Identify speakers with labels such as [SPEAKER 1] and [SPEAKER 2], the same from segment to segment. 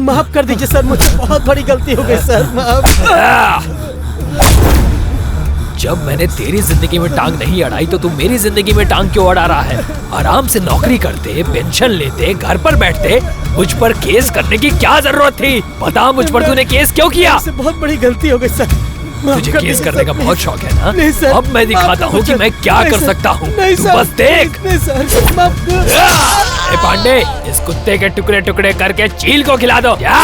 [SPEAKER 1] Sir माफ कर दीजिए सर, मुझसे बहुत बड़ी गलती हो गई सर, माफ।
[SPEAKER 2] जब मैंने तेरी जिंदगी में टांग नहीं अड़ाई तो तू मेरी जिंदगी में टांग क्यों अड़ा रहा है? आराम से नौकरी करते, पेंशन लेते, घर पर बैठते, मुझ पर केस करने की क्या जरूरत थी? बता, मुझ पर तूने केस क्यों किया?
[SPEAKER 1] मुझसे बहुत बड़ी गलती हो गई सर।
[SPEAKER 2] तुझे केस करने का बहुत शौक है ना?
[SPEAKER 1] नहीं सर,
[SPEAKER 2] अब मैं दिखाता हूँ कि मैं क्या कर सकता हूँ। बस देख।
[SPEAKER 1] नहीं सर, माफ कर।
[SPEAKER 2] ए पांडे, इस कुत्ते के टुकड़े टुकड़े करके चील को खिला दो। क्या?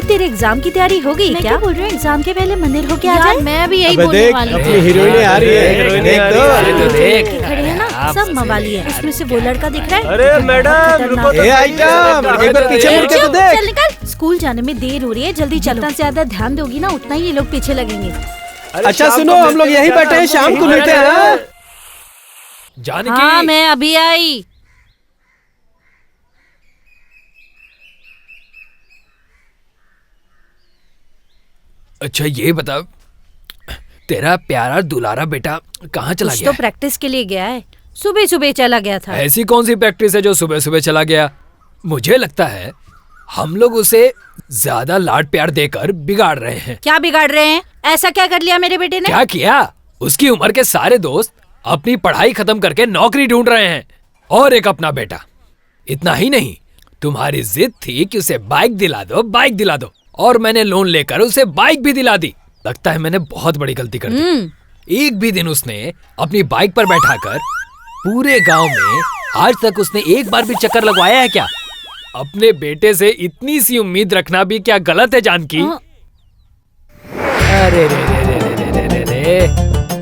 [SPEAKER 3] तेरे एग्जाम की तैयारी हो गई क्या? बोल रहे हो एग्जाम के पहले मंदिर होके आ जाए। मैं भी यही बोलने वाली हूँ।
[SPEAKER 1] अपनी हीरोइन आ रही है,
[SPEAKER 2] देख
[SPEAKER 3] खड़े हैं ना, सब मवाली है। इसमें से वो लड़का दिख रहा है।
[SPEAKER 1] अरे मैडम रुको तो। आइटम, एक बार पीछे मुड़ के तो देख।
[SPEAKER 3] चल निकल, स्कूल जाने में देर हो रही है, जल्दी चलो। जितना ज्यादा ध्यान दोगी ना उतना ही ये लोग पीछे लगेंगे।
[SPEAKER 1] अच्छा सुनो, हम लोग यहीं बैठे हैं, शाम को मिलते हैं।
[SPEAKER 2] जानकी,
[SPEAKER 3] हाँ मैं अभी आई।
[SPEAKER 2] अच्छा ये बता, तेरा प्यारा दुलारा बेटा कहाँ चला गया?
[SPEAKER 3] तो प्रैक्टिस के लिए गया है, सुबह सुबह चला गया था।
[SPEAKER 2] ऐसी कौन सी प्रैक्टिस है जो सुबह सुबह चला गया? मुझे लगता है हम लोग उसे ज्यादा लाड प्यार देकर बिगाड़ रहे हैं।
[SPEAKER 3] क्या बिगाड़ रहे हैं? ऐसा क्या कर लिया मेरे बेटे ने?
[SPEAKER 2] क्या किया? उसकी उम्र के सारे दोस्त अपनी पढ़ाई खत्म करके नौकरी ढूंढ रहे हैं, और एक अपना बेटा। इतना ही नहीं, तुम्हारी जिद थी कि उसे बाइक दिला दो, बाइक दिला दो, और मैंने लोन लेकर उसे बाइक भी दिला दी। लगता है मैंने बहुत बड़ी गलती कर दी। एक भी दिन उसने अपनी बाइक पर बैठाकर पूरे गांव में आज तक उसने एक बार भी चक्कर लगवाया है क्या? अपने बेटे से इतनी सी उम्मीद रखना भी क्या गलत है जानकी? अरे रे रे रे रे रे रे रे,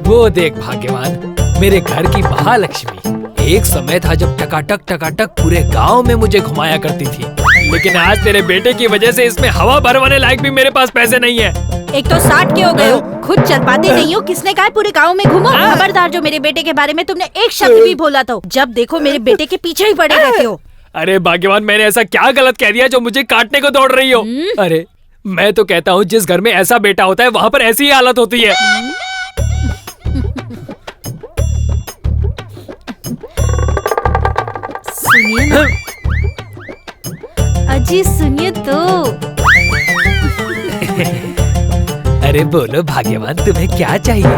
[SPEAKER 2] वो देख भाग्यवान, मेरे घर की महालक्ष्मी। एक समय था जब टकाटक पूरे गांव में मुझे घुमाया करती थी, लेकिन आज तेरे बेटे की वजह से इसमें हवा भरवाने लायक भी मेरे पास पैसे नहीं है।
[SPEAKER 3] एक तो 60 के हो गए हो, खुद चल पाते नहीं हो, किसने कहा पूरे गांव में घूमो? खबरदार, जो मेरे बेटे के बारे में तुमने एक शब्द भी बोला तो जब देखो मेरे बेटे के पीछे ही पड़े रहते हो।
[SPEAKER 2] अरे भाग्यवान, मैंने ऐसा क्या गलत कह दिया जो मुझे काटने को दौड़ रही हो? अरे मैं तो कहता हूँ जिस घर में ऐसा बेटा होता है वहाँ पर ऐसी ही हालत होती है।
[SPEAKER 3] सुनिए ना अजी, सुनिए तो।
[SPEAKER 2] अरे बोलो भाग्यवान, तुम्हें क्या चाहिए?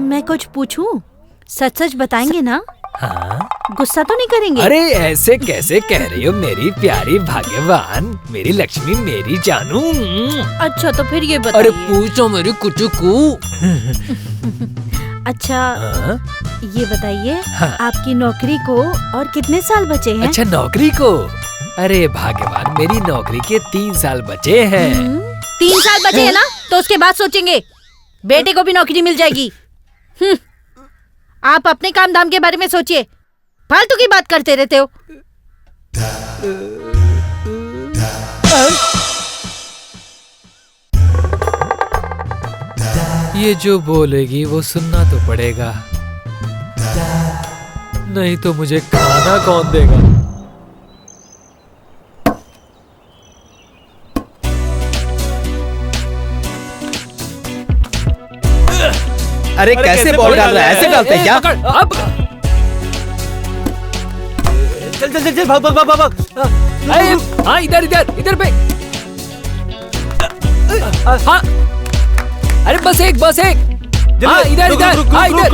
[SPEAKER 3] मैं कुछ पूछूं? सच सच बताएंगे ना?
[SPEAKER 2] हाँ?
[SPEAKER 3] गुस्सा तो नहीं करेंगे?
[SPEAKER 2] अरे ऐसे कैसे कह रही हो मेरी प्यारी भाग्यवान, मेरी लक्ष्मी, मेरी जानू।
[SPEAKER 3] अच्छा तो फिर ये बताइए।
[SPEAKER 2] अरे पूछो मेरी कुचुकू।
[SPEAKER 3] अच्छा
[SPEAKER 2] हाँ?
[SPEAKER 3] ये बताइए,
[SPEAKER 2] हाँ?
[SPEAKER 3] आपकी नौकरी को और कितने साल बचे हैं?
[SPEAKER 2] अच्छा नौकरी को? अरे भाग्यवान, मेरी नौकरी के 3 साल बचे हैं।
[SPEAKER 3] 3 साल बचे हैं ना, तो उसके बाद सोचेंगे। बेटे को भी नौकरी मिल जाएगी। आप अपने काम धाम के बारे में सोचिए, फालतू की बात करते रहते हो।
[SPEAKER 2] ये जो बोलेगी वो सुनना तो पड़ेगा, नहीं तो मुझे खाना कौन देगा?
[SPEAKER 1] अरे कैसे बॉल डाल रहा है? ऐसे डालते हैं क्या? चल चल चल, भाग भाग भाग भाग।
[SPEAKER 2] हाँ इधर इधर इधर पे। हाँ अरे बस एक हाँ इधर इधर, हाँ इधर।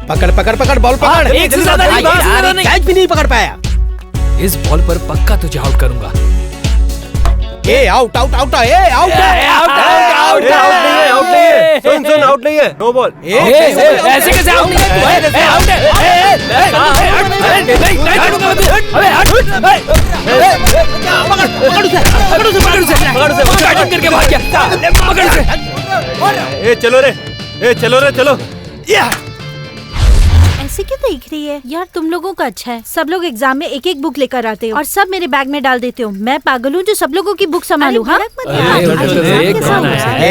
[SPEAKER 1] पकड़ पकड़ पकड़, बॉल पकड़।
[SPEAKER 2] एक से ज्यादा नहीं,
[SPEAKER 1] कैच भी नहीं पकड़ पाया।
[SPEAKER 2] इस बॉल पर पक्का तुझे आउट करूंगा।
[SPEAKER 1] ए आउट आउट आउट, ए आउट आउट आउट नहीं है। सुन आउट नहीं है, नो बॉल।
[SPEAKER 2] ऐसे कैसे आउट नहीं है? आउट
[SPEAKER 1] है। चलो रे चलो।
[SPEAKER 3] ऐसे क्यों देख रही है यार? तुम लोगों का अच्छा है, सब लोग एग्जाम में एक एक बुक लेकर आते हो और सब मेरे बैग में डाल देते हो। मैं पागल हूँ जो सब लोगों की बुक संभालूं? हाँ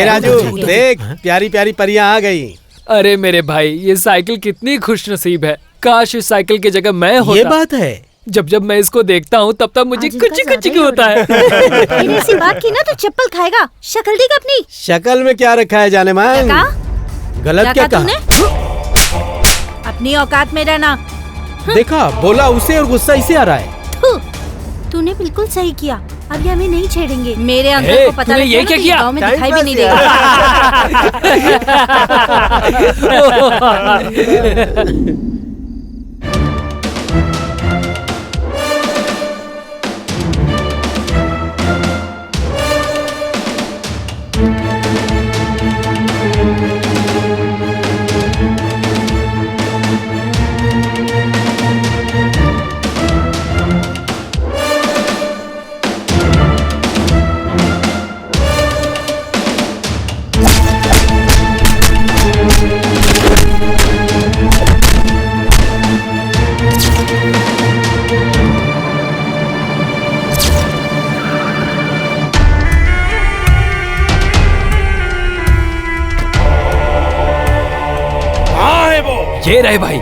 [SPEAKER 1] राजू देख, प्यारी प्यारी परियां आ गई।
[SPEAKER 2] अरे मेरे भाई, ये साइकिल कितनी खुशनसीब है। काश इस साइकिल की जगह मैं होता।
[SPEAKER 1] ये बात है।
[SPEAKER 2] जब जब मैं इसको देखता हूँ तब तब मुझे
[SPEAKER 3] आज इनका
[SPEAKER 2] कुछ
[SPEAKER 3] ज्यादा
[SPEAKER 2] कुछ
[SPEAKER 3] ही
[SPEAKER 2] होता है।
[SPEAKER 3] मैंने ऐसी बात की ना तो चप्पल खाएगा। शक्ल देख अपनी।
[SPEAKER 1] शक्ल में क्या रखा है जाने मन?
[SPEAKER 3] क्या
[SPEAKER 1] गलत क्या कहा?
[SPEAKER 3] तूने? अपनी औकात में रहना।
[SPEAKER 1] देखा, बोला उसे और गुस्सा इसे आ रहा है।
[SPEAKER 3] थू, तूने बिल्कुल सही किया। अब ये हमें नहीं छेड़ेंगे। मेरे अंकल
[SPEAKER 2] ए,
[SPEAKER 3] को पता
[SPEAKER 2] तूने
[SPEAKER 3] लग
[SPEAKER 2] ये
[SPEAKER 3] गया ना
[SPEAKER 2] क्या
[SPEAKER 3] तो
[SPEAKER 2] किया?
[SPEAKER 3] गाँव में
[SPEAKER 1] टाइम
[SPEAKER 3] दिखाई भी
[SPEAKER 1] पास
[SPEAKER 3] नहीं देगा।
[SPEAKER 2] ये रहे भाई।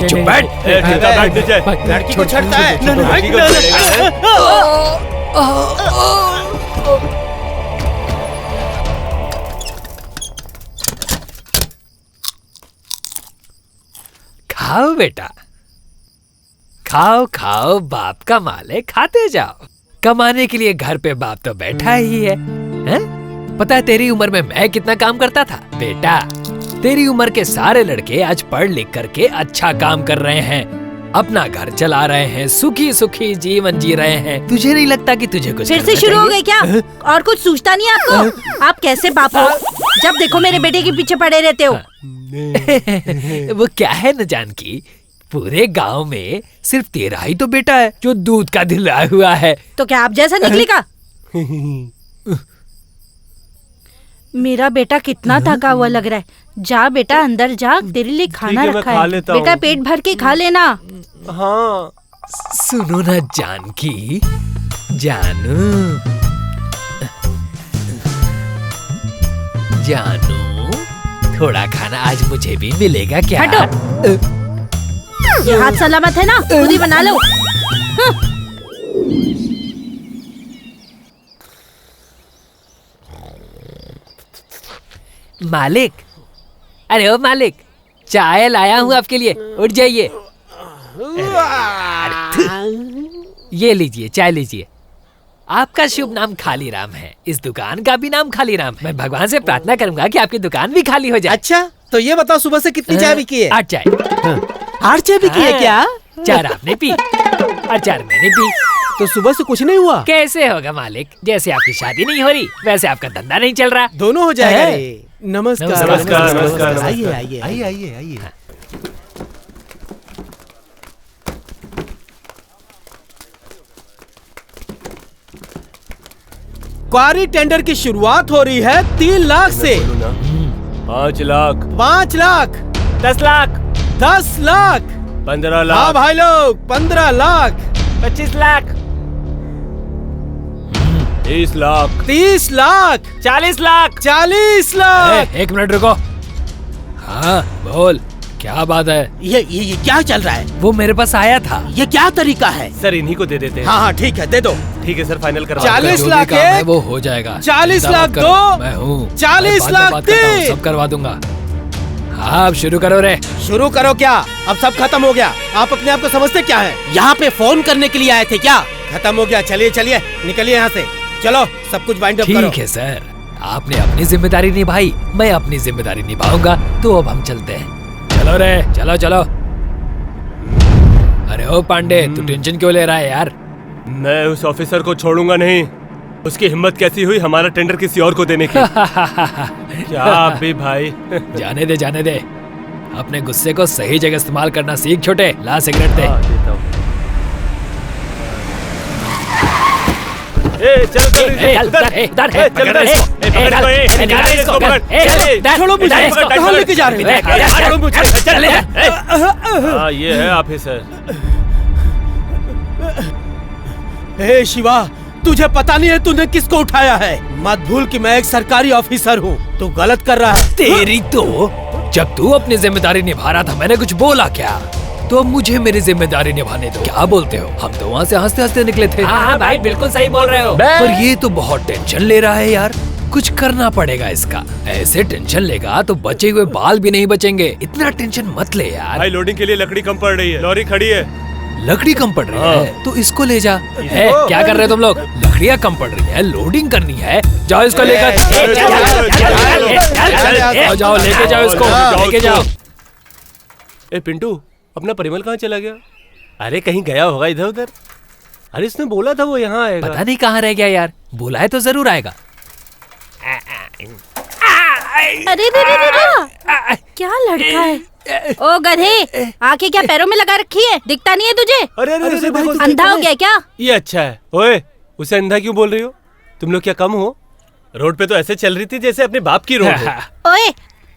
[SPEAKER 2] चुप बैठ।
[SPEAKER 1] लड़की को छड़ता है।
[SPEAKER 2] खाओ बेटा, खाओ खाओ, बाप का माल है, खाते जाओ। कमाने के लिए घर पे बाप तो बैठा ही है, हैं? पता है तेरी उम्र में मैं कितना काम करता था? बेटा, तेरी उम्र के सारे लड़के आज पढ़ लिख करके अच्छा काम कर रहे हैं, अपना घर चला रहे हैं, सुखी सुखी जीवन जी रहे हैं। तुझे नहीं लगता कि तुझे कुछ
[SPEAKER 3] फिर से शुरू हो गए क्या? और कुछ सूझता नहीं आपको? आप कैसे बाप हो? जब देखो मेरे बेटे के पीछे पड़े रहते हो।
[SPEAKER 2] वो क्या है न जानकी, पूरे गांव में सिर्फ तेरा ही तो बेटा है जो दूध का दिलाया हुआ है।
[SPEAKER 3] तो क्या आप जैसा निकलेगा? मेरा बेटा कितना थका हुआ लग रहा है। जा बेटा अंदर जा, तेरे लिए खाना रखा है। बेटा पेट भर के खा लेना।
[SPEAKER 1] हाँ।
[SPEAKER 2] सुनो ना जानकी, जानू, जानू, थोड़ा खाना आज मुझे भी मिलेगा क्या?
[SPEAKER 3] हटो। ये हाथ सलामत है ना? खुद ही बना लो।
[SPEAKER 2] मालिक, अरे ओ मालिक, चाय लाया हूँ आपके लिए, उठ जाइए। ये लीजिए, चाय लीजिए। आपका शुभ नाम खाली राम है, इस दुकान का भी नाम खाली राम है। मैं भगवान से प्रार्थना करूंगा कि आपकी दुकान भी खाली हो जाए।
[SPEAKER 1] अच्छा, तो ये बताओ सुबह से कितनी चाय बिकी है?
[SPEAKER 2] 8 चाय।
[SPEAKER 1] 8 चाय बिकी है क्या?
[SPEAKER 2] 4 आपने पी और 4 मैंने पी।
[SPEAKER 1] तो सुबह से कुछ नहीं हुआ?
[SPEAKER 2] कैसे होगा मालिक? जैसे आपकी शादी नहीं हो रही वैसे आपका धंधा नहीं चल रहा।
[SPEAKER 1] दोनों हो जाएगा
[SPEAKER 2] है।
[SPEAKER 1] रे। नमस्कार।
[SPEAKER 2] नमस्कार, नमस्कार,
[SPEAKER 1] आइए आइए आइए आइए आइए। क्वारी टेंडर की शुरुआत हो रही है 3 लाख से।
[SPEAKER 4] 5 लाख,
[SPEAKER 1] 5 लाख,
[SPEAKER 4] 10 लाख,
[SPEAKER 1] 10 लाख,
[SPEAKER 4] 15
[SPEAKER 1] हाँ
[SPEAKER 4] लाख,
[SPEAKER 1] भाई लोग, 15 लाख,
[SPEAKER 4] 25 लाख, 30 लाख,
[SPEAKER 1] 30 लाख,
[SPEAKER 4] 40 लाख।
[SPEAKER 1] 40 लाख।
[SPEAKER 2] एक मिनट रुको। हाँ बोल, क्या बात है?
[SPEAKER 1] ये क्या चल रहा है?
[SPEAKER 2] वो मेरे पास आया था।
[SPEAKER 1] ये क्या तरीका है?
[SPEAKER 4] सर इन्हीं को दे देते हैं।
[SPEAKER 1] हाँ हाँ ठीक है, दे दो।
[SPEAKER 4] ठीक है सर, फाइनल करवा
[SPEAKER 1] 40
[SPEAKER 2] जो भी
[SPEAKER 1] लाख
[SPEAKER 2] काम है
[SPEAKER 1] एक,
[SPEAKER 2] वो हो जाएगा।
[SPEAKER 1] 40
[SPEAKER 2] चिंता
[SPEAKER 1] लाख
[SPEAKER 2] मत करो,
[SPEAKER 1] दो,
[SPEAKER 2] मैं हूँ।
[SPEAKER 1] 40
[SPEAKER 2] मैं बाद में
[SPEAKER 1] लाख
[SPEAKER 2] बात करता हूँ,
[SPEAKER 1] तीन।
[SPEAKER 2] सब करवा दूंगा। हाँ अब शुरू करो रे।
[SPEAKER 1] शुरू करो क्या? अब सब खत्म हो गया। आप अपने आप को समझते क्या है? यहाँ पे फोन करने के लिए आए थे क्या? खत्म हो गया। चलिए चलिए, निकलिए यहाँ से। चलो सब कुछ वाइंड अप करो।
[SPEAKER 2] ठीक है सर, आपने अपनी जिम्मेदारी निभाई, मैं अपनी जिम्मेदारी निभाऊंगा। तो अब हम चलते हैं। चलो रे, चलो चलो। अरे ओ पांडे, तू टेंशन क्यों ले रहा है यार?
[SPEAKER 4] मैं उस ऑफिसर को छोड़ूंगा नहीं। उसकी हिम्मत कैसी हुई हमारा टेंडर किसी और को देने की? क्या आप भी भाई।
[SPEAKER 2] जाने दे जाने दे, अपने गुस्से को सही जगह इस्तेमाल करना सीख छोटे। ला सिगरेट दे।
[SPEAKER 4] देता हूँ। चल
[SPEAKER 1] छोड़ो मुझे, कहाँ लेके जा रहे हो? छोड़ो मुझे।
[SPEAKER 4] हाँ ये है ऑफिसर।
[SPEAKER 1] हे शिवा, तुझे पता नहीं है तूने किसको उठाया है? मत भूल कि मैं एक सरकारी ऑफिसर हूँ। तू गलत कर रहा है।
[SPEAKER 2] तेरी तो जब तू अपनी जिम्मेदारी निभा रहा था मैंने कुछ बोला क्या? तो अब मुझे मेरी जिम्मेदारी निभाने दो। क्या बोलते हो? हम तो वहाँ से हंसते हंसते निकले थे।
[SPEAKER 5] हाँ भाई बिल्कुल सही बोल रहे हो।
[SPEAKER 2] पर ये तो बहुत टेंशन ले रहा है यार। कुछ करना पड़ेगा इसका। ऐसे टेंशन लेगा तो बचे हुए बाल भी नहीं बचेंगे। इतना टेंशन मत ले यार।
[SPEAKER 4] भाई लोडिंग के लिए लकड़ी कम पड़ रही है, लॉरी खड़ी है।
[SPEAKER 2] लकड़ी कम पड़ रही है तो इसको ले जा। क्या कर रहे हो तुम लोग? लकड़ियाँ कम पड़ रही है, लोडिंग करनी है। जाओ इसको लेकर। जाओ लेके जाओ इसको, लेके जाओ।
[SPEAKER 4] ए पिंटू, अपना परिमल कहाँ चला गया? अरे कहीं गया होगा इधर उधर। अरे इसने बोला था वो यहाँ आएगा।
[SPEAKER 2] पता नहीं कहाँ रह गया यार। बोला है तो जरूर आएगा।
[SPEAKER 3] अरे रे रे रे, क्या लड़का है? ओ गधे, आंखें क्या पैरों में लगा रखी है? दिखता नहीं है तुझे?
[SPEAKER 4] अरे अरे उसे देखो,
[SPEAKER 3] अंधा हो गया क्या?
[SPEAKER 4] ये अच्छा है। ओए, उसे अंधा क्यों बोल रही हो? तुम लोग क्या कम हो? रोड पे तो ऐसे चल रही थी जैसे अपने बाप की रोड हो।
[SPEAKER 3] ओए,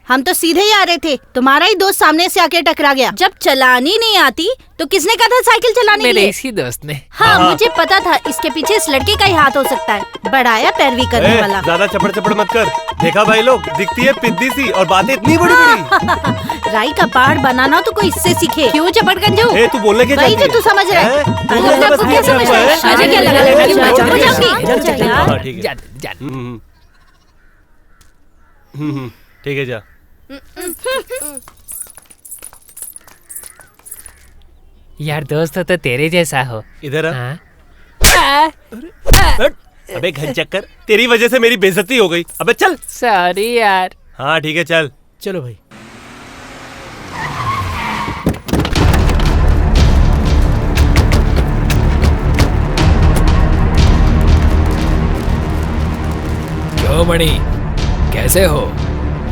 [SPEAKER 3] हम तो सीधे ही आ रहे थे, तुम्हारा ही दोस्त सामने से आके टकरा गया। जब चलानी नहीं आती तो किसने कहा था साइकिल चलाने के
[SPEAKER 2] मेरे
[SPEAKER 3] लिए?
[SPEAKER 2] इसी दोस्त ने।
[SPEAKER 3] हाँ, मुझे पता था इसके पीछे इस लड़के का ही हाथ हो सकता है। बढ़ाया पैरवी करने वाला।
[SPEAKER 4] ज्यादा चपड़ चपड़ मत कर। देखा भाई लोग, दिखती है पिद्दी सी और बातें इतनी बड़ी बड़ी।
[SPEAKER 3] राई का पहाड़ बनाना तो कोई इससे सीखे। क्यों चपड़गंजू?
[SPEAKER 4] तू बोलने के
[SPEAKER 3] वही जो तू समझ रहा है। अपने आप को क्या समझ रहा है? मुझे क्या लगा लड़की मैं चुप हो जाऊंगी?
[SPEAKER 4] हाँ ठीक है। ठीक है जा।
[SPEAKER 5] यार दोस्त हो तो तेरे जैसा हो।
[SPEAKER 4] इधर आ।
[SPEAKER 5] हाँ?
[SPEAKER 4] अबे घन चक्कर, तेरी वजह से मेरी बेइज्जती हो गई। अबे चल।
[SPEAKER 5] सॉरी यार।
[SPEAKER 4] हाँ ठीक है चल।
[SPEAKER 1] चलो भाई।
[SPEAKER 2] क्यों मणि, कैसे हो?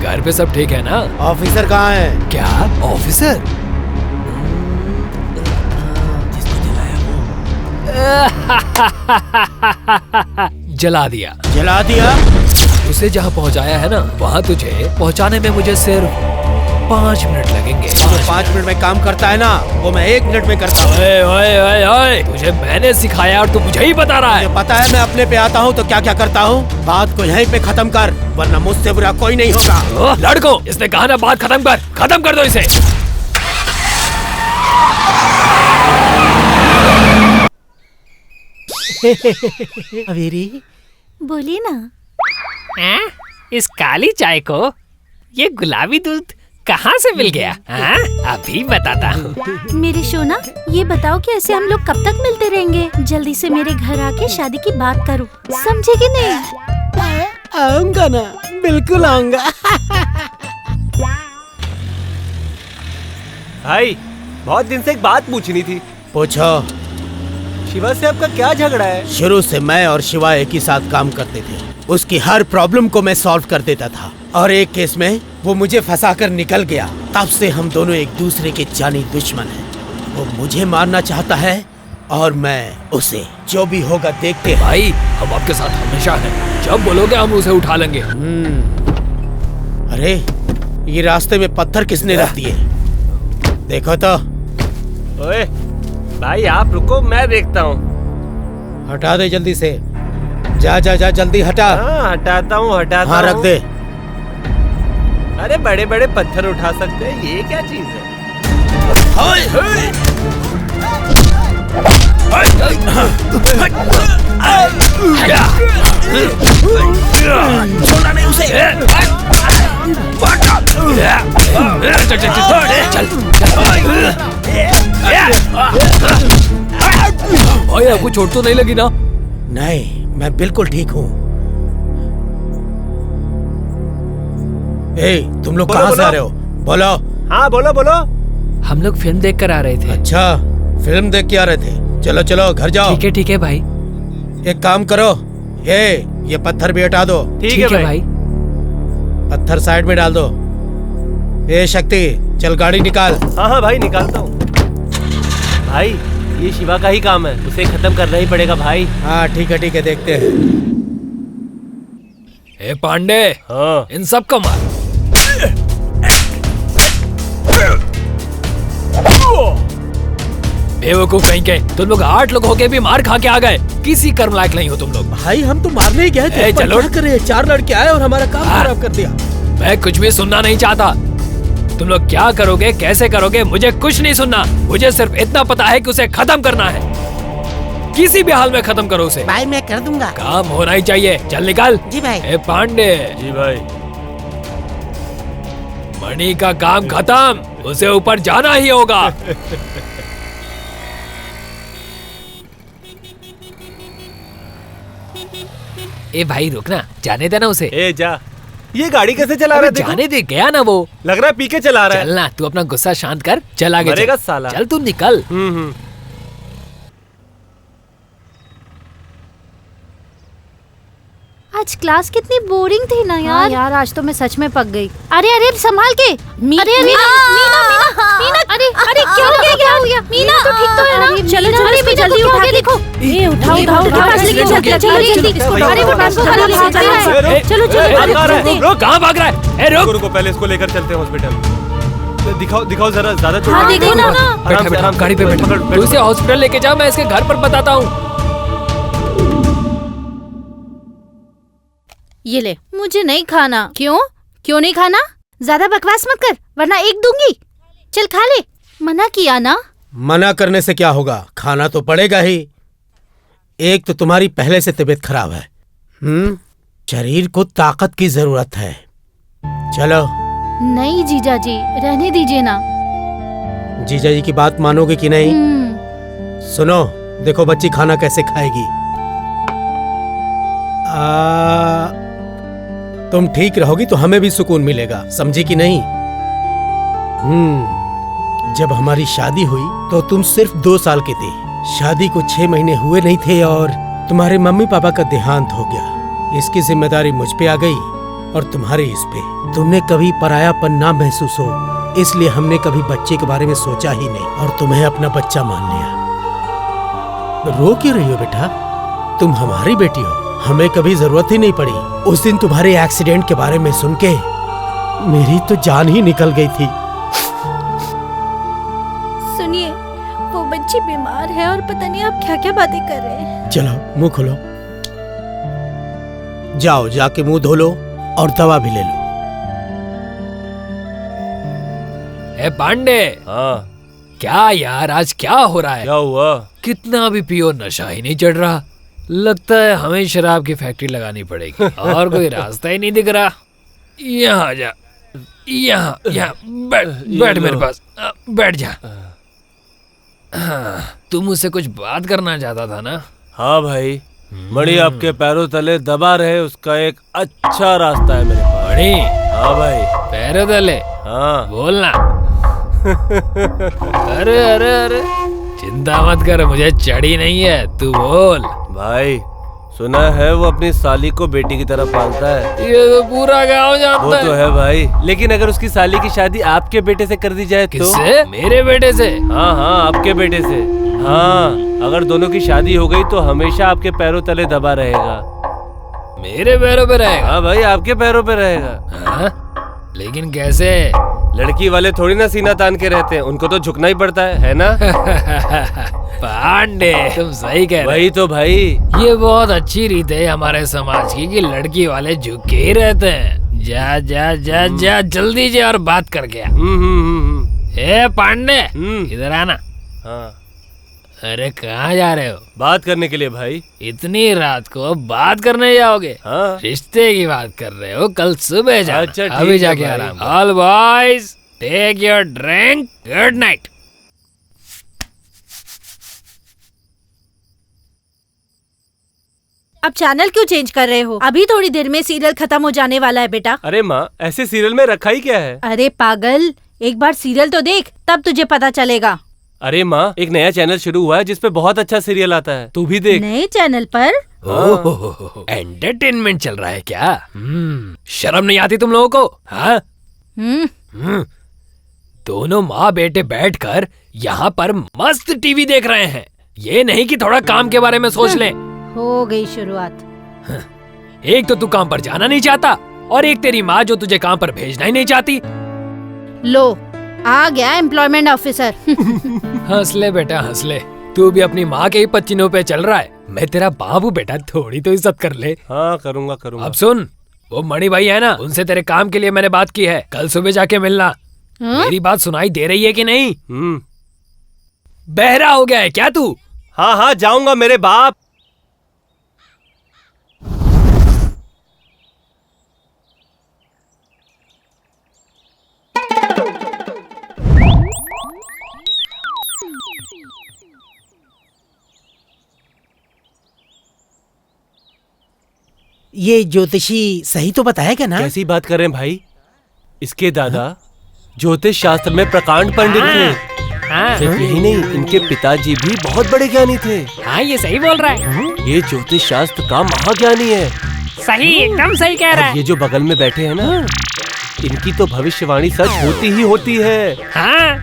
[SPEAKER 2] घर पे सब ठीक है ना?
[SPEAKER 1] ऑफिसर कहाँ है?
[SPEAKER 2] क्या ऑफिसर? जला दिया।
[SPEAKER 1] जला दिया?
[SPEAKER 2] उसे जहाँ पहुँचाया है ना वहाँ तुझे पहुँचाने में मुझे सिर्फ 5 मिनट लगेंगे।
[SPEAKER 1] जो 5 मिनट में काम करता है ना वो मैं 1 मिनट में करता हूँ।
[SPEAKER 2] ओए ओए ओए ओए, तुझे मैंने सिखाया और तू मुझे ही बता रहा है।
[SPEAKER 1] मुझे पता है मैं अपने पे आता हूँ तो क्या क्या करता हूँ। बात को यहीं पे खत्म कर वरना मुझसे बुरा कोई नहीं होगा।
[SPEAKER 2] ओह, लड़को, इसने कहा ना बात खत्म कर दो इसे।
[SPEAKER 1] अवेरी
[SPEAKER 3] बोलिए ना।
[SPEAKER 5] हाँ? इस काली चाय को ये गुलाबी दूध कहाँ से मिल गया? हाँ? अभी बताता हूँ।
[SPEAKER 3] मेरे सोना, ये बताओ कि ऐसे हम लोग कब तक मिलते रहेंगे? जल्दी से मेरे घर आके शादी की बात करो, समझे कि नहीं?
[SPEAKER 1] आऊंगा ना, बिल्कुल आऊंगा।
[SPEAKER 4] भाई बहुत दिन से एक बात पूछनी थी।
[SPEAKER 1] पूछो।
[SPEAKER 4] शिवा से आपका क्या झगड़ा है?
[SPEAKER 1] शुरू से मैं और शिवा एक ही साथ काम करते थे। उसकी हर प्रॉब्लम को मैं सॉल्व कर देता था और एक केस में वो मुझे फंसाकर निकल गया। तब से हम दोनों एक दूसरे के जानी दुश्मन हैं। वो मुझे मारना चाहता है और मैं उसे। जो भी होगा देखते हैं।
[SPEAKER 2] भाई हम आपके साथ हमेशा हैं। जब बोलोगे हम उसे उठा लेंगे।
[SPEAKER 1] अरे ये रास्ते में पत्थर किसने रख दिए? देखो तो।
[SPEAKER 4] ओए भाई आप रुको, मैं देखता हूँ।
[SPEAKER 1] हटा दे जल्दी से। जा जा जा जल्दी हटा।
[SPEAKER 4] हाँ हटाता हूँ
[SPEAKER 1] हाँ रख दे।
[SPEAKER 4] अरे बड़े बड़े पत्थर उठा सकते हैं, ये क्या चीज है?
[SPEAKER 1] छोड़ना नहीं उसे।
[SPEAKER 2] भाई आपको चोट तो नहीं लगी ना?
[SPEAKER 1] नहीं, मैं बिल्कुल ठीक हूँ। ए, तुम लोग कहाँ से आ रहे हो? बोलो।
[SPEAKER 4] हाँ बोलो बोलो।
[SPEAKER 5] हम लोग फिल्म देख कर आ रहे थे।
[SPEAKER 1] अच्छा, फिल्म देख के आ रहे थे। चलो चलो घर जाओ।
[SPEAKER 5] ठीक है भाई।
[SPEAKER 1] एक काम करो, ये पत्थर भी हटा दो।
[SPEAKER 4] ठीक है भाई।
[SPEAKER 1] पत्थर साइड में डाल दो। ए शक्ति, चल गाड़ी निकाल।
[SPEAKER 4] हाँ हाँ भाई निकालता हूँ। भाई ये शिवा का ही काम है, उसे खत्म करना ही पड़ेगा भाई।
[SPEAKER 1] हाँ ठीक है देखते हैं।
[SPEAKER 2] ए पांडे,
[SPEAKER 4] हाँ
[SPEAKER 2] इन सब को मार। बेवकूफ कहीं के, तुम लोग 8 लोग होके भी मार खा के आ गए। किसी कर्म लायक नहीं हो तुम लोग।
[SPEAKER 1] भाई हम तो मारने ही गए थे,
[SPEAKER 2] ए,
[SPEAKER 1] पर
[SPEAKER 2] चलो।
[SPEAKER 1] क्या करे, 4 लड़के आए और हमारा काम खराब कर दिया।
[SPEAKER 2] मैं कुछ भी सुनना नहीं चाहता। तुम लोग क्या करोगे, कैसे करोगे, मुझे कुछ नहीं सुनना। मुझे सिर्फ इतना पता है कि उसे खत्म करना है। किसी भी हाल में खत्म करो उसे।
[SPEAKER 6] भाई मैं कर दूंगा।
[SPEAKER 2] काम होना ही चाहिए। चल निकल।
[SPEAKER 6] जी भाई।
[SPEAKER 2] ए पांडे,
[SPEAKER 4] जी भाई।
[SPEAKER 2] मणि का काम खत्म, उसे ऊपर जाना ही होगा। ए भाई रुकना, जाने देना उसे।
[SPEAKER 4] ए जा, ये गाड़ी कैसे चला रहा है? देखो।
[SPEAKER 2] जाने दे, गया ना वो।
[SPEAKER 4] लग रहा है पी के चला रहा है।
[SPEAKER 2] चल ना, तू अपना गुस्सा शांत कर, चल आगे
[SPEAKER 4] मरेगा
[SPEAKER 2] चल।
[SPEAKER 4] साला।
[SPEAKER 2] चल तू निकल।
[SPEAKER 3] आज क्लास कितनी बोरिंग थी ना यार। यार आज तो मैं सच में पक गई। अरे अरे संभाल के। अरे मीना मीना मीना मीना, अरे अरे क्या हो गया मीना? तो ठीक तो है ना? चलो चलो इसको जल्दी उठा के देखो। ये उठाओ उठाओ उठाओ, लेके चलते हैं, चलो जल्दी। अरे वो डांस को खराब भाग रहा है। चलो चलो
[SPEAKER 2] रुक, कहाँ भाग रहा है? ए रुक।
[SPEAKER 4] रुको, पहले इसको लेकर चलते हैं हॉस्पिटल। दिखाओ दिखाओ जरा, ज्यादा चोट
[SPEAKER 3] हाँ,
[SPEAKER 4] नहीं
[SPEAKER 3] देखो
[SPEAKER 4] है।
[SPEAKER 3] ना।
[SPEAKER 4] आराम
[SPEAKER 2] बैठा
[SPEAKER 4] से,
[SPEAKER 2] बैठा,
[SPEAKER 4] आराम से।
[SPEAKER 2] गाड़ी पे बैठा।
[SPEAKER 4] पकड़,
[SPEAKER 2] तू इसे हॉस्पिटल लेके जा, मैं इसके घर पर बताता हूँ।
[SPEAKER 3] ये ले। मुझे नहीं खाना। क्यों? क्यों नहीं खाना? ज्यादा बकवास मत कर वरना एक दूंगी। चल खा ले। मना किया ना।
[SPEAKER 1] मना करने से क्या होगा, खाना तो पड़ेगा ही। एक तो तुम्हारी पहले से तबीयत खराब है। शरीर को ताकत की जरूरत है। चलो।
[SPEAKER 3] नहीं जीजा जी, रहने दीजिए ना।
[SPEAKER 1] जीजा जी की बात मानोगे कि नहीं? सुनो, देखो बच्ची खाना कैसे खाएगी। तुम ठीक रहोगी तो हमें भी सुकून मिलेगा, समझी कि नहीं? जब हमारी शादी हुई तो तुम सिर्फ 2 साल के थे। शादी को 6 महीने हुए नहीं थे और तुम्हारे मम्मी पापा का देहांत हो गया। इसकी जिम्मेदारी मुझ पे आ गई और तुम्हारे इस पे। तुमने कभी परायापन ना महसूस हो, इसलिए हमने कभी बच्चे के बारे में सोचा ही नहीं और तुम्हें अपना बच्चा मान लिया। रो क्यों रही हो बेटा? तुम हमारी बेटी हो, हमें कभी जरूरत ही नहीं पड़ी। उस दिन तुम्हारे एक्सीडेंट के बारे में सुन के मेरी तो जान ही निकल गई थी।
[SPEAKER 3] सुनिए, वो बच्ची बीमार है और पता नहीं आप क्या क्या बातें कर रहे हैं।
[SPEAKER 1] चलो मुंह खोलो, जाओ जाके मुंह धो लो और दवा भी ले लो।
[SPEAKER 2] ए पांडे,
[SPEAKER 4] हाँ,
[SPEAKER 2] क्या यार आज क्या हो रहा है?
[SPEAKER 4] क्या हुआ?
[SPEAKER 2] कितना भी पियो नशा ही नहीं चढ़ रहा। लगता है हमें शराब की फैक्ट्री लगानी पड़ेगी और कोई रास्ता ही नहीं दिख रहा। यहाँ जा, यहाँ यहाँ बैठ मेरे पास, बैठ जा। हाँ, तुम मुझसे कुछ बात करना चाहता था ना?
[SPEAKER 4] हाँ भाई, मणि आपके पैरों तले दबा रहे, उसका एक अच्छा रास्ता है मेरे पास।
[SPEAKER 2] मणि?
[SPEAKER 4] हाँ भाई।
[SPEAKER 2] पैरों तले?
[SPEAKER 4] हाँ,
[SPEAKER 2] बोलना। अरे अरे अरे, चिंता मत कर, मुझे चढ़ी नहीं है, तू बोल।
[SPEAKER 4] भाई सुना है वो अपनी साली को बेटी की तरह पालता है।
[SPEAKER 2] ये तो पूरा गांव जानता
[SPEAKER 4] वो तो है भाई, लेकिन अगर उसकी साली की शादी आपके बेटे से कर दी जाए तो?
[SPEAKER 2] किससे? मेरे बेटे से?
[SPEAKER 4] हाँ हाँ, आपके बेटे से। हाँ, अगर दोनों की शादी हो गई तो हमेशा आपके पैरों तले दबा रहेगा।
[SPEAKER 2] मेरे पैरों पे रहेगा?
[SPEAKER 4] हाँ भाई, आपके पैरों पे रहेगा।
[SPEAKER 2] हाँ? लेकिन कैसे?
[SPEAKER 4] लड़की वाले थोड़ी ना सीना तान के रहते हैं, उनको तो झुकना ही पड़ता है ना?
[SPEAKER 2] पांडे, तुम सही कह रहे।
[SPEAKER 4] वही तो भाई,
[SPEAKER 2] ये बहुत अच्छी रीत है हमारे समाज की कि लड़की वाले झुके ही रहते हैं। जा जा जा जा, जल्दी जा और बात कर गया। ए पांडे, इधर आना।
[SPEAKER 4] हाँ।
[SPEAKER 2] अरे कहाँ जा रहे हो?
[SPEAKER 4] बात करने के लिए भाई।
[SPEAKER 2] इतनी रात को बात करने जाओगे?
[SPEAKER 4] हाँ।
[SPEAKER 2] रिश्ते की बात कर रहे हो, कल सुबह जाना।
[SPEAKER 4] अच्छा, ठीक
[SPEAKER 2] अभी
[SPEAKER 4] है
[SPEAKER 2] जाके
[SPEAKER 4] भाई।
[SPEAKER 2] आराम। All boys take your drink, good night.
[SPEAKER 3] अब चैनल क्यों चेंज कर रहे हो? अभी थोड़ी देर में सीरियल खत्म हो जाने वाला है बेटा।
[SPEAKER 4] अरे माँ, ऐसे सीरियल में रखा ही क्या है?
[SPEAKER 3] अरे पागल, एक बार सीरियल तो देख, तब तुझे पता चलेगा।
[SPEAKER 4] अरे माँ, एक नया चैनल शुरू हुआ है जिसपे बहुत अच्छा सीरियल आता है, तू भी देख।
[SPEAKER 3] नए चैनल पर?
[SPEAKER 2] एंटरटेनमेंट चल रहा है क्या? शर्म नहीं आती तुम लोगों को? हाँ? दोनों माँ बेटे बैठकर यहाँ पर मस्त टीवी देख रहे हैं। ये नहीं कि थोड़ा काम के बारे में सोच लें।
[SPEAKER 3] हो गई शुरुआत।
[SPEAKER 2] एक तो तू काम पर जाना नहीं चाहता और एक तेरी माँ जो तुझे काम पर भेजना ही नहीं चाहती।
[SPEAKER 3] लो, आ गया एम्प्लॉयमेंट ऑफिसर।
[SPEAKER 2] हंस ले बेटा हंस ले, तू भी अपनी माँ के ही पच्चीनों पे चल रहा है। मैं तेरा बाबू बेटा, थोड़ी तो इज्जत कर ले।
[SPEAKER 4] हाँ करूँगा करूँगा।
[SPEAKER 2] अब सुन, वो मणि भाई है ना, उनसे तेरे काम के लिए मैंने बात की है, कल सुबह जाके मिलना। मेरी बात सुनाई दे रही है कि नहीं? बहरा हो गया है क्या तू?
[SPEAKER 4] हाँ हाँ जाऊंगा मेरे बाप।
[SPEAKER 1] ये ज्योतिषी सही तो बताएगा ना?
[SPEAKER 4] कैसी बात कर रहे हैं भाई? इसके दादा ज्योतिष शास्त्र में प्रकांड पंडित थे।
[SPEAKER 5] हाँ
[SPEAKER 4] सिर्फ यही नहीं, इनके पिताजी भी बहुत बड़े ज्ञानी थे।
[SPEAKER 5] हाँ, ये सही बोल रहा है।
[SPEAKER 4] ये ज्योतिष शास्त्र का महाज्ञानी है।
[SPEAKER 5] सही, एकदम सही कह रहा
[SPEAKER 4] और ये
[SPEAKER 5] है।
[SPEAKER 4] जो बगल में बैठे हैं ना, इनकी तो भविष्यवाणी सच होती ही होती है।
[SPEAKER 5] हाँ।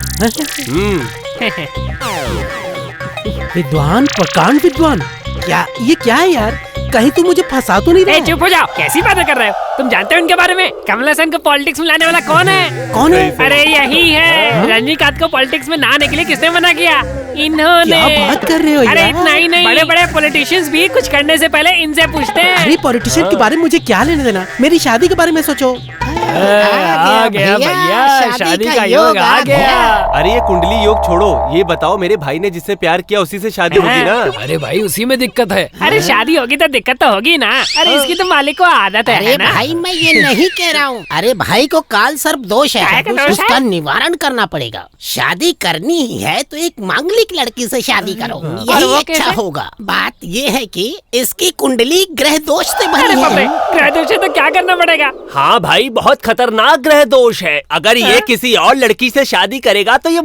[SPEAKER 1] विद्वान, प्रकांड विद्वान, क्या ये क्या है यार? कहीं तू मुझे फंसा तो नहीं रहा है?
[SPEAKER 5] चुप हो जाओ, कैसी बातें कर रहे हो? तुम जानते हो इनके बारे में? कमल हसन को पॉलिटिक्स में लाने वाला कौन है?
[SPEAKER 1] कौन है?
[SPEAKER 5] अरे यही है। रजनीकांत को पॉलिटिक्स में ना आने के लिए किसने मना किया? इन्होंने।
[SPEAKER 1] क्या बात कर रहे हो
[SPEAKER 5] अरे
[SPEAKER 1] यार?
[SPEAKER 5] इतना ही नहीं, बड़े बड़े पॉलिटिशियंस भी कुछ करने से पहले इनसे पूछते हैं।
[SPEAKER 1] अरे पॉलिटिशियन के बारे में मुझे क्या लेने देना? मेरी शादी के बारे में सोचो।
[SPEAKER 2] आ गया भैया, शादी का योग आ गया।
[SPEAKER 4] अरे ये कुंडली योग छोड़ो, ये बताओ मेरे भाई ने जिससे प्यार किया उसी से शादी होगी ना?
[SPEAKER 2] अरे भाई उसी में दिक्कत है।
[SPEAKER 5] अरे शादी होगी तो दिक्कत तो होगी ना। अरे इसकी तो मालिक को आदत है
[SPEAKER 6] अरे
[SPEAKER 5] ना?
[SPEAKER 6] भाई मैं ये नहीं कह रहा हूँ। अरे भाई को काल सर्प दोष
[SPEAKER 5] काय
[SPEAKER 6] है,
[SPEAKER 5] का दोष
[SPEAKER 6] उसका
[SPEAKER 5] है?
[SPEAKER 6] निवारण करना पड़ेगा। शादी करनी ही है तो एक मांगलिक लड़की से शादी करो,
[SPEAKER 5] और
[SPEAKER 6] यही
[SPEAKER 5] वो
[SPEAKER 6] अच्छा
[SPEAKER 5] कैसे?
[SPEAKER 6] होगा। बात ये है कि इसकी कुंडली ग्रह दोष से
[SPEAKER 5] अरे
[SPEAKER 6] भरी
[SPEAKER 5] बाप रे,
[SPEAKER 6] है।
[SPEAKER 5] ग्रह दोष है तो क्या करना पड़ेगा?
[SPEAKER 4] हाँ भाई, बहुत खतरनाक ग्रह दोष है। अगर ये किसी और लड़की से शादी करेगा तो ये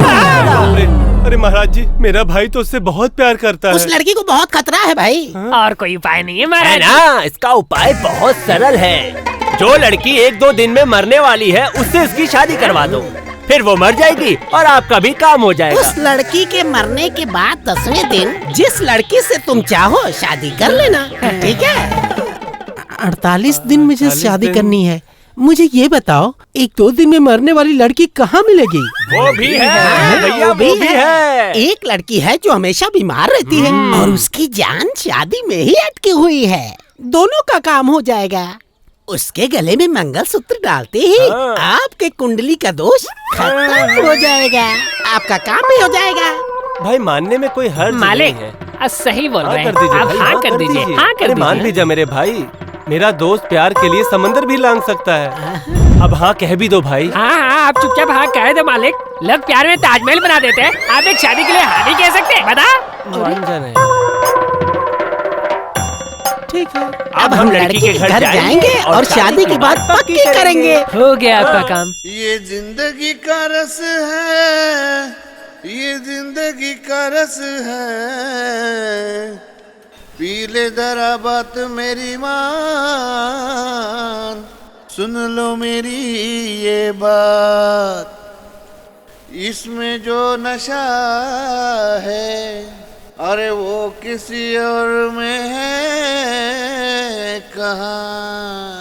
[SPEAKER 4] अरे महाराज जी, मेरा भाई तो उससे बहुत प्यार करता
[SPEAKER 6] उस लड़की को बहुत खतरा है भाई।
[SPEAKER 5] और कोई उपाय नहीं है
[SPEAKER 4] है
[SPEAKER 5] महाराज?
[SPEAKER 4] ना? इसका उपाय बहुत सरल है। जो लड़की 1-2 दिन में मरने वाली है, उससे इसकी शादी करवा दो। फिर वो मर जाएगी और आपका भी काम हो जाएगा।
[SPEAKER 6] उस लड़की के मरने के बाद 10वें दिन जिस लड़की से तुम चाहो शादी कर लेना, ठीक है?
[SPEAKER 1] 48 दिन मुझे
[SPEAKER 4] 48
[SPEAKER 1] शादी
[SPEAKER 4] दिन।
[SPEAKER 1] करनी है। मुझे ये बताओ, 1-2 दिन में मरने वाली लड़की कहाँ मिलेगी?
[SPEAKER 4] वो भी है भैया,
[SPEAKER 6] वो
[SPEAKER 4] वो भी है।
[SPEAKER 6] एक लड़की है जो हमेशा बीमार रहती है और उसकी जान शादी में ही अटकी हुई है। दोनों का काम हो जाएगा। उसके गले में मंगलसूत्र डालते ही
[SPEAKER 4] हाँ।
[SPEAKER 6] आपके कुंडली का दोष खत्म हो जाएगा, आपका काम भी हो जाएगा।
[SPEAKER 4] भाई मानने में कोई हर्ज
[SPEAKER 5] मालिक
[SPEAKER 4] नहीं है।
[SPEAKER 5] सही बोल
[SPEAKER 4] हाँ
[SPEAKER 5] रहे
[SPEAKER 4] कर
[SPEAKER 5] हैं
[SPEAKER 4] दीजिए
[SPEAKER 5] आप।
[SPEAKER 4] भाई,
[SPEAKER 5] हाँ कर दीजिए, हाँ कर
[SPEAKER 4] अरे मान भी
[SPEAKER 5] दीजिए।
[SPEAKER 4] जा मेरे भाई, मेरा दोस्त प्यार के लिए समंदर भी लांग सकता है। अब हाँ कह भी दो भाई।
[SPEAKER 5] हाँ हाँ, आप चुपचाप हाँ कह दो मालिक। लोग प्यार में ताजमहल बना देते हैं, आप एक शादी के लिए हाँ नहीं कह सकते? बता।
[SPEAKER 4] मान जाना है।
[SPEAKER 1] ठीक है।
[SPEAKER 6] अब हम लड़की के घर जाएंगे और शादी की बात पक्की करेंगे।
[SPEAKER 2] हो गया आपका काम।
[SPEAKER 7] ये जिंदगी का रस है, ये जिंदगी का रस है। पीले जरा बात मेरी मान, सुन लो मेरी ये बात। इसमें जो नशा है, अरे वो किसी और में है कहाँ।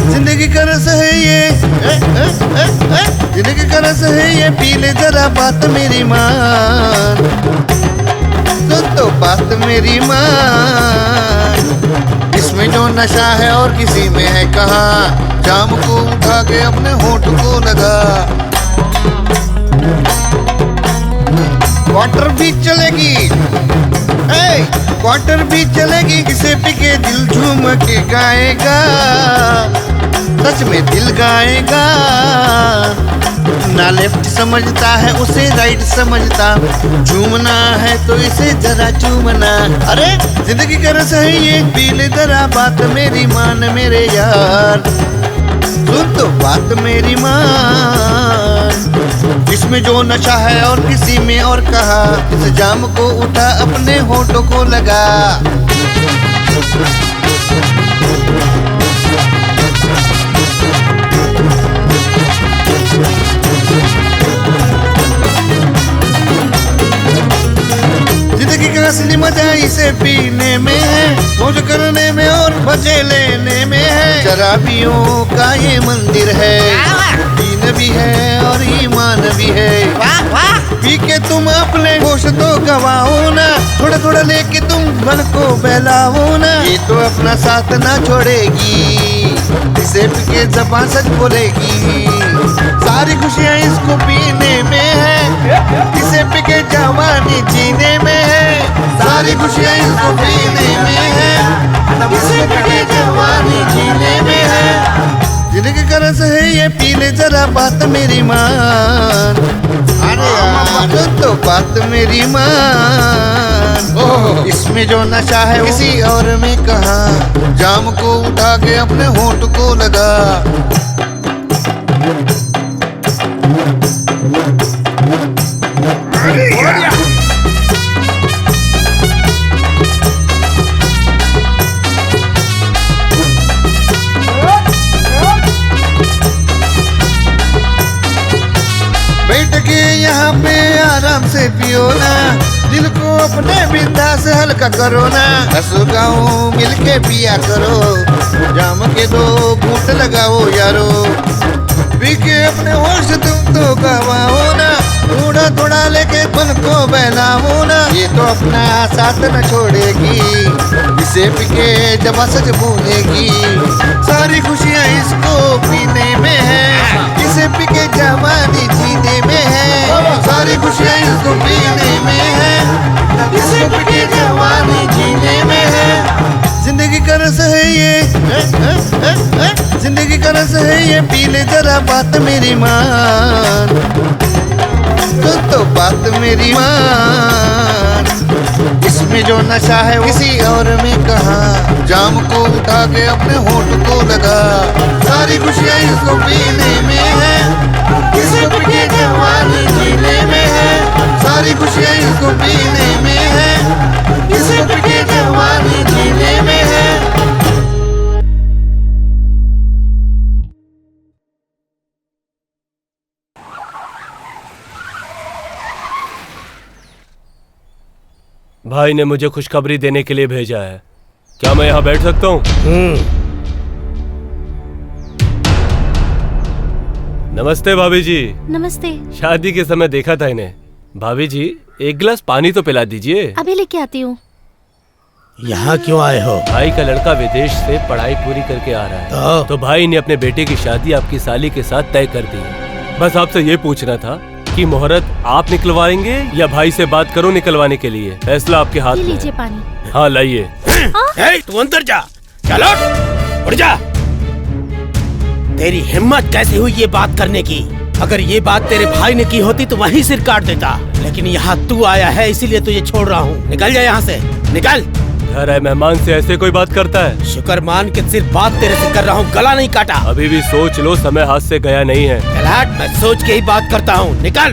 [SPEAKER 7] जिंदगी का रस है ये, जिंदगी का रस है ये। पीले जरा बात मेरी मान, तो बात मेरी मान। इसमें जो नशा है और किसी में है कहाँ। जाम को उठा के अपने होठ को लगा। क्वार्टर भी चलेगी, क्वार्टर भी चलेगी। किसे पिके दिल झूम के गाएगा, सच में दिल गाएगा। ना लेफ्ट समझता है उसे राइट समझता। झूमना है तो इसे जरा चूमना। अरे जिंदगी का रस है ये, पीले जरा बात मेरी मान मेरे यार। सुन तो बात मेरी मान। इसमें जो नशा है और किसी में और कहा। इस जाम को उठा अपने होठों को लगा। असली मजा इसे पीने में है, मौज करने में और मजे लेने में है। शराबियों का ये मंदिर है, दीन भी है और ईमान भी है। पी के तुम अपने होश तो गवाओ ना, थोड़ा थोड़ा लेके तुम मन को बहलाओ ना। ये तो अपना साथ ना छोड़ेगी, इसे पी के ज़बान सच बोलेगी। सारी खुशियाँ इसको पीने में है, इसे पी के जवानी जीने में है। सारी खुशियाँ इसको पीने में है, इसे पी के जवानी जीने में है। जिंदगी का रस है ये, पी ले जरा बात मेरी मान। अरे यार तो बात मेरी मान। इसमें जो नशा है किसी और में कहा, जाम को उठा के अपने होंठ को लगा। बैठ के यहाँ पे आराम से पियो ना, दिल को अपने बिंदा से हल्का करो ना। हंसो गाओ मिल के पिया करो, जाम के दो घूंट लगाओ यारो। पी के अपने होश तुम तो गवाओ ना, थोड़ा थोड़ा लेके मन को बहलाओ ना। ये तो अपना साथ न छोड़ेगी, इसे पी के जब सच बोलेगी। सारी खुशियाँ इसको पीने में है, इसे पी के जवानी जीने में है। सारी खुशियाँ इसको पीने में है, इसे पी के जवानी जीने में है। जिंदगी का रस है ये, जिंदगी का रस है ये, पी ले जरा बात मेरी मान। तो बात मेरी मान। इसमें जो नशा है किसी और में कहा, जाम को उठा के अपने होंठ को लगा। सारी खुशियाँ इसको पीने में है, इसको पी के जवानी जीने में है। सारी खुशियाँ इसको पीने में है, इसको पी के जवानी जीने में है।
[SPEAKER 4] भाई ने मुझे खुशखबरी देने के लिए भेजा है, क्या मैं यहाँ बैठ सकता हूँ? नमस्ते भाभी जी।
[SPEAKER 3] नमस्ते।
[SPEAKER 4] शादी के समय देखा था इन्हें। भाभी जी एक गिलास पानी तो पिला दीजिए।
[SPEAKER 3] अभी लेके आती हूँ।
[SPEAKER 1] यहाँ क्यों आए हो?
[SPEAKER 4] भाई का लड़का विदेश से पढ़ाई पूरी करके आ रहा है, तो भाई ने अपने बेटे की शादी आपकी साली के साथ तय कर दी है। बस आपसे ये पूछना था कि मुहूर्त आप निकलवाएंगे या भाई से बात करो निकलवाने के लिए? फैसला आपके हाथ में है।
[SPEAKER 3] लीजिए पानी।
[SPEAKER 4] हाँ लाइए।
[SPEAKER 1] तू अंदर जा, चलो उठ जा। तेरी हिम्मत कैसे हुई ये बात करने की? अगर ये बात तेरे भाई ने की होती तो वहीं सिर काट देता, लेकिन यहाँ तू आया है इसीलिए तुझे छोड़ रहा हूँ। निकल जा यहाँ से, निकल।
[SPEAKER 4] घर है मेहमान से ऐसे कोई बात करता है?
[SPEAKER 1] शुक्र मान के सिर्फ बात तेरे से कर रहा हूँ, गला नहीं काटा।
[SPEAKER 4] अभी भी सोच लो, समय हाथ से गया नहीं है।
[SPEAKER 1] चल हट, मैं सोच के ही बात करता हूँ, निकल।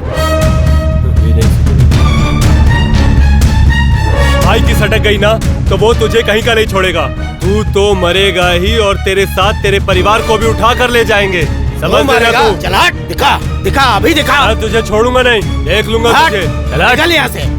[SPEAKER 4] भाई की सटक गई ना तो वो तुझे कहीं का नहीं छोड़ेगा। तू तो मरेगा ही और तेरे साथ तेरे परिवार को भी उठा कर ले जाएंगे। समझ में रहा तू?
[SPEAKER 1] चल हट, दिखा दिखा, अभी दिखा।
[SPEAKER 4] मैं तुझे छोड़ूंगा नहीं, देख लूंगा तुझे।
[SPEAKER 1] निकल यहाँ से।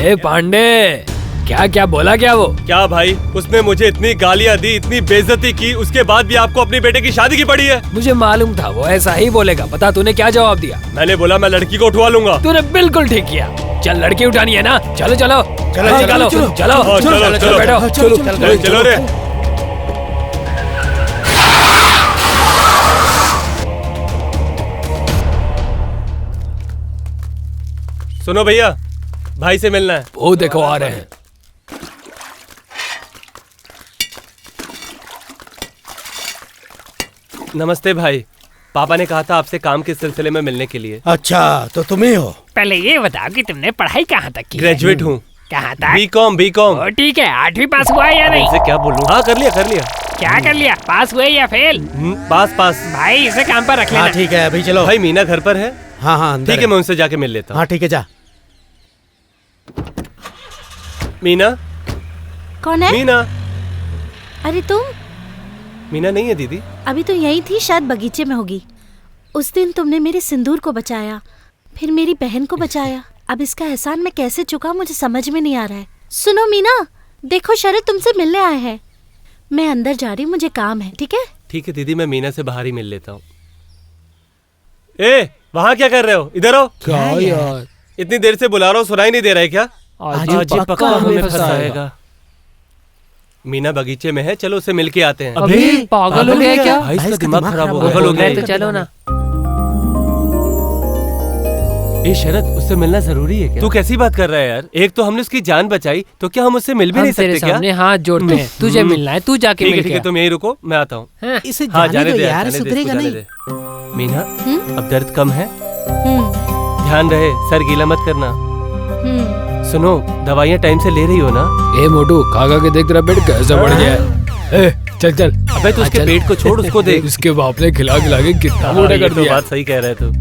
[SPEAKER 2] ए पांडे, क्या क्या बोला क्या वो?
[SPEAKER 4] क्या भाई, उसने मुझे इतनी गालियां दी, इतनी बेइज्जती की, उसके बाद भी आपको अपनी बेटे की शादी की पड़ी है?
[SPEAKER 2] मुझे मालूम था वो ऐसा ही बोलेगा। पता तूने क्या जवाब दिया?
[SPEAKER 4] मैंने बोला मैं लड़की को उठवा लूंगा।
[SPEAKER 2] तूने बिल्कुल ठीक किया। चल लड़की उठानी है ना, चलो चलो
[SPEAKER 1] चलो
[SPEAKER 2] चलो
[SPEAKER 1] चलो
[SPEAKER 2] चलो बैठो।
[SPEAKER 4] चलो रे। सुनो भैया, भाई से मिलना है।
[SPEAKER 2] वो देखो आ रहे हैं।
[SPEAKER 4] नमस्ते भाई, पापा ने कहा था आपसे काम के सिलसिले में मिलने के लिए।
[SPEAKER 1] अच्छा तो तुम्ही हो?
[SPEAKER 5] पहले ये बताओ कि तुमने पढ़ाई कहाँ तक की है?
[SPEAKER 4] ग्रेजुएट हूँ।
[SPEAKER 5] कहाँ तक?
[SPEAKER 4] बीकॉम।
[SPEAKER 5] ठीक है, 8वीं पास हुआ है या नहीं?
[SPEAKER 4] इसे क्या बोलूं? हाँ कर लिया।
[SPEAKER 5] क्या कर लिया? पास हुए या फेल?
[SPEAKER 4] पास।
[SPEAKER 5] भाई इसे काम पर रख लेना।
[SPEAKER 1] हाँ ठीक है, अभी चलो।
[SPEAKER 4] भाई मीना घर पर है?
[SPEAKER 1] हाँ
[SPEAKER 4] ठीक है, मैं उनसे जाके मिल लेता हूँ।
[SPEAKER 1] हाँ ठीक है, जा।
[SPEAKER 4] मीना,
[SPEAKER 3] कौन है?
[SPEAKER 4] मीना।
[SPEAKER 3] अरे तुम?
[SPEAKER 4] मीना नहीं है दीदी।
[SPEAKER 3] अभी तो यही थी, शायद बगीचे में होगी। उस दिन तुमने मेरे सिंदूर को बचाया, फिर मेरी बहन को बचाया। अब इसका एहसान मैं कैसे चुकाऊं, मुझे समझ में नहीं आ रहा है। सुनो मीना, देखो शरद तुमसे मिलने आए हैं। मैं अंदर जा रही हूँ, मुझे काम है। ठीक है?
[SPEAKER 4] ठीक है दीदी, मैं मीना से बाहर ही मिल लेता हूँ। ए, वहाँ क्या कर रहे हो? इधर आओ।
[SPEAKER 2] क्या यार,
[SPEAKER 4] इतनी देर से बुला रहा हूँ, सुनाई नहीं दे रहा है क्या?
[SPEAKER 2] आज ये पक्का हमें फंसाएगा।
[SPEAKER 4] मीना बगीचे में है, चलो उसे मिल के आते हैं।
[SPEAKER 2] अबे पागल हो गया क्या?
[SPEAKER 4] भाई इसका दिमाग खराब हो गया।
[SPEAKER 5] तो चलो ना।
[SPEAKER 4] ए शरद, उससे मिलना जरूरी है क्या? तू कैसी बात कर रहा है यार? एक तो हमने उसकी जान बचाई, तो क्या हम उससे मिल भी नहीं सकते क्या?
[SPEAKER 5] सामने हाथ जोड़ते हैं, तुझे मिलना है, तू जाके मिल
[SPEAKER 4] ठीक है, तुम यहीं रुको, मैं आता हूँ।
[SPEAKER 6] इसे
[SPEAKER 4] हाँ
[SPEAKER 6] जाने दो यार,
[SPEAKER 4] जाने दे,
[SPEAKER 6] सुधरेगा
[SPEAKER 4] इसको
[SPEAKER 6] नहीं।
[SPEAKER 4] जाने दे। मीना, अब दर्द कम है? ध्यान रहे, सर गीला मत करना। सुनो, दवाइयाँ टाइम से ले रही हो ना?
[SPEAKER 2] ए मोटू, खा के देख तेरा पेट कैसा बढ़ गया है। ए, चल चल।
[SPEAKER 4] अबे तो उसके पेट को छोड़, उसको देख।
[SPEAKER 2] इसके बाप ने खिला के कितना मोटा कर दिया।
[SPEAKER 4] बात सही कह रहे तू।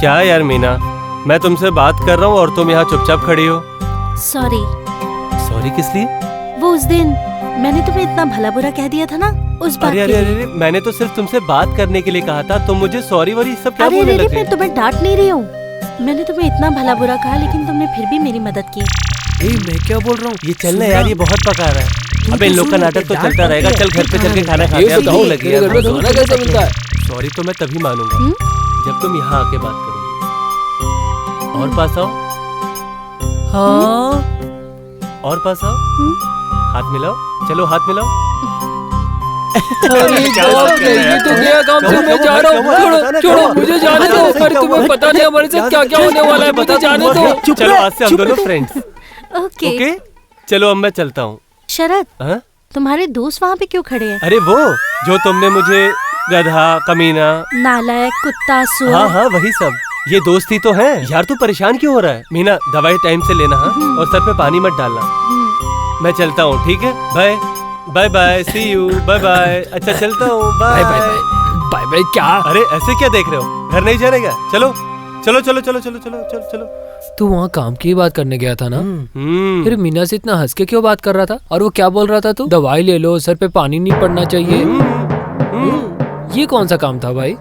[SPEAKER 4] क्या यार मीना, मैं तुमसे बात कर रहा हूँ और तुम यहाँ चुपचाप खड़ी हो।
[SPEAKER 3] सॉरी।
[SPEAKER 4] सॉरी किस लिए?
[SPEAKER 3] वो उस दिन मैंने तुम्हें इतना भला बुरा कह दिया था ना, उस बात
[SPEAKER 4] अरे
[SPEAKER 3] के
[SPEAKER 4] अरे
[SPEAKER 3] लिए।
[SPEAKER 4] अरे, मैंने तो सिर्फ तुमसे बात करने के लिए कहा था, तुम मुझे सॉरी वॉरी सब क्या बोलने लगे?
[SPEAKER 3] मैं तुम्हें डांट नहीं रही हूँ। मैंने तुम्हें इतना भला बुरा कहा, लेकिन तुमने फिर भी मेरी मदद की।
[SPEAKER 4] मैं क्या बोल रहा हूँ? ये चलना यार, ये बहुत पका रहा है। अबे इन लोग का नाटक तो चलता रहेगा। चल घर पे चल के खाना खाते हैं।
[SPEAKER 2] बताओ लगे घर में खाना कैसे मिलता है?
[SPEAKER 4] सॉरी तो मैं तभी मानूंगा जब तुम यहाँ आके बात करोगे। और पास आओ।
[SPEAKER 5] हाँ।
[SPEAKER 4] और पास आओ। हाथ मिलाओ, चलो हाथ मिलाओ।
[SPEAKER 2] अरे बाप रे, ये तो गया काम से। मैं जा रहा हूँ, छोड़ो छोड़ो, मुझे जाने दो। पर तुम्हें पता नहीं हमारे साथ क्या क्या होने वाला है, मुझे जाने दो।
[SPEAKER 4] चलो आज से हम दोनों फ्रेंड्स।
[SPEAKER 3] ओके।
[SPEAKER 4] ओके, चलो अब मैं चलता हूँ।
[SPEAKER 3] शरद,
[SPEAKER 4] हाँ?
[SPEAKER 3] तुम्हारे दोस्त वहाँ पे क्यों खड़े हैं?
[SPEAKER 4] अरे वो जो तुमने मुझे गधा, कमीना,
[SPEAKER 3] नालायक, कुत्ता, सुअर।
[SPEAKER 4] हाँ हाँ वही सब, ये दोस्ती तो है यार। तू परेशान क्यों हो रहा है? मीना, दवाई टाइम से लेना। हाँ, और सर पे पानी मत डालना। मैं चलता हूँ, ठीक है? Bye bye bye, see you, bye bye. अच्छा चलता हूँ, bye
[SPEAKER 2] bye bye bye bye. क्या?
[SPEAKER 4] अरे ऐसे क्या देख रहे हो? घर नहीं जाने क्या? चलो चलो चलो चलो चलो चलो चलो चलो।
[SPEAKER 2] तू वहाँ काम की बात करने गया था ना? फिर मीना से इतना हंस के क्यों बात कर रहा था? और वो क्या बोल रहा था? तू दवाई ले लो, सर पे पानी नहीं पड़ना चाहिए। ये कौन सा काम था भाई?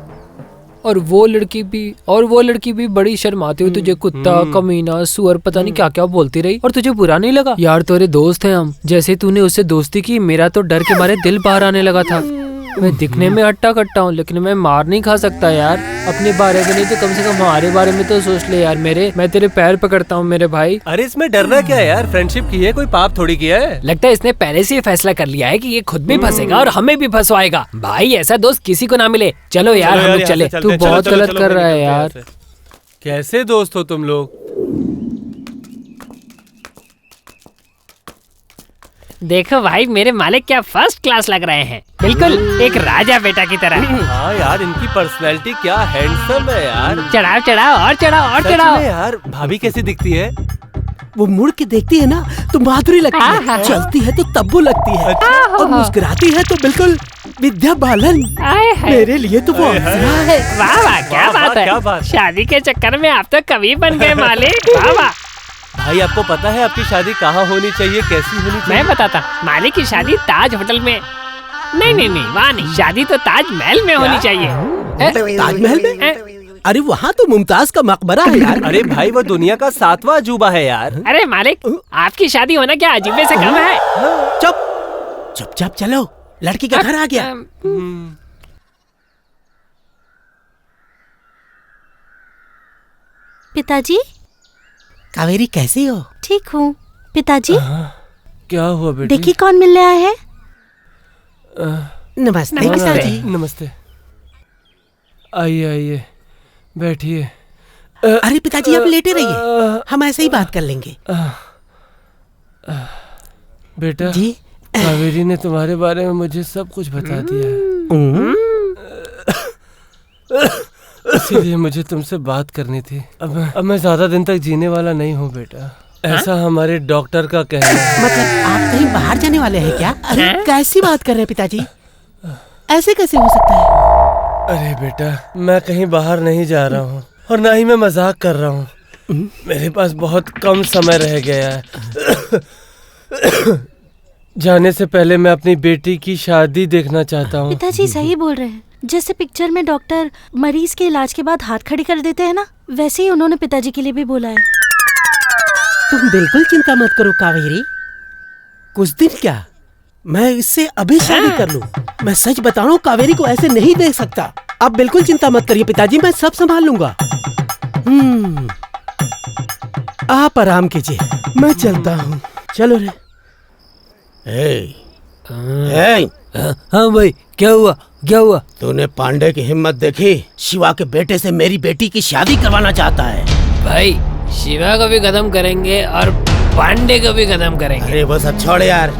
[SPEAKER 2] और वो लड़की भी बड़ी शर्माती हुई तुझे कुत्ता, कमीना, सुअर, पता नहीं क्या क्या बोलती रही। और तुझे बुरा नहीं लगा? यार तेरे दोस्त हैं हम। जैसे तूने उससे दोस्ती की, मेरा तो डर के मारे दिल बाहर आने लगा था। मैं दिखने में हट्टा कट्टा हूँ, लेकिन मैं मार नहीं खा सकता यार। अपने बारे में नहीं तो कम से कम हमारे बारे में तो सोच ले यार। मैं तेरे पैर पकड़ता हूँ मेरे भाई।
[SPEAKER 4] अरे इसमें डरना क्या है यार? फ्रेंडशिप की है, कोई पाप थोड़ी किया है।
[SPEAKER 5] लगता है इसने पहले से ही फैसला कर लिया है कि ये खुद भी फंसेगा और हमें भी फंसवाएगा। भाई ऐसा दोस्त किसी को ना मिले। चलो यार हम लोग चले।
[SPEAKER 2] तू बहुत गलत कर रहा है यार।
[SPEAKER 4] कैसे दोस्त हो तुम लोग?
[SPEAKER 5] देखो भाई, मेरे मालिक क्या फर्स्ट क्लास लग रहे हैं, बिल्कुल एक राजा बेटा की तरह।
[SPEAKER 4] हाँ यार, इनकी पर्सनैलिटी क्या हैंडसम है यार।
[SPEAKER 5] चढ़ाओ चढ़ाओ और चढ़ाओ और
[SPEAKER 4] सच
[SPEAKER 5] चढ़ाओ।
[SPEAKER 4] में यार, भाभी कैसी दिखती है?
[SPEAKER 6] वो मुड़ के देखती है ना तो माधुरी लगती है, चलती है तो तब्बू लगती है, और मुस्कुराती है तो बिल्कुल विद्या बालन। मेरे लिए तो वो अप्सरा है।
[SPEAKER 5] वाह वाह, क्या
[SPEAKER 4] वाह,
[SPEAKER 5] बात
[SPEAKER 4] क्या
[SPEAKER 5] है।
[SPEAKER 4] बात।
[SPEAKER 5] शादी के चक्कर में आप तो कवि बन गए मालिक। वाह वाह।
[SPEAKER 4] भाई आपको पता है आपकी शादी कहाँ होनी चाहिए, कैसी होनी चाहिए?
[SPEAKER 5] मैं बताता, मालिक की शादी ताज होटल में। नहीं नहीं नहीं, वहाँ नहीं, शादी तो ताजमहल में होनी चाहिए।
[SPEAKER 6] ताजमहल में? अरे वहाँ तो मुमताज का मकबरा है यार।
[SPEAKER 4] अरे भाई वो दुनिया का 7वां अजूबा है यार।
[SPEAKER 5] अरे मालिक, आपकी शादी होना क्या अजीबे से कम है?
[SPEAKER 6] चुप चुपचाप चलो, लड़की का घर आ गया।
[SPEAKER 3] पिताजी,
[SPEAKER 6] कावेरी कैसी हो?
[SPEAKER 3] ठीक हूँ पिताजी।
[SPEAKER 4] क्या हुआ बेटी?
[SPEAKER 3] देखिए कौन मिलने आया है।
[SPEAKER 6] नमस्ते पिताजी।
[SPEAKER 4] नमस्ते। आइए आइए, बैठिए।
[SPEAKER 6] अरे पिताजी आप लेटे रहिए, हम ऐसे ही बात कर लेंगे।
[SPEAKER 4] बेटा
[SPEAKER 6] जी,
[SPEAKER 4] कावेरी ने तुम्हारे बारे में मुझे सब कुछ बता दिया है, इसीलिए मुझे तुमसे बात करनी थी। अब मैं ज्यादा दिन तक जीने वाला नहीं हूँ बेटा, ऐसा हमारे डॉक्टर का कहना है।
[SPEAKER 6] मतलब आप कहीं बाहर जाने वाले हैं क्या? अरे कैसी बात कर रहे हैं पिताजी, ऐसे कैसे हो सकता है?
[SPEAKER 4] अरे बेटा, मैं कहीं बाहर नहीं जा रहा हूँ और ना ही मैं मजाक कर रहा हूँ। मेरे पास बहुत कम समय रह गया है। जाने से पहले मैं अपनी बेटी की शादी देखना चाहता हूँ।
[SPEAKER 3] पिताजी सही बोल रहे हैं। जैसे पिक्चर में डॉक्टर मरीज के इलाज के बाद हाथ खड़ी कर देते हैं ना, वैसे ही उन्होंने पिताजी के लिए भी बोला है।
[SPEAKER 6] तुम बिल्कुल चिंता मत करो कावेरी। कुछ दिन क्या, मैं इससे अभी शादी कर लूं। मैं सच बता रहा हूँ, कावेरी को ऐसे नहीं देख सकता। आप बिल्कुल चिंता मत करिए पिताजी, मैं सब संभाल लूंगा। आप आराम कीजिए, मैं चलता हूँ। चलो रे।
[SPEAKER 2] हाँ भाई, क्या हुआ क्या हुआ?
[SPEAKER 1] तूने पांडे की हिम्मत देखी? शिवा के बेटे से मेरी बेटी की शादी करवाना चाहता है।
[SPEAKER 5] भाई शिवा को भी खत्म करेंगे और पांडे को भी खत्म करेंगे।
[SPEAKER 1] अरे वो सब छोड़ यार।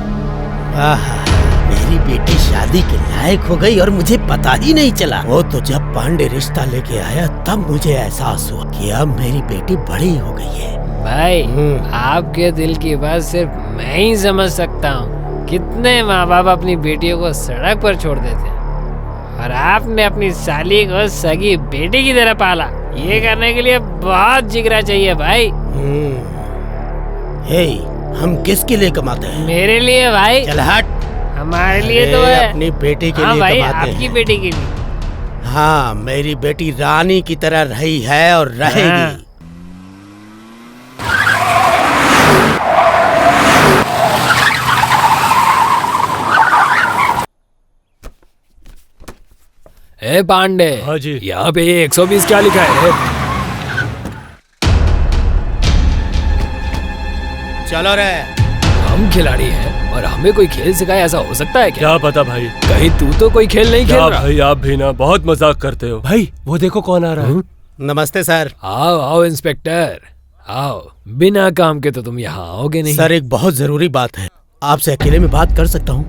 [SPEAKER 1] मेरी बेटी शादी के लायक हो गई और मुझे पता ही नहीं चला। वो तो जब पांडे रिश्ता लेके आया तब मुझे एहसास हुआ कि अब मेरी बेटी बड़ी हो गई है।
[SPEAKER 5] भाई आपके दिल की बात सिर्फ मैं ही समझ सकता हूँ। कितने माँ बाप अपनी बेटियों को सड़क पर छोड़ देते हैं और आपने अपनी साली को सगी बेटी की तरह पाला। ये करने के लिए बहुत जिगरा चाहिए भाई।
[SPEAKER 1] हे, हम किसके लिए कमाते हैं?
[SPEAKER 5] मेरे लिए भाई।
[SPEAKER 1] चल हट।
[SPEAKER 5] हमारे लिए तो है।
[SPEAKER 1] अपनी बेटी के
[SPEAKER 5] हाँ
[SPEAKER 1] लिए
[SPEAKER 5] भाई,
[SPEAKER 1] कमाते हैं।
[SPEAKER 5] आपकी बेटी के लिए।
[SPEAKER 1] हाँ, मेरी बेटी रानी की तरह रही है और रहेगी।
[SPEAKER 2] ए पांडे।
[SPEAKER 4] हाँ जी।
[SPEAKER 2] यहाँ पे ये 120 क्या लिखा है?
[SPEAKER 1] चलो रे।
[SPEAKER 2] हम खिलाड़ी हैं और हमें कोई खेल सिखाए, ऐसा हो सकता है क्या?
[SPEAKER 4] क्या पता भाई।
[SPEAKER 2] कहीं तू तो कोई खेल नहीं खेल रहा?
[SPEAKER 4] भाई आप भी ना बहुत मजाक करते हो। भाई वो देखो कौन आ रहा है।
[SPEAKER 1] नमस्ते सर।
[SPEAKER 2] आओ आओ इंस्पेक्टर, आओ। बिना काम के तो तुम यहाँ आओगे नहीं।
[SPEAKER 1] सर एक बहुत जरूरी बात है, आपसे अकेले में बात कर सकता हूँ?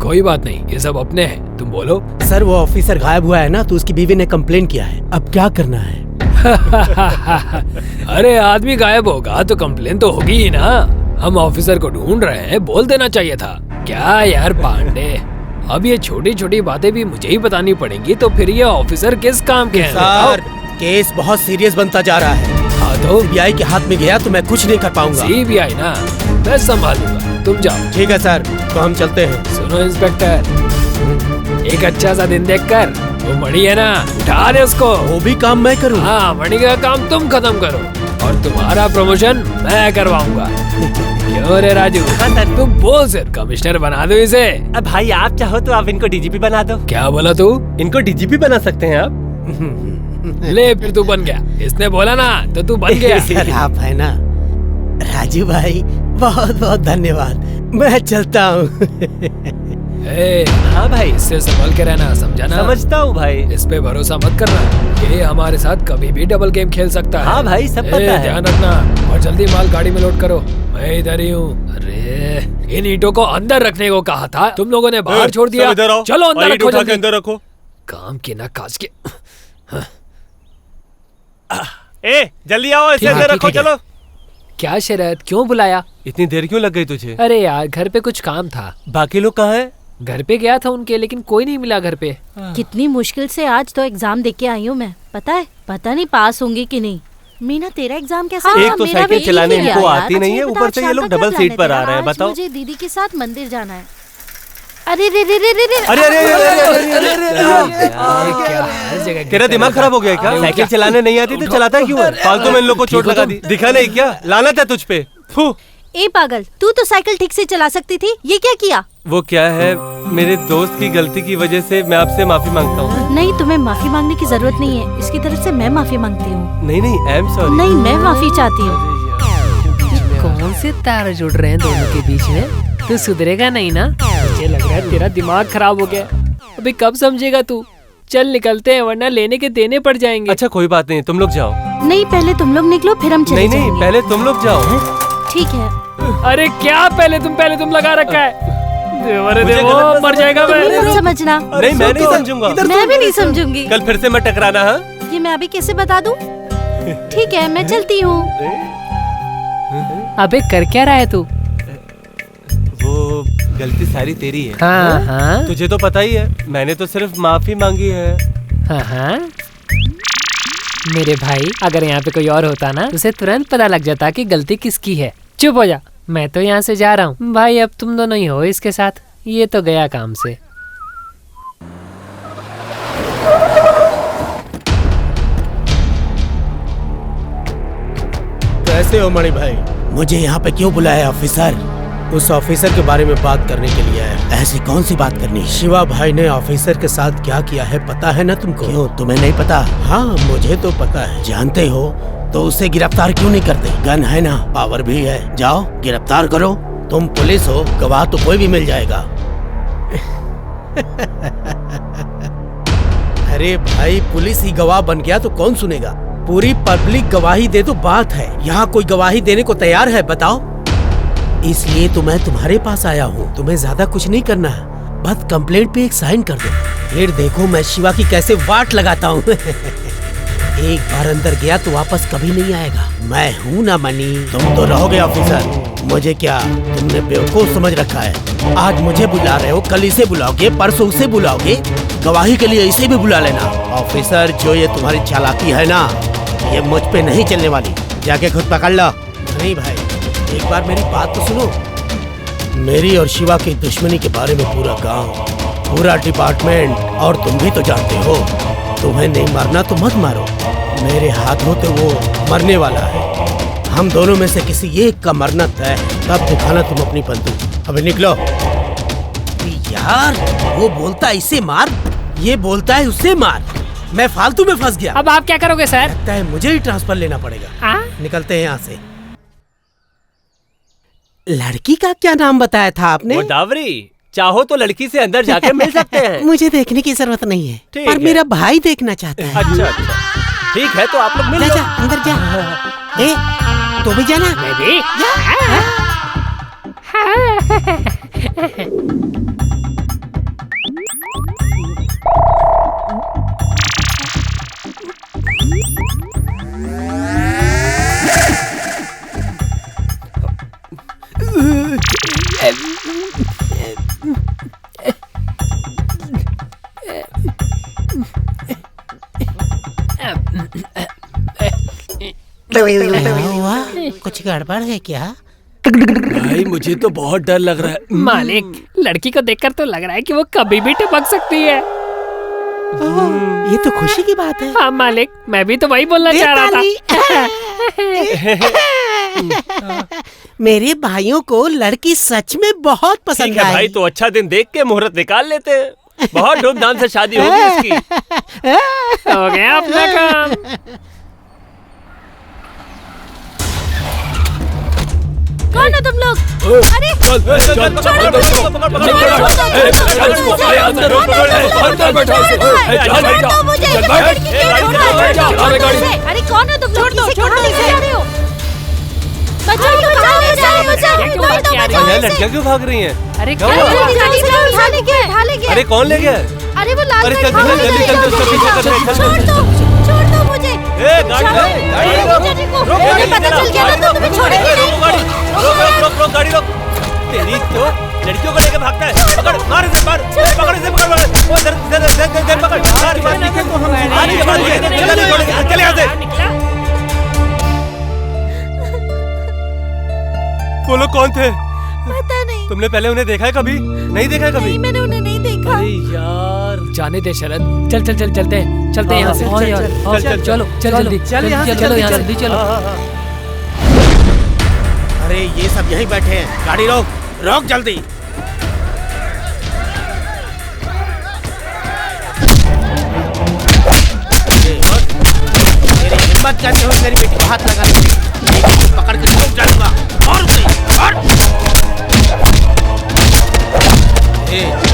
[SPEAKER 2] कोई बात नहीं, ये सब अपने हैं, तुम बोलो।
[SPEAKER 6] सर वो ऑफिसर गायब हुआ है ना, तो उसकी बीवी ने कंप्लेन किया है। अब क्या करना है?
[SPEAKER 2] अरे आदमी गायब होगा तो कंप्लेन तो होगी ही ना। हम ऑफिसर को ढूंढ रहे हैं, बोल देना चाहिए था। क्या यार पांडे, अब ये छोटी छोटी बातें भी मुझे ही बतानी पड़ेंगी, तो फिर ये ऑफिसर किस काम के हैं?
[SPEAKER 1] सर केस बहुत सीरियस बनता जा रहा है।
[SPEAKER 2] हाँ तो
[SPEAKER 1] सीबीआई के हाथ में गया तो मैं कुछ नहीं कर पाऊंगा।
[SPEAKER 2] सीबीआई ना, मैं संभालूंगा, तुम जाओ।
[SPEAKER 1] ठीक है सर, तो हम चलते हैं।
[SPEAKER 2] सुनो इंस्पेक्टर, एक अच्छा सा दिन देखकर वो मणि है ना, उठा दे उसको।
[SPEAKER 1] वो भी काम मैं करूँ?
[SPEAKER 2] हाँ, मणि का काम तुम खत्म करो और तुम्हारा प्रमोशन मैं करवाऊंगा। क्यों रे राजू? तुम बोल सर, कमिश्नर बना दो इसे।
[SPEAKER 4] अब भाई आप चाहो तो आप इनको डीजीपी बना दो।
[SPEAKER 2] क्या बोला तू?
[SPEAKER 4] इनको डीजीपी बना सकते हैं आप।
[SPEAKER 2] ले फिर तू बन गया, इसने बोला ना तो तू बन गया।
[SPEAKER 1] सर आप है ना राजू भाई, बहुत बहुत धन्यवाद। मैं चलता हूँ।
[SPEAKER 2] हाँ भाई, इससे संभल के रहना, समझा ना?
[SPEAKER 4] समझता हूँ भाई।
[SPEAKER 2] इस पे भरोसा मत करना, ये हमारे साथ कभी भी डबल गेम खेल सकता है।
[SPEAKER 4] हाँ भाई, सब पता है।
[SPEAKER 2] ध्यान रखना और जल्दी माल गाड़ी में लोड करो, मैं इधर ही हूँ। अरे इन ईंटों को अंदर रखने को कहा था, तुम लोगों ने बाहर छोड़ दिया। चलो अंदर रखो, जल्दी
[SPEAKER 4] अंदर रखो।
[SPEAKER 2] काम के ना काज के।
[SPEAKER 4] ए जल्दी आओ, इसे अंदर रखो। चलो।
[SPEAKER 2] क्या शरत, क्यों बुलाया?
[SPEAKER 4] इतनी देर क्यों लग गई तुझे?
[SPEAKER 2] अरे यार घर पे कुछ काम था।
[SPEAKER 4] बाकी लोग कहाँ हैं?
[SPEAKER 2] घर पे गया था उनके, लेकिन कोई नहीं मिला घर पे।
[SPEAKER 3] कितनी मुश्किल से आज तो एग्जाम दे के आई हूँ मैं। पता है, पता नहीं पास होंगी कि नहीं। मीना तेरा एग्जाम कैसा?
[SPEAKER 4] एक तो साइकिल चलाने इनको आती नहीं है, ऊपर से ये लोग डबल सीट पर आ रहे हैं। बताओ।
[SPEAKER 3] मुझे दीदी के साथ मंदिर जाना है। अरे रे रे रे रे रे।
[SPEAKER 4] अरे
[SPEAKER 2] क्या हर जगह
[SPEAKER 4] तेरा दिमाग खराब हो गया क्या? साइकिल चलाने नहीं आती तो चलाता क्यों है? फालतू में इन लोग को चोट लगा दी। दिखा नहीं क्या? लानत है तुझ पे। फू।
[SPEAKER 3] ए पागल, तू तो साइकिल ठीक से चला सकती थी, ये क्या किया?
[SPEAKER 4] वो क्या है, मेरे दोस्त की गलती की वजह से मैं आपसे माफी मांगता हूँ।
[SPEAKER 3] नहीं, तुम्हें माफी मांगने की जरूरत नहीं है, इसकी तरफ से मैं माफी मांगती हूँ।
[SPEAKER 4] नहीं आई एम सॉरी।
[SPEAKER 3] नहीं, मैं माफी चाहती हूँ।
[SPEAKER 5] कौन से तार जुड़ रहे हैं दोनों के बीच में? तू सुधरेगा नहीं ना? मुझे लग रहा है तेरा दिमाग खराब हो गया। अभी कब समझेगा तू? चल निकलते हैं, वरना लेने के देने पड़ जाएंगे।
[SPEAKER 4] अच्छा कोई बात नहीं, तुम लोग जाओ।
[SPEAKER 3] नहीं, पहले तुम लोग निकलो, फिर हम चले
[SPEAKER 4] नहीं, पहले तुम लोग जाओ।
[SPEAKER 3] ठीक है।
[SPEAKER 2] अरे क्या पहले तुम लगा रखा है? अरे
[SPEAKER 4] मुझे
[SPEAKER 2] देखो,
[SPEAKER 4] गलत
[SPEAKER 2] मर जाएगा
[SPEAKER 3] तुम
[SPEAKER 2] मैं।
[SPEAKER 3] मत समझना।
[SPEAKER 4] नहीं मैं नहीं समझूंगा।
[SPEAKER 3] मैं भी नहीं समझूंगी।
[SPEAKER 4] कल फिर से मैं टकराना। हाँ
[SPEAKER 3] ये मैं अभी कैसे बता दूं? ठीक है, मैं चलती हूँ।
[SPEAKER 5] अबे कर क्या रहा है तू?
[SPEAKER 4] वो गलती सारी तेरी है।
[SPEAKER 5] हाँ हाँ
[SPEAKER 4] तुझे तो पता ही है, मैंने तो सिर्फ माफी मांगी है।
[SPEAKER 5] हाँ हाँ। मेरे भाई, अगर यहाँ पे कोई और होता ना, उसे तुरंत पता लग जाता कि गलती किसकी है। चुप हो जा, मैं तो यहाँ से जा रहा हूँ भाई, अब तुम दोनों ही हो इसके साथ। ये तो गया काम से।
[SPEAKER 1] कैसे हो मणि भाई? मुझे यहाँ पे क्यों बुलाया ऑफिसर? उस ऑफिसर के बारे में बात करने के लिए आया। ऐसी कौन सी बात करनी? शिवा भाई ने ऑफिसर के साथ क्या किया है पता है ना तुमको? क्यों, तुम्हें नहीं पता? हाँ मुझे तो पता है। जानते हो तो उसे गिरफ्तार क्यों नहीं करते? गन है ना, पावर भी है, जाओ गिरफ्तार करो। तुम पुलिस हो, गवाह तो कोई भी मिल जाएगा। अरे भाई, पुलिस ही गवाह बन गया तो कौन सुनेगा? पूरी पब्लिक गवाही दे तो बात है। यहाँ कोई गवाही देने को तैयार है बताओ? इसलिए तो मैं तुम्हारे पास आया हूँ। तुम्हें ज्यादा कुछ नहीं करना है, बस कंप्लेंट पे एक साइन कर दो। फिर देखो मैं शिवा की कैसे वाट लगाता हूँ। एक बार अंदर गया तो वापस कभी नहीं आएगा। मैं हूँ ना मनी। तुम तो रहोगे ऑफिसर। मुझे क्या तुमने बेवकूफ समझ रखा है? आज मुझे बुला रहे हो, कल इसे बुलाओगे, परसों उसे बुलाओगे, गवाही के लिए इसे भी बुला लेना। ऑफिसर, जो ये तुम्हारी चालाकी है ना, ये मुझ पे नहीं चलने वाली। जाके खुद पकड़ लो। नहीं भाई, एक बार मेरी बात तो सुनो। मेरी और शिवा की दुश्मनी के बारे में पूरा गांव, पूरा डिपार्टमेंट और तुम भी तो जानते हो। तुम्हें नहीं मारना तो मत मारो, मेरे हाथों तो वो मरने वाला है। हम दोनों में से किसी एक का मरना तय है। तब दिखाना तुम अपनी बंदूक। अबे निकलो। यार वो बोलता है इसे मार, ये बोलता है उसे मार। मैं फालतू में फंस गया।
[SPEAKER 5] अब आप क्या करोगे सर?
[SPEAKER 1] लगता है मुझे ही ट्रांसफर लेना पड़ेगा। निकलते हैं यहाँ से।
[SPEAKER 6] लड़की का क्या नाम बताया था आपने?
[SPEAKER 4] वो दावरी। चाहो तो लड़की से अंदर जाके मिल सकते हैं।
[SPEAKER 6] मुझे देखने की जरूरत नहीं है, पर मेरा भाई देखना चाहता है।
[SPEAKER 4] अच्छा, ठीक है तो आप लोग मिल
[SPEAKER 6] जा, अंदर जा। ए, तो भी जाना।
[SPEAKER 5] मैं भी।
[SPEAKER 6] हुआ? कुछ गड़बड़ है क्या?
[SPEAKER 4] भाई मुझे तो बहुत डर लग रहा है।
[SPEAKER 5] मालिक, लड़की को देखकर तो लग रहा है कि वो कभी भी टपक सकती है।
[SPEAKER 6] ये तो खुशी की बात है।
[SPEAKER 5] हाँ मालिक, मैं भी तो वही बोलना चाह रहा था।
[SPEAKER 6] मेरे भाइयों को लड़की सच में बहुत पसंद
[SPEAKER 4] ठीक है
[SPEAKER 6] आई।
[SPEAKER 4] भाई, तो अच्छा दिन देख के मुहूर्त निकाल लेते हैं। बहुत धूमधाम से शादी होगी इसकी।
[SPEAKER 5] हो गया अपना काम।
[SPEAKER 3] कौन हो तुम लोग? अरे अरे कौन हो तुम लोग?
[SPEAKER 4] लड़कियाँ क्यों भाग रही हैं?
[SPEAKER 5] अरे
[SPEAKER 4] अरे कौन ले गया?
[SPEAKER 3] अरे वो लाल
[SPEAKER 4] अरे चल चल जल्दी चल, उसका पीछा कर रहे हैं।
[SPEAKER 3] छोड़ दो मुझे।
[SPEAKER 4] रोक
[SPEAKER 3] मुझे पता चल गया ना तो तुम्हें छोड़ेंगे नहीं।
[SPEAKER 4] रोक गाड़ी रोक। तेरी तो लड़कियों को लेके भागता है। पकड़, मार इसे, मार, पकड़ इसे, पकड़, वो इधर पकड़, चले यहाँ से। वो लोग कौन थे?
[SPEAKER 3] पता नहीं।
[SPEAKER 4] तुमने पहले उन्हें देखा है कभी? नहीं देखा है कभी?
[SPEAKER 3] नहीं, मैंने उन्हें नहीं देखा।
[SPEAKER 4] अरे यार,
[SPEAKER 2] जाने दे शरद। चल चल चल चलते हैं, चलते हैं यहाँ से।
[SPEAKER 4] चल, चल, चल, चल,
[SPEAKER 2] चलो चल जल्दी, चलो यहाँ से जल्दी चलो।
[SPEAKER 1] अरे ये सब यहीं बैठे हैं, गाड़ी रोक, रोक जल्दी। मेरी हिम्मत कैसे हो मेरी बेटी को हाथ लगाने की? पकड़ के ठोक डालूंगा। और उसे, और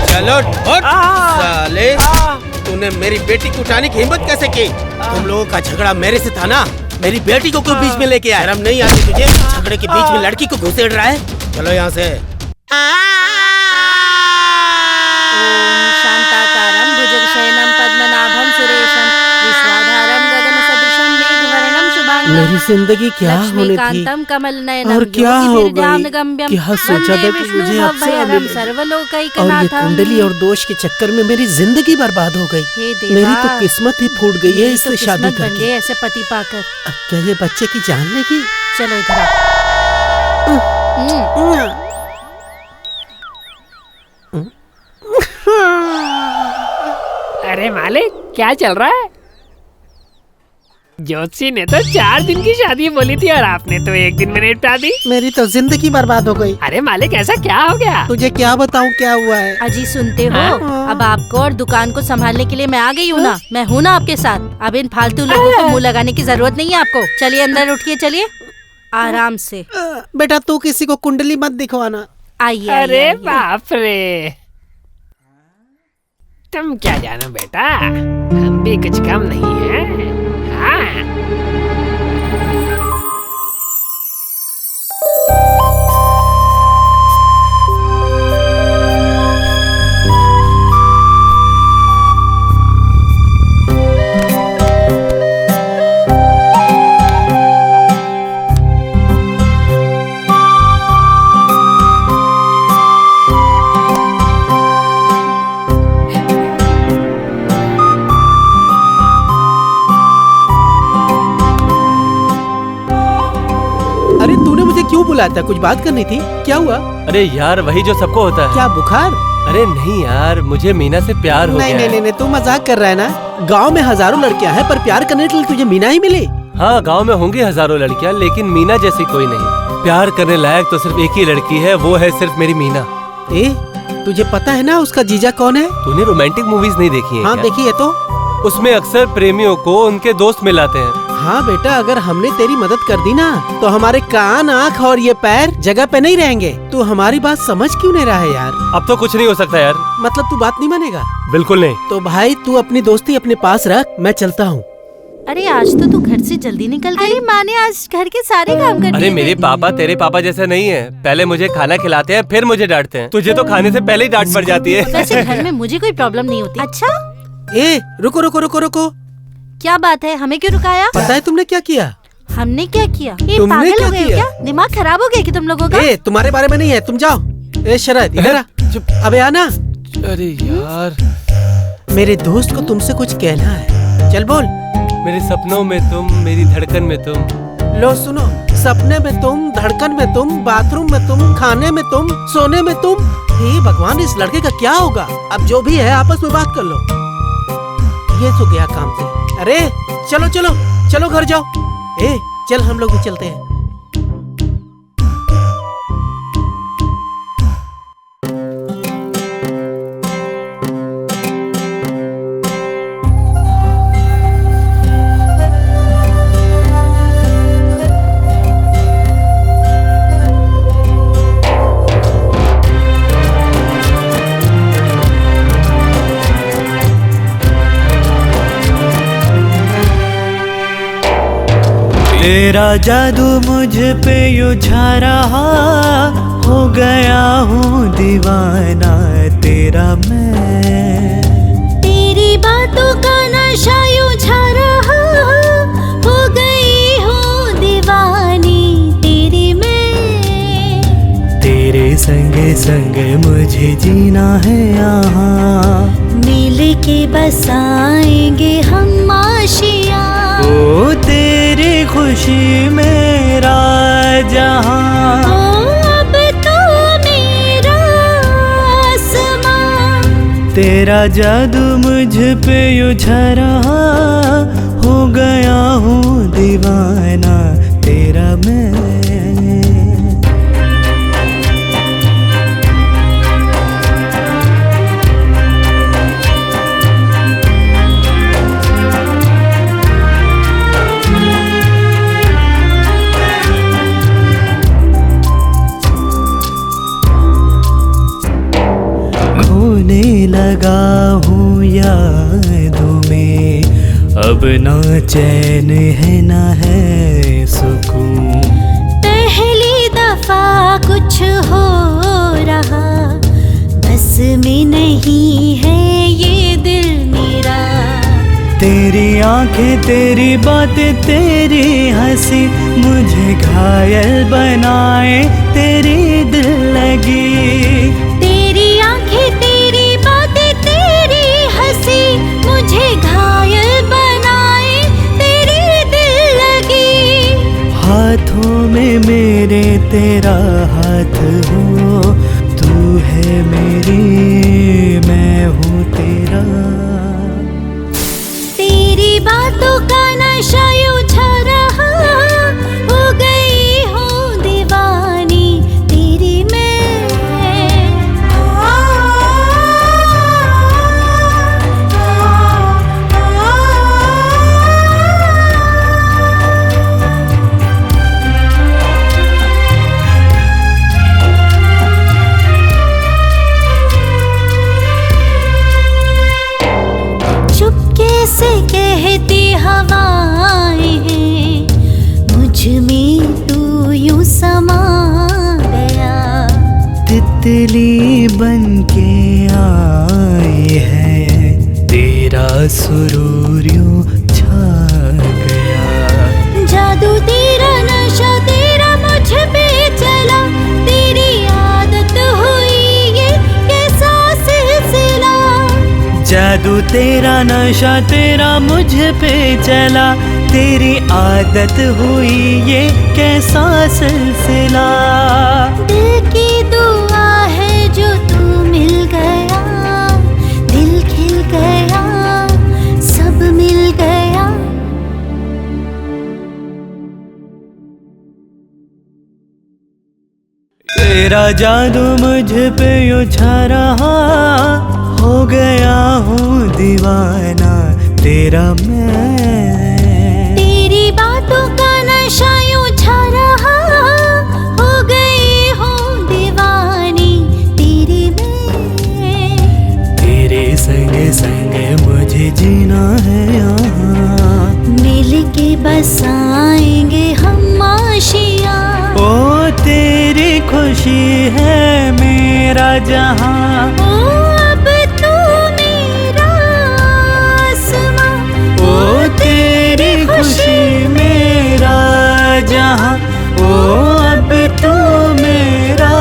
[SPEAKER 1] चलो साले, तूने मेरी बेटी को उठाने की हिम्मत कैसे की? तुम लोगों का झगड़ा मेरे से था ना? मेरी बेटी को क्यों बीच में लेके आया? शर्म नहीं आती तुझे? झगड़े के बीच में लड़की को घुसेड़ रहा है। चलो यहाँ से।
[SPEAKER 3] शांताकारं भुजगशयनं पद्मनाभं सुरेशं विश्वाधारं गगनसदृशं मेघवर्णं शुभांगं।
[SPEAKER 6] मेरी जिंदगी क्या होने थी
[SPEAKER 3] लक्ष्मीकान्तं कमलनयनं
[SPEAKER 6] और क्या हो गई?
[SPEAKER 3] योगिभिर्ध्यानगम्यं
[SPEAKER 6] क्या सोचा था कि मुझे अप्सरा
[SPEAKER 3] वन्देविष्णुभवभयहरं
[SPEAKER 6] मिलेगी? और ये
[SPEAKER 3] सर्वलोकैकनाथं।
[SPEAKER 6] कुंडली और दोष के चक्कर में मेरी जिंदगी बर्बाद हो गई।
[SPEAKER 3] हे देवा,
[SPEAKER 6] मेरी तो किस्मत ही फूट गई है
[SPEAKER 3] मेरी
[SPEAKER 6] इससे
[SPEAKER 3] तो
[SPEAKER 6] शादी
[SPEAKER 3] किस्मत बन
[SPEAKER 6] करके।
[SPEAKER 3] गई ऐसे पति पाकर।
[SPEAKER 6] अब क्या ये बच्चे की जान लेगी?
[SPEAKER 3] चलो इधर आओ।
[SPEAKER 5] अरे मालिक, क्या चल रहा है? ज्योतिषी ने तो 4 दिन की शादी बोली थी और आपने तो 1 दिन में निपटा दी।
[SPEAKER 6] मेरी तो जिंदगी बर्बाद हो गई।
[SPEAKER 5] अरे मालिक, ऐसा क्या हो गया?
[SPEAKER 6] तुझे क्या बताऊं क्या हुआ है?
[SPEAKER 3] अजी सुनते हो? अब आपको और दुकान को संभालने के लिए मैं आ गई हूँ ना। मैं हूँ ना आपके साथ। अब इन फालतू लोगों को मुंह लगाने की जरूरत नहीं है आपको। चलिए अंदर उठिए, चलिए आराम से।
[SPEAKER 6] बेटा तू किसी को कुंडली मत दिखवाना।
[SPEAKER 3] आइए।
[SPEAKER 5] अरे बाप रे, तुम क्या जानो बेटा, हम भी कुछ कम नहीं है। हाँ।
[SPEAKER 6] क्यों बुलाया था? कुछ बात करनी थी? क्या हुआ?
[SPEAKER 4] अरे यार वही जो सबको होता है।
[SPEAKER 6] क्या बुखार?
[SPEAKER 4] अरे नहीं यार, मुझे मीना से प्यार हो गया।
[SPEAKER 6] नहीं, तू मजाक कर रहा है ना। गांव में हजारों लड़कियां हैं पर प्यार करने के लिए तुझे मीना ही मिली।
[SPEAKER 4] हाँ, गांव में होंगी हजारों लड़कियां, लेकिन मीना जैसी कोई नहीं। प्यार करने लायक तो सिर्फ एक ही लड़की है, वो है सिर्फ मेरी मीना।
[SPEAKER 6] तुझे पता है ना उसका जीजा कौन है?
[SPEAKER 4] तूने रोमांटिक मूवीज नहीं देखी है?
[SPEAKER 6] हाँ देखी है। तो
[SPEAKER 4] उसमें अक्सर प्रेमियों को उनके दोस्त मिलाते हैं।
[SPEAKER 6] हाँ बेटा, अगर हमने तेरी मदद कर दी ना तो हमारे कान, आँख और ये पैर जगह पे नहीं रहेंगे। तू हमारी बात समझ क्यों नहीं रहा है यार?
[SPEAKER 4] अब तो कुछ नहीं हो सकता यार।
[SPEAKER 6] मतलब तू बात नहीं मानेगा?
[SPEAKER 4] बिल्कुल नहीं।
[SPEAKER 6] तो भाई तू अपनी दोस्ती अपने पास रख, मैं चलता हूँ।
[SPEAKER 3] अरे आज तो तू घर से जल्दी निकल गई। अरे माँ ने आज घर के सारे काम कर दिए।
[SPEAKER 4] अरे मेरे पापा तेरे पापा जैसे नहीं है। पहले मुझे खाना खिलाते हैं फिर मुझे डांटते हैं। तुझे तो खाने से पहले ही डांट पड़ जाती है।
[SPEAKER 3] वैसे घर में मुझे कोई प्रॉब्लम नहीं होती। अच्छा,
[SPEAKER 6] रुको रुको रुको रुको।
[SPEAKER 3] क्या बात है? हमें क्यों रुकाया?
[SPEAKER 6] पता है तुमने क्या किया?
[SPEAKER 3] हमने क्या किया? ये
[SPEAKER 6] तुमने
[SPEAKER 3] पागल
[SPEAKER 6] क्या
[SPEAKER 3] हो गए हो
[SPEAKER 6] किया?
[SPEAKER 3] क्या? दिमाग खराब हो गया कि तुम लोगों का?
[SPEAKER 6] तुम्हारे बारे में नहीं है, तुम जाओ। शरद इधर आ। अबे आना।
[SPEAKER 4] अरे यार,
[SPEAKER 6] मेरे दोस्त को तुमसे कुछ कहना है, चल बोल।
[SPEAKER 4] मेरे सपनों में तुम, मेरी धड़कन में तुम।
[SPEAKER 6] लो सुनो, सपने में तुम, धड़कन में तुम, बाथरूम में तुम, खाने में तुम, सोने में तुम। हे भगवान, इस लड़के का क्या होगा? अब जो भी है आपस में बात कर लो। ये तो गया काम से। अरे चलो चलो चलो घर जाओ। चल हम लोग भी चलते हैं।
[SPEAKER 8] तेरा जादू मुझ पे यूझा रहा, हो गया हूँ दीवाना तेरा मैं।
[SPEAKER 3] तेरी बातों का नशा यूझा रहा, हो गई हूँ दीवानी तेरी मैं।
[SPEAKER 8] तेरे संग संग मुझे जीना है यहाँ,
[SPEAKER 3] मिल के बसाएंगे हम आशियाँ।
[SPEAKER 8] ओ तेरी खुशी मेरा जहां,
[SPEAKER 3] अब तो मेरा आसमां।
[SPEAKER 8] तेरा जादू मुझ पे यूझा रहा, हो गया हूँ दीवाना तेरा मैं। लगा हूँ यादों में, अब ना चैन है ना है सुकून।
[SPEAKER 3] पहली दफा कुछ हो रहा, बस में नहीं है ये दिल मेरा।
[SPEAKER 8] तेरी आंखें, तेरी बातें, तेरी हंसी मुझे घायल बनाए, तेरी दिल लगी।
[SPEAKER 3] तेरी आंखें, तेरी बातें, तेरी हंसी मुझे घायल बनाए, तेरी दिल लगी।
[SPEAKER 8] हाथों में मेरे तेरा हाथ है मेरी, मैं हूँ तेरा।
[SPEAKER 3] तेरी बातों का नशा यूं छा रहा, हो गई हूँ दीवानी तेरी मैं। चुपके से कहती हवाएं हैं, मुझ में तू यूं समा गया।
[SPEAKER 8] तितली बन के आए हैं, तेरा सुरूर यूं छा गया।
[SPEAKER 3] जादू तेरा नशा तेरा मुझ पे चला, तेरी आदत हुई ये कैसा सिलसिला।
[SPEAKER 8] जादू तेरा नशा तेरा मुझ पे चला, तेरी आदत हुई ये कैसा सिलसिला।
[SPEAKER 3] दिल की दुआ है जो तू मिल गया, दिल खिल गया, सब मिल गया।
[SPEAKER 8] तेरा जादू मुझ पे यूं छा रहा, हो गया हूँ दीवाना तेरा मैं।
[SPEAKER 3] तेरी बातों का नशा यूं छा रहा, हो गई हूँ दीवानी तेरी मैं।
[SPEAKER 8] तेरे संग संग मुझे जीना है यहाँ,
[SPEAKER 3] मिल के बसाएंगे हम आशियाँ।
[SPEAKER 8] ओ तेरी खुशी है मेरा जहाँ।
[SPEAKER 3] ओ अब तू मेरा आसमां,
[SPEAKER 8] ओ तेरी खुशी मेरा जहाँ, ओ अब तू मेरा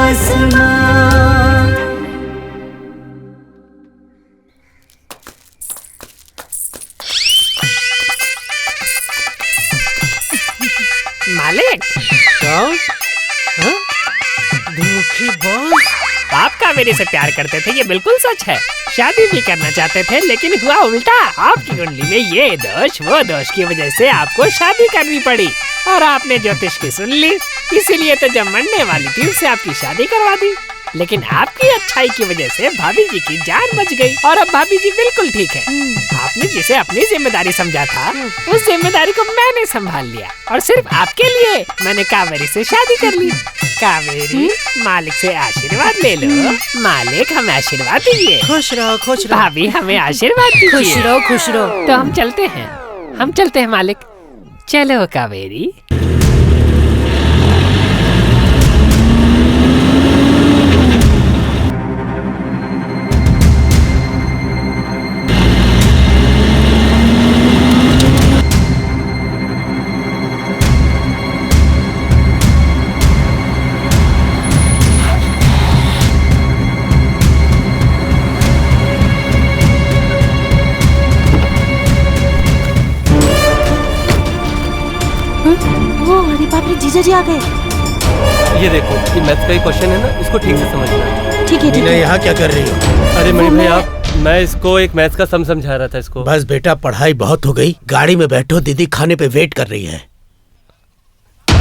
[SPEAKER 8] आसमां।
[SPEAKER 5] मालिक,
[SPEAKER 6] दुखी बॉस।
[SPEAKER 5] आप कावेरी से प्यार करते थे, ये बिल्कुल सच है। शादी भी करना चाहते थे, लेकिन हुआ उल्टा। आपकी कुंडली में ये दोष वो दोष की वजह से आपको शादी करनी पड़ी, और आपने ज्योतिष की सुन ली, इसीलिए तो जब मरने वाली थी उससे आपकी शादी करवा दी। लेकिन आपकी अच्छाई की वजह से भाभी जी की जान बच गई, और अब भाभी जी बिल्कुल ठीक है। आपने जिसे अपनी जिम्मेदारी समझा था, उस जिम्मेदारी को मैंने संभाल लिया, और सिर्फ आपके लिए मैंने कावेरी से शादी कर ली। कावेरी, मालिक से आशीर्वाद ले लो। मालिक, हमें आशीर्वाद दीजिए।
[SPEAKER 6] खुश रहो, खुश रहो।
[SPEAKER 5] भाभी, हमें आशीर्वाद दीजिए।
[SPEAKER 3] खुश रहो, खुश रहो।
[SPEAKER 5] तो हम चलते हैं मालिक। चलो कावेरी।
[SPEAKER 3] अरे बाप रे, जीजा जी आ गए।
[SPEAKER 4] ये देखो, ये मैथ्स का ही क्वेश्चन है ना, इसको ठीक से समझना।
[SPEAKER 3] ठीक है, ठीक
[SPEAKER 1] मीना
[SPEAKER 3] है।
[SPEAKER 1] यहाँ क्या कर रही हो?
[SPEAKER 4] अरे मणि भाई, मैं इसको एक मैथ्स का सम समझा रहा था इसको।
[SPEAKER 1] बस बेटा, पढ़ाई बहुत हो गई, गाड़ी में बैठो, दीदी खाने पे वेट कर रही है।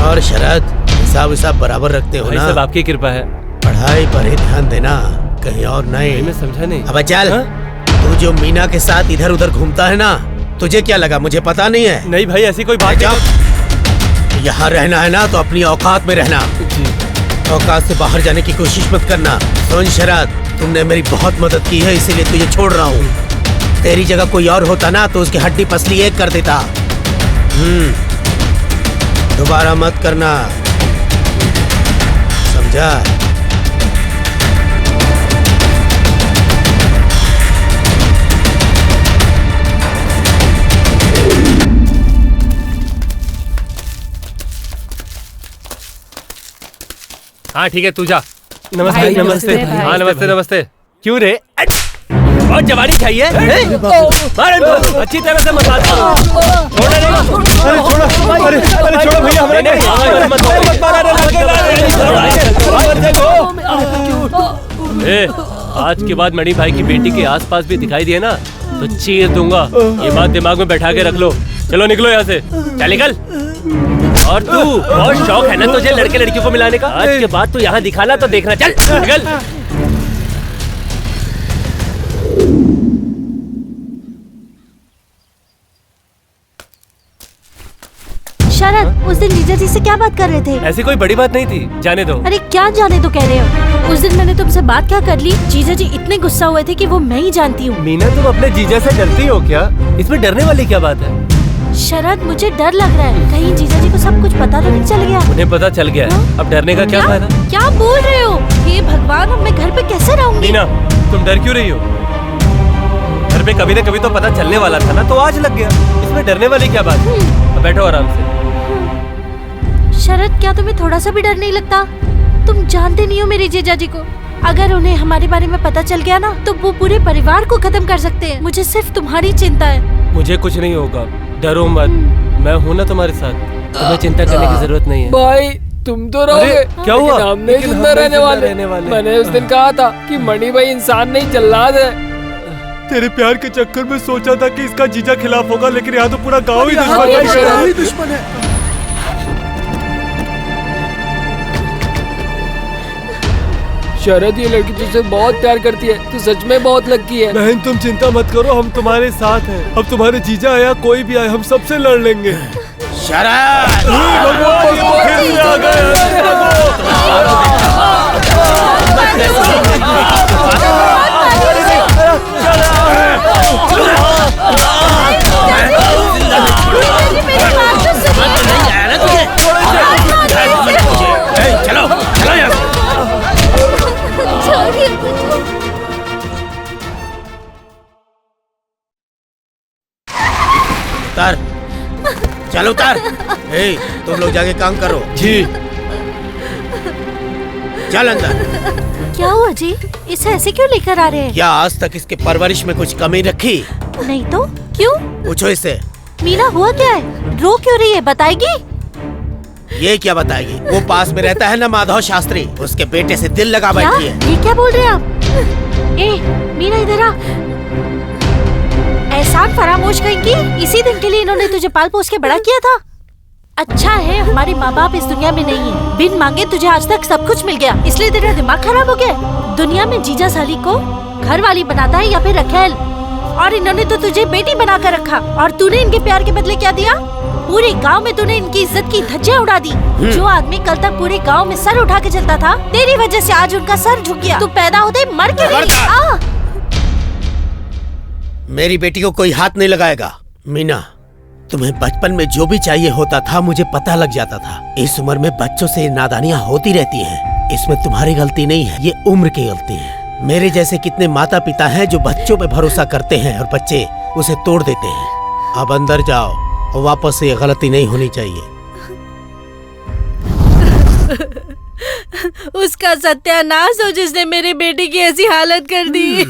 [SPEAKER 1] और शरद, हिसाब हिसाब बराबर रखते हो
[SPEAKER 4] भाई
[SPEAKER 1] ना?
[SPEAKER 4] सब आपकी कृपा है।
[SPEAKER 1] पढ़ाई पर ही ध्यान देना, कहीं और नहीं।
[SPEAKER 4] मैं समझा नहीं।
[SPEAKER 1] अब चल, तू जो मीना के साथ इधर उधर घूमता है ना, तुझे क्या लगा मुझे पता नहीं है?
[SPEAKER 4] नहीं भाई, ऐसी कोई बात
[SPEAKER 1] नहीं। यहाँ रहना है ना तो अपनी औकात में रहना, औकात से बाहर जाने की कोशिश मत करना। सुन शरद, तुमने मेरी बहुत मदद की है, इसीलिए तुझे छोड़ रहा हूँ। तेरी जगह कोई और होता ना तो उसकी हड्डी पसली एक कर देता। दोबारा मत करना, समझा?
[SPEAKER 4] हाँ ठीक है, तू जा। नमस्ते।
[SPEAKER 5] भाई,
[SPEAKER 4] नमस्ते।
[SPEAKER 5] नमस्ते भाई।
[SPEAKER 4] हाँ नमस्ते नमस्ते। क्यों रे? और जवानी चाहिए? अच्छी तरह से मत बात करो। अरे छोड़ो, अरे छोड़ो भैया, हमें नहीं। आज के बाद मणि भाई की बेटी के आसपास भी दिखाई दिए ना तो चीर दूंगा। ये बात दिमाग में बैठा के रख लो। चलो निकलो यहाँ से, चल निकल। और तू बहुत शौक है ना तुझे लड़के लड़कियों को मिलाने का, आज के बाद तू यहाँ दिखाना तो देखना, चल निकल।
[SPEAKER 3] शरद, उस दिन जीजा जी से क्या बात कर रहे थे?
[SPEAKER 4] ऐसी कोई बड़ी बात नहीं थी, जाने दो।
[SPEAKER 3] अरे क्या जाने दो कह रहे हो? उस दिन मैंने तुमसे बात क्या कर ली, जीजा जी इतने गुस्सा हुए थे कि वो मैं ही जानती हूँ।
[SPEAKER 4] मीना तुम अपने जीजा से डरती हो क्या? इसमें डरने वाली क्या बात है?
[SPEAKER 3] शरद, मुझे डर लग रहा है, कहीं जीजा जी को सब कुछ पता तो नहीं चल गया।
[SPEAKER 4] उन्हें पता चल गया है, अब डरने का क्या फायदा?
[SPEAKER 3] क्या बोल रहे हो? हे भगवान, अब मैं घर पे कैसे रहूंगी?
[SPEAKER 4] मीना तुम डर क्यों रही हो? घर पे कभी न कभी तो पता चलने वाला था ना, तो आज लग गया, इसमें डरने वाली क्या बात है? अब बैठो आराम से।
[SPEAKER 3] शरद, क्या तुम्हें थोड़ा सा भी डर नहीं लगता? तुम जानते नहीं हो मेरे जीजा जी को, अगर उन्हें हमारे बारे में पता चल गया ना तो वो पूरे परिवार को खत्म कर सकते हैं। मुझे सिर्फ तुम्हारी चिंता है।
[SPEAKER 4] मुझे कुछ नहीं होगा, डरो मत, मैं हूँ ना तुम्हारे साथ, तुम्हें चिंता करने की जरूरत नहीं है।
[SPEAKER 2] भाई तुम तो रहोगे,
[SPEAKER 4] क्या हुआ?
[SPEAKER 2] लेकिन हम नहीं जिंदा रहने वाले। मैंने उस दिन कहा था कि मणि भाई इंसान नहीं जल्लाद है।
[SPEAKER 4] तेरे प्यार के चक्कर में सोचा था कि इसका जीजा खिलाफ होगा, लेकिन यहाँ तो पूरा गाँव ही
[SPEAKER 1] दुश्मन है।
[SPEAKER 2] शरद, ये लड़की तुझसे बहुत प्यार करती है, तू सच में बहुत लकी है।
[SPEAKER 4] बहन तुम चिंता मत करो, हम तुम्हारे साथ हैं। अब तुम्हारे जीजा आया कोई भी आए, हम सबसे लड़ लेंगे।
[SPEAKER 1] शरद! चलो चलो यार। उतार, चलो उतार। ए, तुम लोग जाके काम करो।
[SPEAKER 4] जी।
[SPEAKER 1] चल अंदर।
[SPEAKER 3] क्या हुआ जी? इसे ऐसे क्यों लेकर आ रहे हैं?
[SPEAKER 1] क्या आज तक इसके परवरिश में कुछ कमी रखी?
[SPEAKER 3] नहीं तो क्यों?
[SPEAKER 1] पूछो इससे।
[SPEAKER 3] मीना, हुआ क्या है? रो क्यों रही है? बताएगी?
[SPEAKER 1] ये क्या बताएगी? वो पास में रहता है ना माधव शास्त्री, उसके बेटे से दिल लगा बैठी है।
[SPEAKER 3] ये क्या बोल रहे हैं आप? ए मीना, इधर आ। एहसान फरामोश कहेंगी? इसी दिन के लिए इन्होंने तुझे पाल पोस के बड़ा किया था। अच्छा है हमारे माँ बाप इस दुनिया में नहीं है, बिन मांगे तुझे आज तक सब कुछ मिल गया, इसलिए तेरा दिमाग खराब हो गया। दुनिया में जीजा साली को घर वाली बनाता है या फिर रखेल, और इन्होंने तो तुझे बेटी बना कर रखा। और तूने इनके प्यार के बदले क्या दिया? पूरे गांव में तूने इनकी इज्जत की धज्जियां उड़ा दी। जो आदमी कल तक पूरे गांव में सर उठा के चलता था, तेरी वजह से आज उनका सर झुक गया। तू पैदा होते मर के नहीं।
[SPEAKER 1] मेरी बेटी को कोई हाथ नहीं लगाएगा। मीना, तुम्हें बचपन में जो भी चाहिए होता था मुझे पता लग जाता था। इस उम्र में बच्चों से नादानियां होती रहती हैं। इसमें तुम्हारी गलती नहीं है, ये उम्र की गलती है। मेरे जैसे कितने माता पिता हैं जो बच्चों पे भरोसा करते हैं और बच्चे उसे तोड़ देते हैं। अब अंदर जाओ और वापस ये गलती नहीं होनी चाहिए।
[SPEAKER 3] उसका सत्यानाश हो जिसने मेरी बेटी की ऐसी हालत कर दी।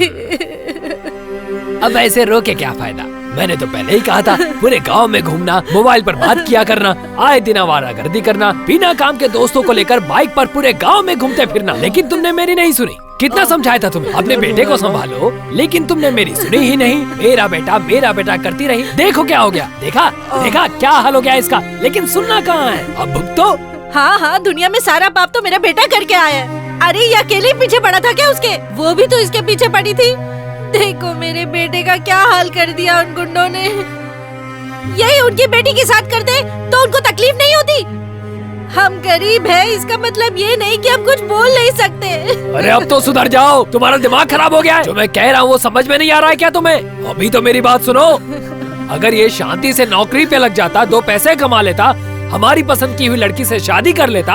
[SPEAKER 2] अब ऐसे रो के क्या फायदा? मैंने तो पहले ही कहा था, पूरे गांव में घूमना, मोबाइल पर बात किया करना, आए दिन आवारागर्दी करना, बिना काम के दोस्तों को लेकर बाइक पर पूरे गांव में घूमते फिरना, लेकिन तुमने मेरी नहीं सुनी। कितना समझाया था तुम्हें अपने बेटे को संभालो, लेकिन तुमने मेरी सुनी ही नहीं। मेरा बेटा करती रही। देखो क्या हो गया, देखा देखा क्या हाल हो गया इसका। लेकिन सुनना कहाँ है, अब भुगतो।
[SPEAKER 3] हाँ, दुनिया में सारा पाप तो मेरा बेटा करके आया है। अरे ये अकेले पीछे पड़ा था क्या उसके? वो भी तो इसके पीछे पड़ी थी। देखो मेरे बेटे का क्या हाल कर दिया उन गुंडों ने। यही उनकी बेटी के साथ करते तो उनको तकलीफ नहीं होती। हम गरीब हैं, इसका मतलब ये नहीं कि हम कुछ बोल नहीं सकते।
[SPEAKER 2] अरे अब तो सुधर जाओ, तुम्हारा दिमाग खराब हो गया है। जो मैं कह रहा हूँ वो समझ में नहीं आ रहा है क्या तुम्हें? अभी तो मेरी बात सुनो। अगर ये शांति से नौकरी पे लग जाता, 2 पैसे कमा लेता, हमारी पसंद की हुई लड़की से शादी कर लेता,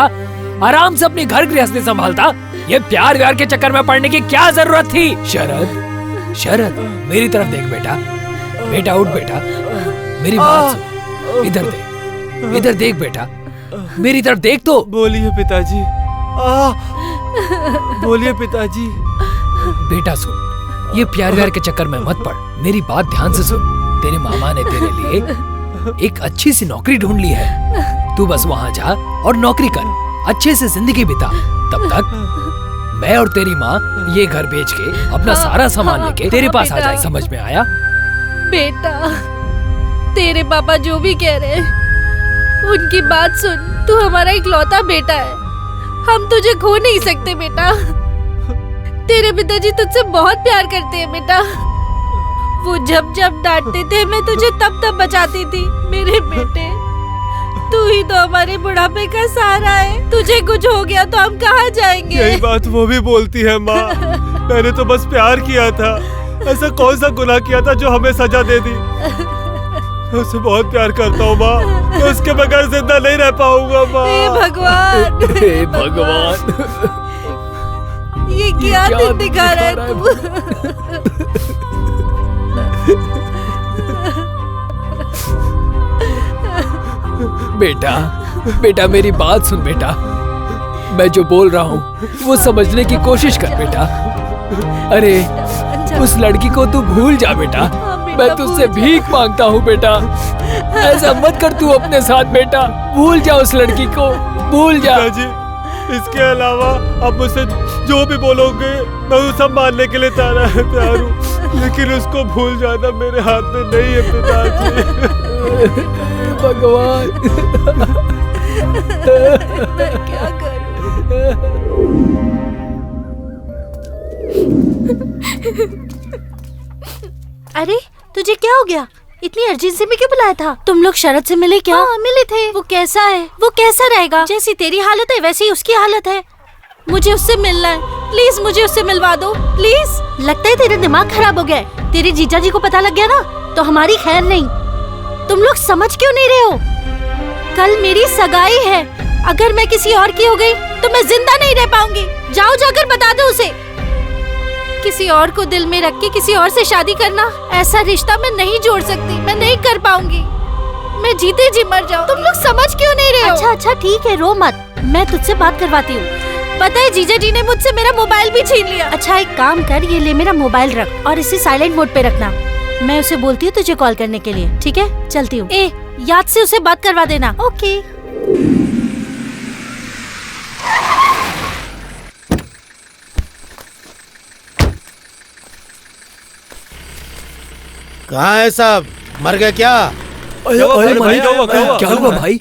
[SPEAKER 2] आराम से अपनी घर गृहस्थी संभालता, ये प्यार व्यार के चक्कर में पड़ने की क्या जरूरत थी? शरद, मेरी तरफ देख बेटा उठ बेटा, मेरी बात सुन, इधर देख बेटा, मेरी तरफ देख तो।
[SPEAKER 4] बोलिए पिताजी। बोलिए पिताजी।
[SPEAKER 2] बेटा सुन, ये प्यार व्यार के चक्कर में मत पड़, मेरी बात ध्यान से सुन। तेरे मामा ने तेरे लिए एक अच्छी सी नौकरी ढूंढ ली है, तू बस वहाँ जा और नौकरी कर, अच्छे से जिंदगी बिता। तब तक मैं और तेरी माँ ये घर बेच के अपना सारा सामान लेके तेरे पास आ जाए। समझ में आया?
[SPEAKER 3] बेटा, तेरे पापा जो भी कह रहे हैं उनकी बात सुन। तू हमारा इकलौता बेटा है, हम तुझे खो नहीं सकते बेटा। तेरे पिताजी तुझसे बहुत प्यार करते हैं बेटा। वो जब जब डांटते थे मैं तुझे तब तब बचाती थी। मेरे बेटे, तू ही तो हमारे बुढ़ापे का सहारा है। तुझे कुछ हो गया तो हम कहाँ जाएंगे?
[SPEAKER 4] यही बात वो भी बोलती है माँ। मैंने तो बस प्यार किया था। ऐसा कौन सा गुनाह किया था जो हमें सजा दे दी? मैं उसे बहुत प्यार करता हूँ माँ। मैं उसके बगैर जिंदा नहीं रह पाऊंगा माँ।
[SPEAKER 3] हे भगवान,
[SPEAKER 2] हे भगवान,
[SPEAKER 3] ये क्या दिन दिखा रहा है तू?
[SPEAKER 2] बेटा, बेटा मेरी बात सुन बेटा। मैं जो बोल रहा हूँ वो समझने की कोशिश कर बेटा। अरे उस लड़की को तू भूल जा बेटा। मैं तुझसे भीख मांगता हूँ बेटा। ऐसा मत कर तू अपने साथ बेटा। भूल जा उस लड़की को, भूल जा।
[SPEAKER 4] पिताजी, इसके अलावा आप मुझसे जो भी बोलोगे मैं वो सब मानने के लिए तैयार हूँ, लेकिन उसको भूल जाना मेरे हाथ में नहीं है पिताजी।
[SPEAKER 2] भगवान,
[SPEAKER 3] मैं क्या करूं? अरे तुझे क्या हो गया? इतनी अर्जेंसी में क्यों बुलाया था? तुम लोग शरद से मिले क्या? हाँ, मिले थे। वो कैसा है? वो कैसा रहेगा? जैसी तेरी हालत है वैसी उसकी हालत है। मुझे उससे मिलना है, प्लीज मुझे उससे मिलवा दो प्लीज। लगता है तेरा दिमाग खराब हो गया है। तेरे जीजा जी को पता लग गया ना तो हमारी खैर नहीं। तुम लोग समझ क्यों नहीं रहे हो? कल मेरी सगाई है। अगर मैं किसी और की हो गई तो मैं जिंदा नहीं रह पाऊंगी। जाओ जाकर बता दो उसे। किसी और को दिल में रख के किसी और से शादी करना, ऐसा रिश्ता मैं नहीं जोड़ सकती। मैं नहीं कर पाऊंगी। मैं जीते जी मर जाऊं। तुम लोग समझ क्यों नहीं रहे हो? अच्छा अच्छा ठीक है, रो मत। मैं तुझसे बात करवाती हूँ। पता है जीजा जी ने मुझसे मेरा मोबाइल भी छीन लिया। अच्छा एक काम कर, ये ले मेरा मोबाइल रख और इसे साइलेंट मोड पे रखना। मैं उसे बोलती हूँ तुझे कॉल करने के लिए। ठीक है, चलती हूँ। ए याद से उसे बात करवा देना। ओके।
[SPEAKER 1] कहाँ है सब? मर गए क्या?
[SPEAKER 2] क्या हुआ भाई?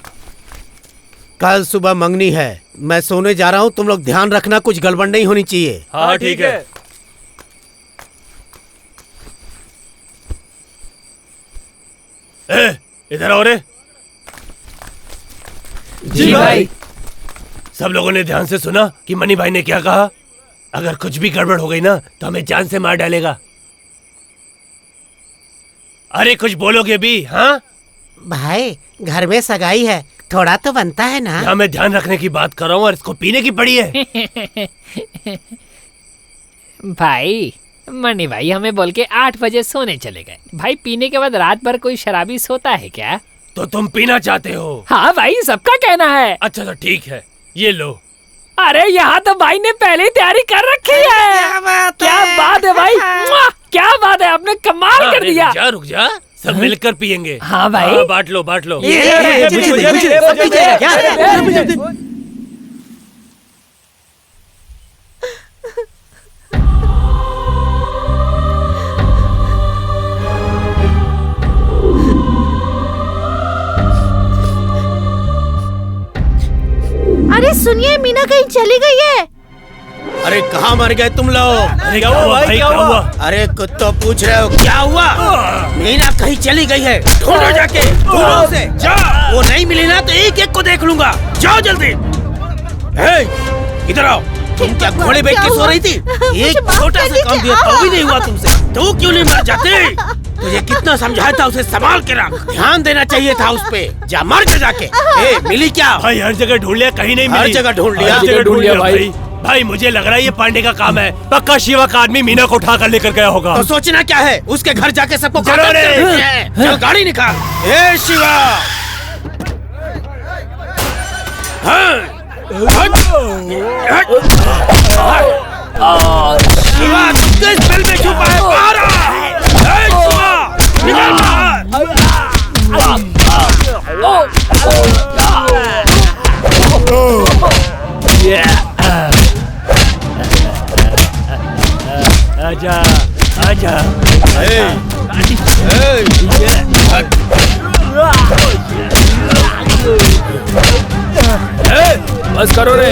[SPEAKER 1] कल सुबह मंगनी है, मैं सोने जा रहा हूँ। तुम लोग ध्यान रखना, कुछ गड़बड़ नहीं होनी चाहिए।
[SPEAKER 4] हाँ ठीक है। इधर आओ रे।
[SPEAKER 2] जी भाई।
[SPEAKER 4] सब लोगों ने ध्यान से सुना कि मनी भाई ने क्या कहा? अगर कुछ भी गड़बड़ हो गई ना तो हमें जान से मार डालेगा। अरे कुछ बोलोगे भी? हाँ
[SPEAKER 6] भाई, घर में सगाई है, थोड़ा तो बनता है ना।
[SPEAKER 4] यहाँ मैं ध्यान रखने की बात कर रहा हूँ और इसको पीने की पड़ी है।
[SPEAKER 5] भाई, मनी भाई हमें बोल के 8 बजे सोने चले गए। भाई पीने के बाद रात भर कोई शराबी सोता है क्या?
[SPEAKER 4] तो तुम पीना चाहते हो?
[SPEAKER 5] हाँ भाई, सबका कहना है।
[SPEAKER 4] अच्छा तो ठीक है, ये लो।
[SPEAKER 5] अरे यहाँ तो भाई ने पहले ही तैयारी कर रखी है। क्या बात है भाई, क्या बात है, आपने कमाल कर दिया।
[SPEAKER 4] रुक जा, सब मिलकर पियेंगे।
[SPEAKER 5] हाँ भाई,
[SPEAKER 4] बांट लो बांट लो।
[SPEAKER 3] अरे सुनिए, मीना कहीं चली गई है।
[SPEAKER 1] अरे कहाँ मर गए तुम लोग?
[SPEAKER 4] अरे क्या हुआ भाई, क्या हुआ?
[SPEAKER 1] अरे कुत्तों पूछ रहे हो क्या हुआ? मीना कहीं चली गई है, ढूंढो जाके, ढूंढो उसे। जाओ, वो नहीं मिली ना तो एक एक को देख लूंगा। जाओ जल्दी। इधर आओ। तुम क्या घोड़े बैठ के सो रही थी? एक छोटा सा काम दिया तो भी नहीं हुआ तुमसे। तू क्यों नहीं मर जाती? तुझे कितना समझाया था उसे संभाल के रख, ध्यान देना चाहिए था उस पे। जा मर के जाके। मिली क्या?
[SPEAKER 4] भाई हर जगह ढूंढ लिया, कहीं नहीं मिली।
[SPEAKER 1] हर जगह ढूंढ लिया,
[SPEAKER 4] हर जगह ढूंढ लिया भाई। भाई मुझे लग रहा है ये पांडे का काम है। पक्का शिवा का आदमी मीना को उठा कर लेकर गया होगा।
[SPEAKER 1] तो सोचना क्या है, उसके घर जाके सबको चल गाड़ी निकाल। ए शिवा, शिवा किस बिल में छुपा है? बाहर आ। शिवा निकल बाहर।
[SPEAKER 4] आजा आजा
[SPEAKER 2] बस करो रे।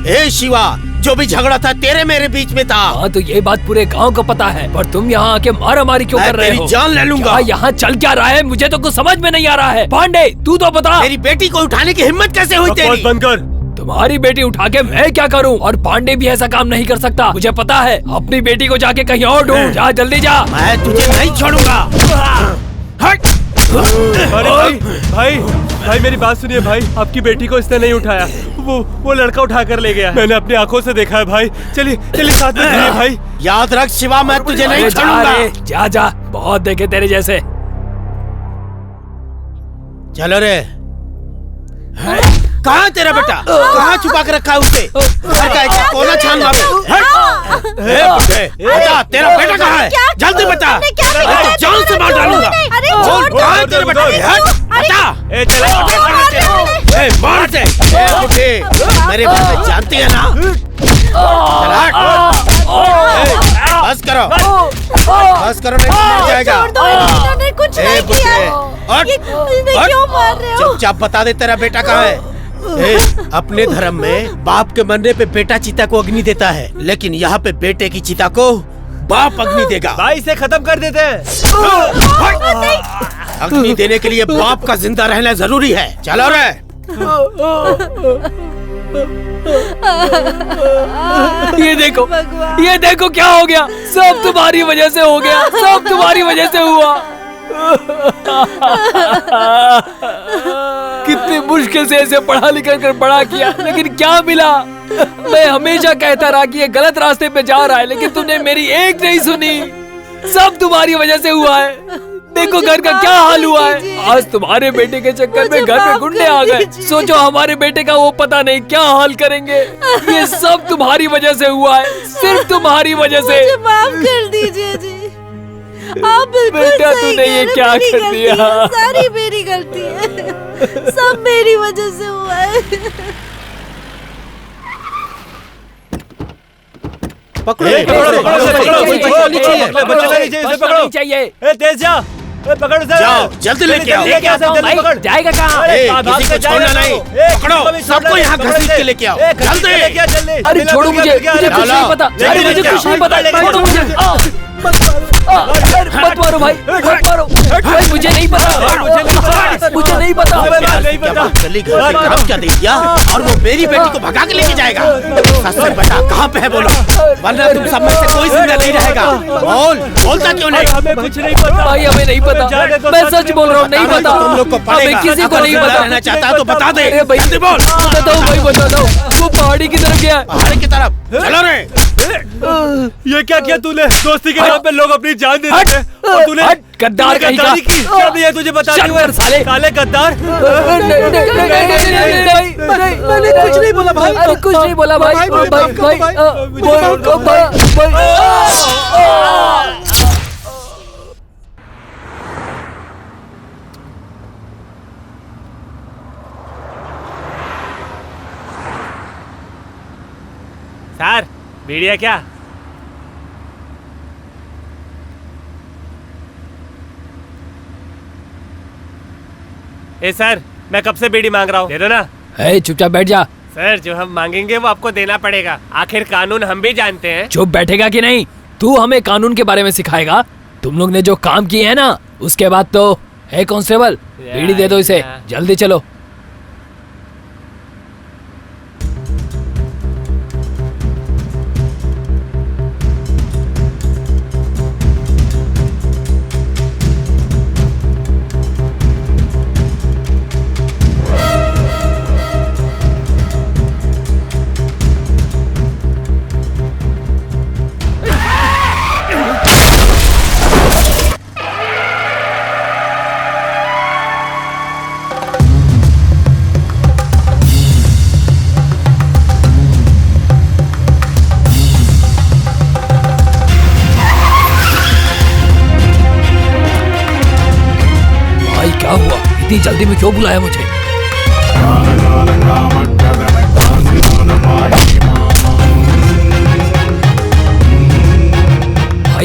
[SPEAKER 1] ए शिवा, जो भी झगड़ा था तेरे मेरे बीच में था।
[SPEAKER 2] हाँ तो ये बात पूरे गांव को पता है, पर तुम यहाँ आके मारा मारी क्यों
[SPEAKER 1] मैं
[SPEAKER 2] कर रहे
[SPEAKER 1] तेरी
[SPEAKER 2] हो?
[SPEAKER 1] जान ले लूंगा।
[SPEAKER 2] यहाँ चल क्या रहा है मुझे तो कुछ समझ में नहीं आ रहा है। पांडे तू तो बता,
[SPEAKER 1] मेरी बेटी को उठाने की हिम्मत कैसे हुई तेरी?
[SPEAKER 4] बंद कर।
[SPEAKER 2] तुम्हारी बेटी उठा के मैं क्या करूं? और पांडे भी ऐसा काम नहीं कर सकता, मुझे पता है। अपनी बेटी को जाके कहीं और ढूंढ, जा जल्दी जा।
[SPEAKER 1] मैं तुझे नहीं छोड़ूंगा। हट।
[SPEAKER 4] अरे भाई भाई मेरी बात सुनिए भाई, आपकी बेटी को इसने नहीं उठाया, वो लड़का उठा कर ले गया। मैंने अपनी आंखों से देखा है भाई। चलिए चलिए साथ में चलिए भाई।
[SPEAKER 1] याद रख शिवा, मैं तुझे नहीं
[SPEAKER 2] अरे जा
[SPEAKER 1] छोड़ूंगा।
[SPEAKER 2] रे, जा जा, बहुत देखे तेरे जैसे।
[SPEAKER 1] चलो रे। कहाँ तेरा बेटा? कहाँ छुपा के रखा है उसे? घर का एक कोना छान मारो। बता, तेरा बेटा कहाँ है? जल्दी बता, मैं तो जान से मार डालूंगा। बोल, कहाँ है तेरा बेटा? बता। मार दे। मेरे बारे में जानती है ना? बस करो, बस करो, नहीं तो मर जाएगा।
[SPEAKER 3] कुछ नहीं किया। क्यों मार रहे हो?
[SPEAKER 1] चुपचाप बता दे तेरा बेटा कहाँ है। अपने धर्म में बाप के मरने पे बेटा चिता को अग्नि देता है, लेकिन यहाँ पे बेटे की चिता को बाप अग्नि देगा।
[SPEAKER 4] भाई इसे खत्म कर देते हैं।
[SPEAKER 1] अग्नि देने के लिए बाप का जिंदा रहना जरूरी है। चलो रे।
[SPEAKER 2] ये देखो क्या हो गया। सब तुम्हारी वजह से हो गया, सब तुम्हारी वजह से हुआ। कितनी मुश्किल से इसे पढ़ा लिखा कर बड़ा किया, लेकिन क्या मिला? मैं हमेशा कहता रहा कि ये गलत रास्ते पे जा रहा है, लेकिन तुमने मेरी एक नहीं सुनी। सब तुम्हारी वजह से हुआ है। देखो घर का क्या हाल हुआ है। आज तुम्हारे बेटे के चक्कर में घर में गुंडे आ गए। सोचो हमारे बेटे का वो पता नहीं क्या हाल करेंगे। ये सब तुम्हारी वजह से हुआ है, सिर्फ तुम्हारी वजह से।
[SPEAKER 3] मुझे माफ कर दीजिए जी। आप बिल्कुल
[SPEAKER 2] बेटा,
[SPEAKER 3] सही
[SPEAKER 2] तूने ये
[SPEAKER 3] कह रहे,
[SPEAKER 2] क्या
[SPEAKER 3] मेरी
[SPEAKER 2] कर
[SPEAKER 3] गलती
[SPEAKER 2] दिया?
[SPEAKER 3] है, सारी मेरी गलती है। सब मेरी वजह से हुआ है।
[SPEAKER 1] पकड़ो,
[SPEAKER 2] पकड़ो चाहिए।
[SPEAKER 4] तेज जा, पकड़ उसे।
[SPEAKER 1] जाओ जल्दी लेके आओ।
[SPEAKER 2] जाएगा कहाँ?
[SPEAKER 1] किसी को छोड़ना नहीं। पकड़ो, सबको यहाँ घसीट के लेके आओ। जल्दी।
[SPEAKER 2] अरे छोड़ो मुझे कुछ नहीं पता। अरे मुझे कुछ नहीं पता, छोड़ो मुझे। मत मारो भाई, मत मारो भाई, मुझे नहीं पता, मुझे नहीं पता।
[SPEAKER 1] गली घर में काम क्या दे दिया, और वो मेरी बेटी को भगा के लेके जाएगा। सच से बता, कहाँ पे है बोलो, वरना तुम सब में से कोई जिंदा नहीं रहेगा। बोलता क्यों नहीं?
[SPEAKER 4] हमें कुछ नहीं पता
[SPEAKER 2] भाई, हमें नहीं पता। मैं सच बोल रहा हूँ, नहीं पता।
[SPEAKER 1] तुम लोग को पड़ेगा।
[SPEAKER 2] किसी को नहीं पता।
[SPEAKER 1] रहना चाहता है तो बता दे।
[SPEAKER 2] अरे भाई
[SPEAKER 1] जल्दी बोल।
[SPEAKER 2] बताओ भाई, बता दो। वो पहाड़ी की तरफ गया है।
[SPEAKER 1] पहाड़ी की तरफ चलो रे।
[SPEAKER 4] ये क्या किया तूने? दोस्ती के नाम पे लोग अपनी जान दे देते हैं और तूने
[SPEAKER 2] गद्दार कहीं का।
[SPEAKER 4] गद्दारी की। क्या नहीं है तुझे बता
[SPEAKER 2] शर्म कर साले।
[SPEAKER 4] काले गद्दार।
[SPEAKER 6] मैंने कुछ नहीं बोला भाई।
[SPEAKER 2] अरे कुछ नहीं बोला भाई।
[SPEAKER 4] सर बीड़ी है क्या? ए सर, मैं कब से बीड़ी मांग रहा हूँ, दे दो ना।
[SPEAKER 2] चुपचाप बैठ जा।
[SPEAKER 4] सर जो हम मांगेंगे वो आपको देना पड़ेगा। आखिर कानून हम भी जानते हैं।
[SPEAKER 2] चुप बैठेगा कि नहीं? तू हमें कानून के बारे में सिखाएगा? तुम लोग ने जो काम किए है ना, उसके बाद तो है कांस्टेबल, बीड़ी दे दो इसे, जल्दी चलो। क्या हुआ? इतनी जल्दी में क्यों बुलाया मुझे?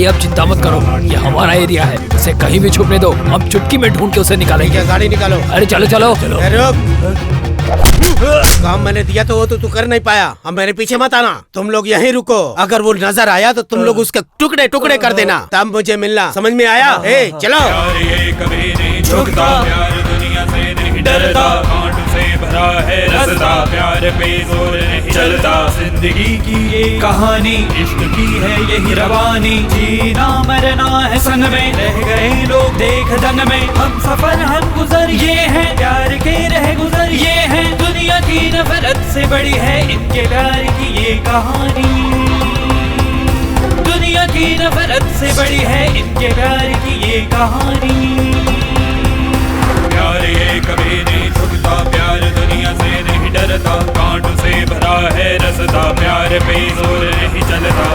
[SPEAKER 2] भाई आप चिंता मत करो, ये हमारा एरिया है, इसे कहीं भी छुपने दो, हम चुटकी में ढूंढ के उसे निकालेंगे।
[SPEAKER 1] गाड़ी निकालो।
[SPEAKER 2] अरे चलो चलो चलो।
[SPEAKER 1] काम मैंने दिया तो वो तो तू कर नहीं पाया, अब मेरे पीछे मत आना, तुम लोग यहीं रुको, अगर वो नजर आया तो तुम लोग उसके टुकड़े टुकड़े कर देना, तब मुझे मिलना, समझ में आया? ए चलो।
[SPEAKER 9] ये कभी नहीं झुकता, प्यार दुनिया से नहीं डरता, कांटों से भरा है रास्ता, प्यार पे जोर नहीं चलता, जिंदगी की ये कहानी, इश्क की है यही रवानी, जीना मरना है संग में, रह गए लोग देख दंग में, हम सफर हम गुजर ये हैं, प्यार के रह गुजर ये हैं, दुनिया की नफरत से बड़ी है इनके प्यार की ये कहानी, दुनिया की नफरत से बड़ी है इनके प्यार की ये कहानी। प्यार ये कभी नहीं झुकता, प्यार दुनिया से नहीं डरता, कांटों से भरा है रास्ता, प्यार पे जोर नहीं चलता।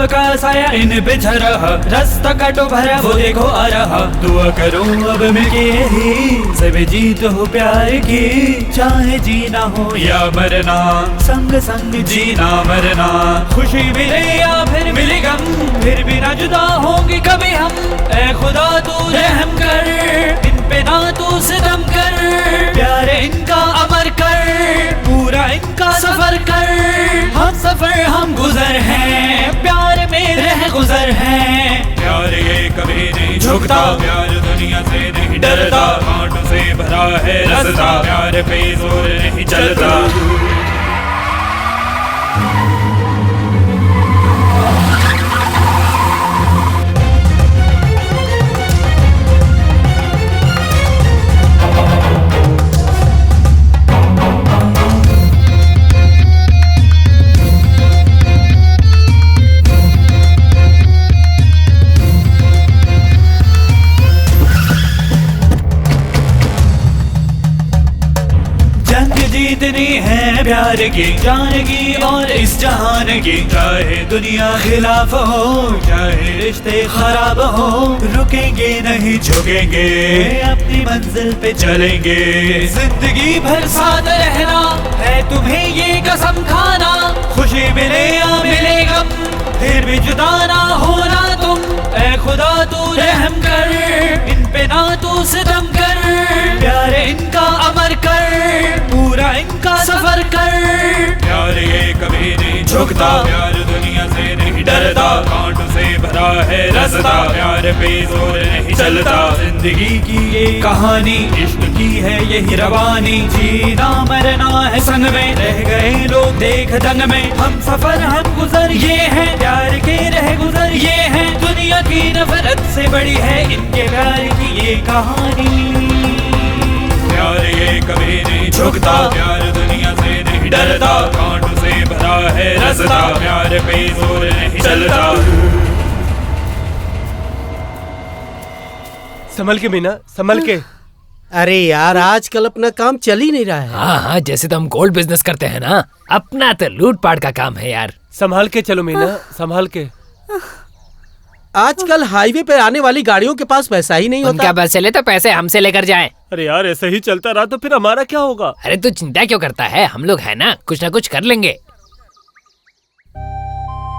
[SPEAKER 9] का साया इन पे रहा, रास्ता काटो भरा वो देखो आ रहा, दुआ करो अब मिलके ही सब जीत हो प्यार की, चाहे जीना हो या मरना, संग संग जीना मरना, खुशी मिले या फिर मिले गम, फिर भी ना जुदा होंगे कभी हम, ऐ खुदा तू रहम कर, इन पे ना तू सितम कर, प्यार इनका अमर कर, पूरा इनका सफर कर, हम सफर हम गुजर हैं, प्यार में रह गुजर हैं, प्यार ये कभी नहीं झुकता, प्यार दुनिया से नहीं डरता, कांटों से भरा है रास्ता, प्यार पे जोर नहीं चलता। जीतनी है प्यार की, जान की और इस जहान की, चाहे दुनिया खिलाफ हो, चाहे रिश्ते खराब हो, रुकेंगे नहीं झुकेंगे, अपनी मंजिल पे चलेंगे, जिंदगी भर साथ रहना है तुम्हें ये कसम खाना, खुशी मिले या मिले गम, फिर भी जुदा ना होना तुम, ऐ खुदा तू रहम कर, इन पे ना तू सितम कर, प्यार इनका अमर कर, पूरा इनका सफर कर, प्यार ये कभी नहीं झुकता, प्यार दुनिया से नहीं डरता, कांटों से भरा है रास्ता, प्यार पे जोर नहीं चलता, जिंदगी की ये कहानी, इश्क की है यही रवानी, जीना मरना है संग में, रह गए लोग देख दंग में, हम सफर हम गुजर ये हैं, प्यार के रह गुजर ये हैं, दुनिया की नफरत से बड़ी है इनके प्यार की ये कहानी, प्यार ये कभी नहीं झुकता, प्यार दुनिया से नहीं डरता, कांटों से भरा है रास्ता, प्यार पे जोर नहीं चलता।
[SPEAKER 4] संभल के मीना, संभल के।
[SPEAKER 6] अरे यार आजकल अपना काम चल ही नहीं रहा है।
[SPEAKER 2] हाँ हाँ, जैसे तो हम गोल्ड बिजनेस करते हैं ना, अपना तो लूट पाट का काम है यार।
[SPEAKER 4] संभाल के चलो मीना, संभाल के।
[SPEAKER 6] आजकल हाईवे पे आने वाली गाड़ियों के पास पैसा ही नहीं होता।
[SPEAKER 5] उनका पैसे ले तो पैसे हमसे लेकर जाएं।
[SPEAKER 4] अरे यार ऐसे ही चलता रहा तो फिर हमारा क्या होगा?
[SPEAKER 5] अरे तू चिंता क्यों करता है, हम लोग है ना, कुछ ना कुछ कर लेंगे।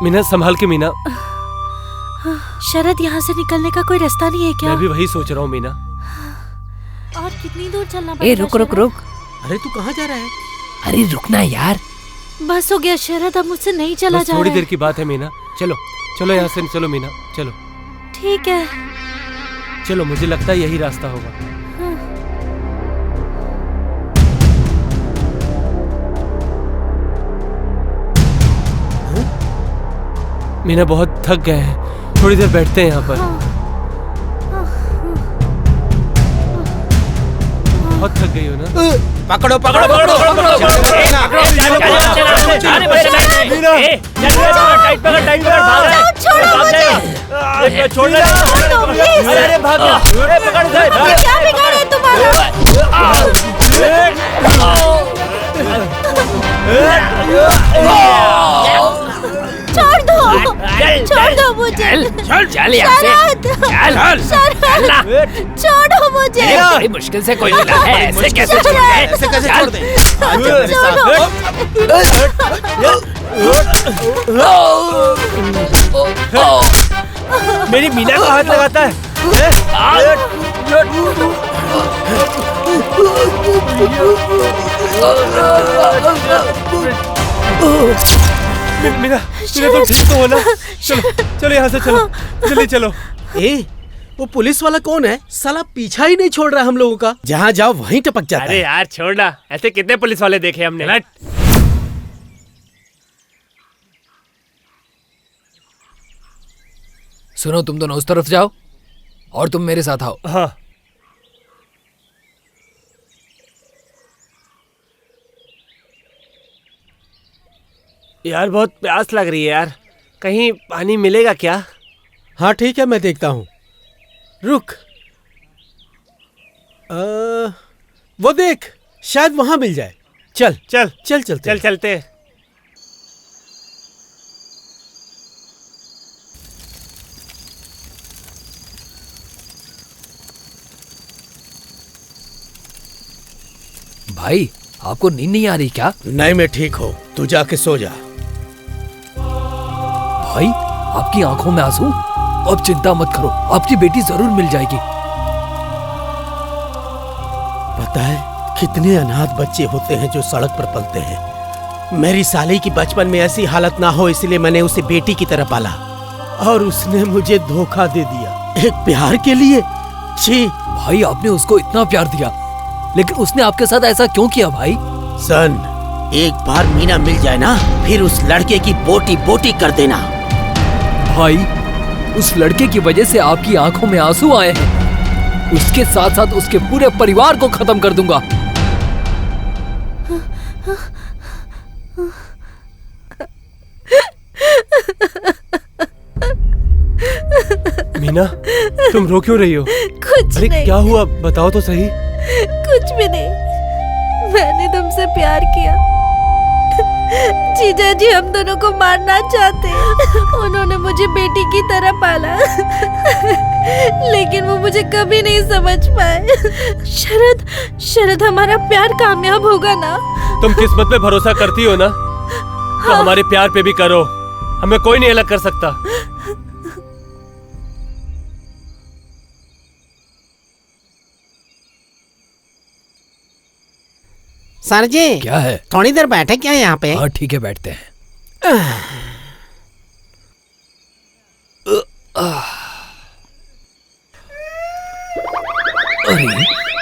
[SPEAKER 4] मीना संभाल के मीना।
[SPEAKER 3] शरद, यहाँ से निकलने का कोई रास्ता नहीं है क्या?
[SPEAKER 4] मैं भी वही सोच रहा हूँ मीना।
[SPEAKER 3] और कितनी दूर चलना पड़ेगा?
[SPEAKER 5] ए रुक रुक रुक।
[SPEAKER 6] अरे तू कहाँ जा रहा है?
[SPEAKER 5] अरे रुकना यार।
[SPEAKER 3] बस हो गया शरद, अब मुझसे नहीं चला जा रहा है।
[SPEAKER 4] थोड़ी देर की बात है मीना, चलो चलो यहाँ से चलो मीना, चलो।
[SPEAKER 3] ठीक है
[SPEAKER 4] चलो, मुझे लगता है यही रास्ता होगा। मीना बहुत थक गए हैं, थोड़ी देर बैठते हैं यहाँ पर। बहुत थक गई हो ना?
[SPEAKER 1] पकड़ो पकड़ो पकड़ो
[SPEAKER 3] क्या बिगाड़ा है तुम्हारा? छोड़ दो मुझे।
[SPEAKER 2] चल यहाँ से।
[SPEAKER 3] छोड़ो मुझे।
[SPEAKER 2] बड़ी मुश्किल से कोई मिला है, ऐसे कैसे छोड़ दे?
[SPEAKER 1] ऐसे कैसे छोड़ दे? आ जा मेरे साथ।
[SPEAKER 4] मेरी मीना को हाथ लगाता है। मीना, तुम ठीक तो हो ना? चलो चलो यहाँ से, चलो जल्दी चलो।
[SPEAKER 6] वो पुलिस वाला कौन है? साला पीछा ही नहीं छोड़ रहा हम लोगों का। जहाँ जाओ वहीं टपक जाता
[SPEAKER 4] अरे
[SPEAKER 6] है।
[SPEAKER 4] यार छोड़ना, ऐसे कितने पुलिस वाले देखे हमने।
[SPEAKER 2] सुनो, तुम दोनों उस तरफ जाओ और तुम मेरे साथ आओ।
[SPEAKER 4] हाँ। यार बहुत प्यास लग रही है यार, कहीं पानी मिलेगा क्या?
[SPEAKER 6] हाँ ठीक है, मैं देखता हूँ। रुक, वो देख, शायद वहां मिल जाए। चल
[SPEAKER 4] चल
[SPEAKER 6] चल चलते
[SPEAKER 4] चल चलते।
[SPEAKER 2] भाई, आपको नींद नहीं आ रही क्या?
[SPEAKER 1] नहीं, मैं ठीक हूँ, तू जाके सो जा।
[SPEAKER 2] भाई, आपकी आंखों में आंसू? अब चिंता मत करो, आपकी बेटी जरूर मिल जाएगी।
[SPEAKER 1] पता है कितने अनाथ बच्चे होते हैं जो सड़क पर पलते हैं। मेरी साली की बचपन में ऐसी हालत ना हो, इसलिए मैंने उसे बेटी की तरह पाला, और उसने मुझे धोखा दे दिया एक प्यार के लिए। छी
[SPEAKER 2] भाई, आपने उसको इतना प्यार दिया, लेकिन उसने आपके साथ ऐसा क्यों किया भाई?
[SPEAKER 1] सन, एक बार मीना मिल जाए ना, फिर उस लड़के की बोटी बोटी कर देना।
[SPEAKER 2] भाई, उस लड़के की वजह से आपकी आंखों में आंसू आए हैं, उसके साथ साथ उसके पूरे परिवार को खत्म कर दूंगा।
[SPEAKER 4] मीना, तुम रो क्यों रही हो?
[SPEAKER 3] कुछ
[SPEAKER 4] अरे
[SPEAKER 3] नहीं।
[SPEAKER 4] क्या हुआ, बताओ तो सही।
[SPEAKER 3] कुछ भी नहीं, मैंने तुमसे प्यार किया। जीजा जी हम दोनों को मारना चाहते हैं। उन्होंने मुझे बेटी की तरह पाला, लेकिन वो मुझे कभी नहीं समझ पाए। शरद हमारा प्यार कामयाब होगा ना?
[SPEAKER 4] तुम किस्मत पे भरोसा करती हो ना, तो हमारे प्यार पे भी करो, हमें कोई नहीं अलग कर सकता।
[SPEAKER 6] सर जी,
[SPEAKER 2] क्या है?
[SPEAKER 6] थोड़ी देर बैठे क्या यहाँ पे?
[SPEAKER 2] हाँ ठीक है, बैठते हैं। अरे,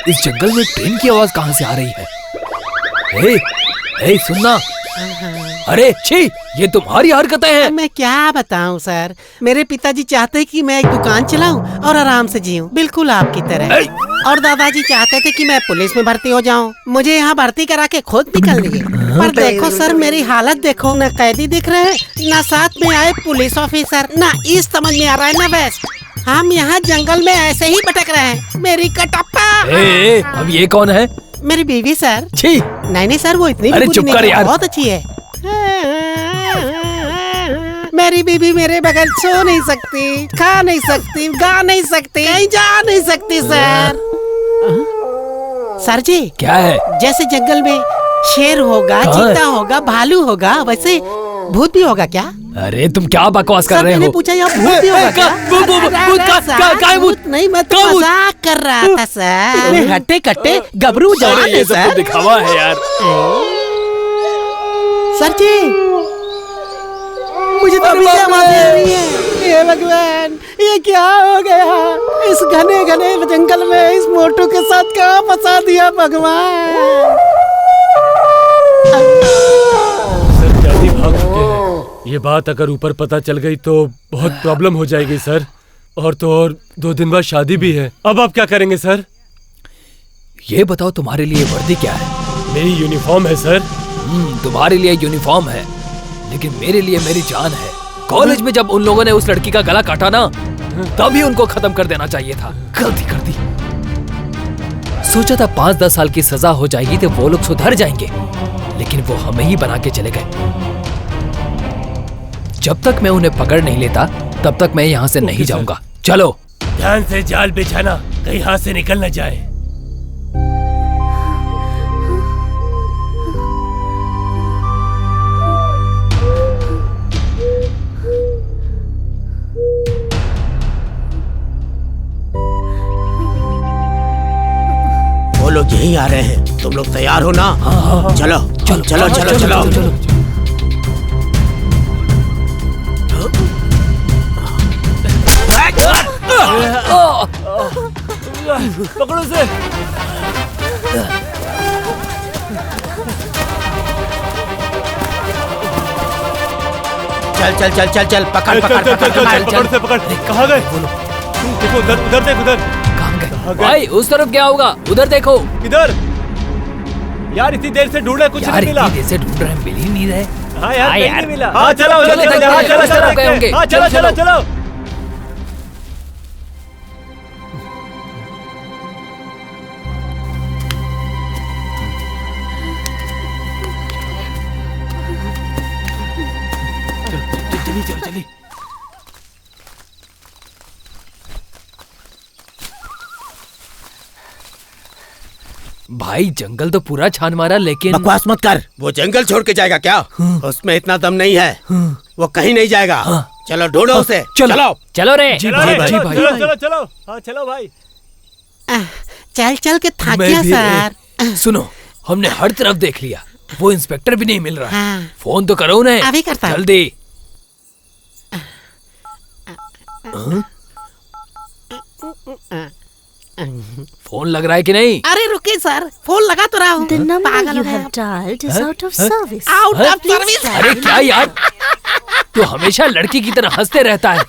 [SPEAKER 2] इस जंगल में ट्रेन की आवाज कहाँ से आ रही है? ए, सुनना। अरे छी, ये तुम्हारी हरकतें हैं।
[SPEAKER 6] मैं क्या बताऊं सर, मेरे पिताजी चाहते कि मैं एक दुकान चलाऊं और आराम से जीऊं, बिल्कुल आपकी तरह। और दादाजी चाहते थे कि मैं पुलिस में भर्ती हो जाऊं, मुझे यहाँ भर्ती करा के खुद निकल दिए। पर देखो सर, मेरी हालत देखो, न कैदी दिख रहे हैं, न साथ में आए पुलिस ऑफिसर, न ईस्ट समझ में आ रहा है न वेस्ट। हम यहाँ जंगल में ऐसे ही भटक रहे हैं। मेरी कटप्पा।
[SPEAKER 2] अब ये कौन है?
[SPEAKER 6] मेरी बीवी सर।
[SPEAKER 2] छी,
[SPEAKER 6] नहीं सर, वो इतनी
[SPEAKER 2] अरे
[SPEAKER 6] भी
[SPEAKER 2] चुप
[SPEAKER 6] बुरी
[SPEAKER 2] कर
[SPEAKER 6] नहीं है,
[SPEAKER 2] यार।
[SPEAKER 6] बहुत अच्छी है। मेरी बीबी मेरे बगैर सो नहीं सकती, खा नहीं सकती, गा नहीं सकती, कहीं जा नहीं सकती सर। सर जी,
[SPEAKER 2] क्या है?
[SPEAKER 6] जैसे जंगल में शेर होगा, चीता होगा, भालू होगा, वैसे भूत भी होगा क्या?
[SPEAKER 2] अरे तुम क्या बकवास कर रहे हो?
[SPEAKER 6] मैंने पूछा यहाँ भूत भी होगा क्या? भूत नहीं, मैं तो मजाक कर रहा था सर। हट्टे कट्टे गबरू जवान है सर।
[SPEAKER 4] दिखावा है यार।
[SPEAKER 6] सर जी, मुझे तो अभी आवाज़ आ रही है। हे भगवान, ये क्या हो गया? इस घने घने जंगल में इस मोटू के साथ क्या फंसा दिया भगवान?
[SPEAKER 4] सर ज्यादा भाग चुके हैं, ये बात अगर ऊपर पता चल गई तो बहुत प्रॉब्लम हो जाएगी सर। और तो और 2 दिन बाद शादी भी है। अब आप क्या करेंगे सर?
[SPEAKER 2] ये बताओ, तुम्हारे लिए वर्दी क्या है?
[SPEAKER 4] मेरी यूनिफॉर्म है सर।
[SPEAKER 2] तुम्हारे लिए यूनिफॉर्म है, लेकिन मेरे लिए मेरी जान है। कॉलेज में जब उन लोगों ने उस लड़की का गला काटा ना, तभी उनको खत्म कर देना चाहिए था। गलती कर दी। सोचा था 5-10 साल की सजा हो जाएगी तो वो लोग सुधर जाएंगे, लेकिन वो हमें ही बना के चले गए। जब तक मैं उन्हें पकड़ नहीं लेता तब तक मैं यहाँ से नहीं जाऊंगा। चलो।
[SPEAKER 4] ध्यान से जाल बिछाना, कहीं हाथ से निकल न जाए।
[SPEAKER 1] वो लोग यहीं आ रहे हैं, तुम लोग तैयार हो ना?
[SPEAKER 2] हाँ।
[SPEAKER 1] चलो चलो चलो चलो चलो।
[SPEAKER 4] पकड़ो से।
[SPEAKER 1] चल चल चल चल चल, पकड़ पकड़
[SPEAKER 4] पकड़ से पकड़। कहाँ गए? देखो उधर, उधर देख, उधर।
[SPEAKER 2] कहाँ गए? भाई उस तरफ क्या होगा? उधर देखो।
[SPEAKER 4] इधर। यार इतनी देर से ढूंढे, कुछ नहीं मिला।
[SPEAKER 2] इतनी देर से ढूंढ रहे हैं, मिल ही नहीं रहे।
[SPEAKER 4] हाँ यार, नहीं मिला।
[SPEAKER 2] हाँ चलो
[SPEAKER 4] चलो चलो चलो। चली।
[SPEAKER 2] भाई जंगल तो पूरा छान मारा, लेकिन
[SPEAKER 1] बकवास मत कर। वो जंगल छोड़ के जाएगा क्या? उसमें इतना दम नहीं है। वो कहीं नहीं जाएगा। चलो ढूंढो उसे।
[SPEAKER 2] चलो चलो रे।
[SPEAKER 4] चलो चलो चलो। हाँ चलो भाई।
[SPEAKER 6] चल चल के थक गया सर।
[SPEAKER 2] सुनो, हमने हर तरफ देख लिया, वो इंस्पेक्टर भी नहीं मिल रहा।
[SPEAKER 6] हाँ।
[SPEAKER 2] फोन तो करो उन्हें।
[SPEAKER 6] अभी करता हूं।
[SPEAKER 2] जल्दी। फोन लग रहा है कि नहीं?
[SPEAKER 6] अरे रुकिए सर, फोन लगा तो रहा हूँ।
[SPEAKER 3] The number
[SPEAKER 6] पागल
[SPEAKER 3] you
[SPEAKER 6] हो
[SPEAKER 3] have
[SPEAKER 6] गया।
[SPEAKER 3] dialed is out of service.
[SPEAKER 6] Out of service.
[SPEAKER 2] अरे क्या यार, तू हमेशा लड़की की तरह हंसते रहता है।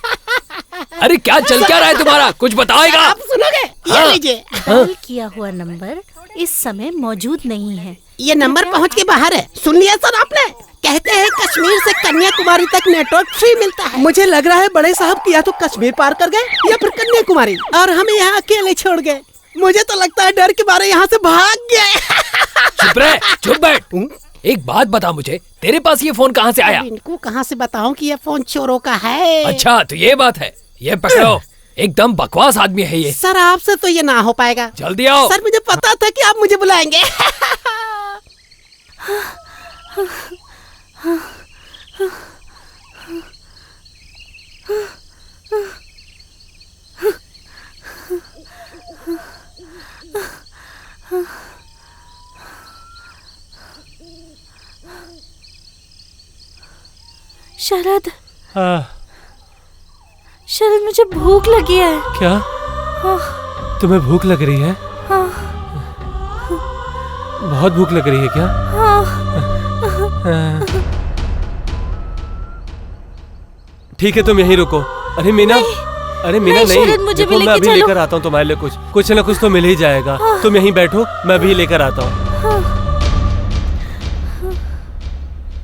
[SPEAKER 2] अरे क्या चल क्या रहा है तुम्हारा? कुछ बताएगा?
[SPEAKER 6] आप सुनोगे? ये लीजिए।
[SPEAKER 3] डायल किया हुआ नंबर इस समय मौजूद नहीं है।
[SPEAKER 6] ये नंबर पहुंच के बाहर है। सुन लिया सर आपने? कहते हैं कश्मीर से कन्याकुमारी तक नेटवर्क फ्री मिलता है। मुझे लग रहा है बड़े साहब या तो कश्मीर पार कर गए या फिर कन्याकुमारी, और हमें यहाँ अकेले छोड़ गए। मुझे तो लगता है डर के मारे यहाँ से भाग गए।
[SPEAKER 2] चुप रहे, चुप बैठ। एक बात बता मुझे, तेरे पास ये फोन कहाँ से आया?
[SPEAKER 6] इनको कहाँ से बताऊं कि ये फोन चोरों का है?
[SPEAKER 2] अच्छा तो ये बात है। ये पकड़ो, एकदम बकवास आदमी है ये।
[SPEAKER 6] सर आपसे तो ये ना हो पाएगा।
[SPEAKER 2] जल्दी आओ।
[SPEAKER 6] सर मुझे पता था कि आप मुझे बुलाएंगे।
[SPEAKER 3] शरद,
[SPEAKER 4] हाँ।
[SPEAKER 3] शरद मुझे भूख लगी है।
[SPEAKER 4] क्या? तुम्हें भूख लग रही है? बहुत भूख लग रही है क्या? ठीक है तुम यहीं रुको। अरे मीना, अरे मीना नहीं,
[SPEAKER 3] शरद, मुझे भी
[SPEAKER 4] देखो मैं
[SPEAKER 3] लेके
[SPEAKER 4] अभी
[SPEAKER 3] चलो।
[SPEAKER 4] लेकर आता हूँ तुम्हारे लिए कुछ ना कुछ तो मिल ही जाएगा। तुम यहीं बैठो, मैं अभी लेकर आता हूँ।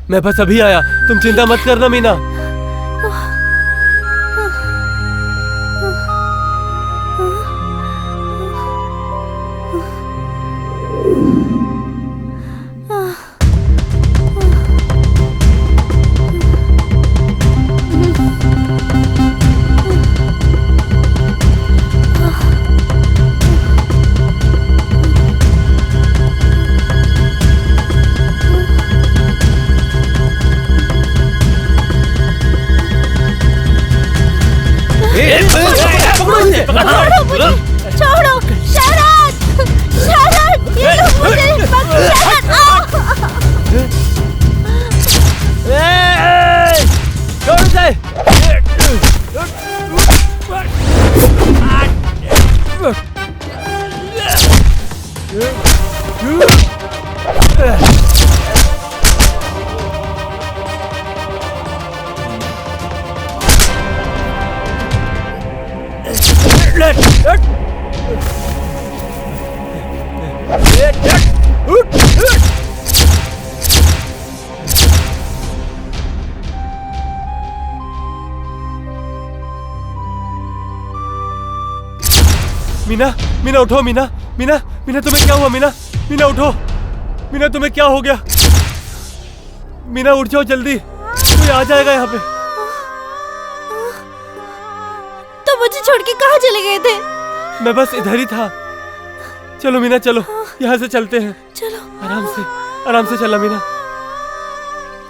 [SPEAKER 4] मैं बस अभी आया, तुम चिंता मत करना मीना।
[SPEAKER 3] छोड़ो शरद, शरद, ये लोग मुझे शरद,
[SPEAKER 4] छोड़ दे। मीना, मीना उठो मीना, मीना, मीना तुम्हें क्या हुआ? मीना, मीना उठो। मीना तुम्हें क्या हो गया? मीना उठ जाओ जल्दी, कोई आ जाएगा यहाँ पे।
[SPEAKER 3] तो मुझे छोड़ के कहाँ चले गए थे?
[SPEAKER 4] मैं बस इधर ही था। चलो मीना चलो, यहाँ से चलते हैं।
[SPEAKER 3] चलो।
[SPEAKER 4] आराम से चला मीना।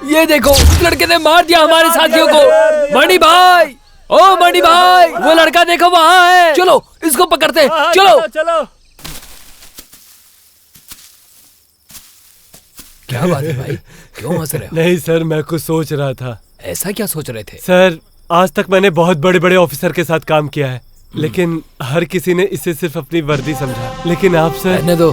[SPEAKER 2] ये देखो, उस लड़के ने मार दिया हमारे साथियों को। मणि भाई, ओ मणि भाई, वो लड़का देखो वहाँ है। चलो इसको पकड़ते हैं, चलो
[SPEAKER 4] चलो।
[SPEAKER 2] क्या बात है भाई, क्यों हंस रहे हो?
[SPEAKER 4] नहीं सर, मैं कुछ सोच रहा था।
[SPEAKER 2] ऐसा क्या सोच रहे थे?
[SPEAKER 4] सर, आज तक मैंने बहुत बड़े बड़े ऑफिसर के साथ काम किया है, लेकिन हर किसी ने इसे सिर्फ अपनी वर्दी समझा। लेकिन आप सर,
[SPEAKER 2] रहने दो।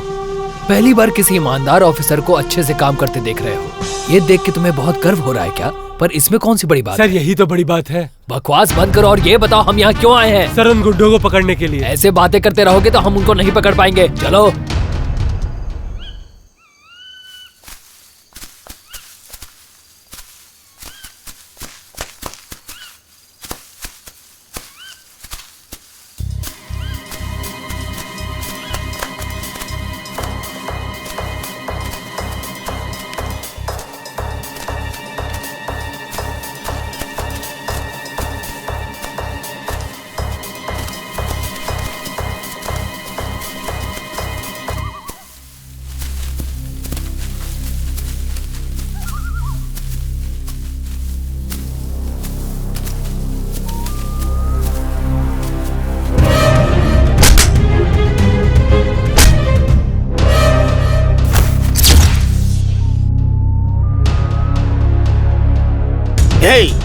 [SPEAKER 2] पहली बार किसी ईमानदार ऑफिसर को अच्छे से काम करते देख रहे हो। ये देख के तुम्हें बहुत गर्व हो रहा है क्या? पर इसमें कौन सी बड़ी बात
[SPEAKER 4] सर
[SPEAKER 2] है?
[SPEAKER 4] यही तो बड़ी बात है।
[SPEAKER 2] बकवास बंद करो और ये बताओ हम यहाँ क्यों आए हैं?
[SPEAKER 4] सर, उन गुड्डों को पकड़ने के लिए।
[SPEAKER 2] ऐसे बातें करते रहोगे तो हम उनको नहीं पकड़ पाएंगे। चलो।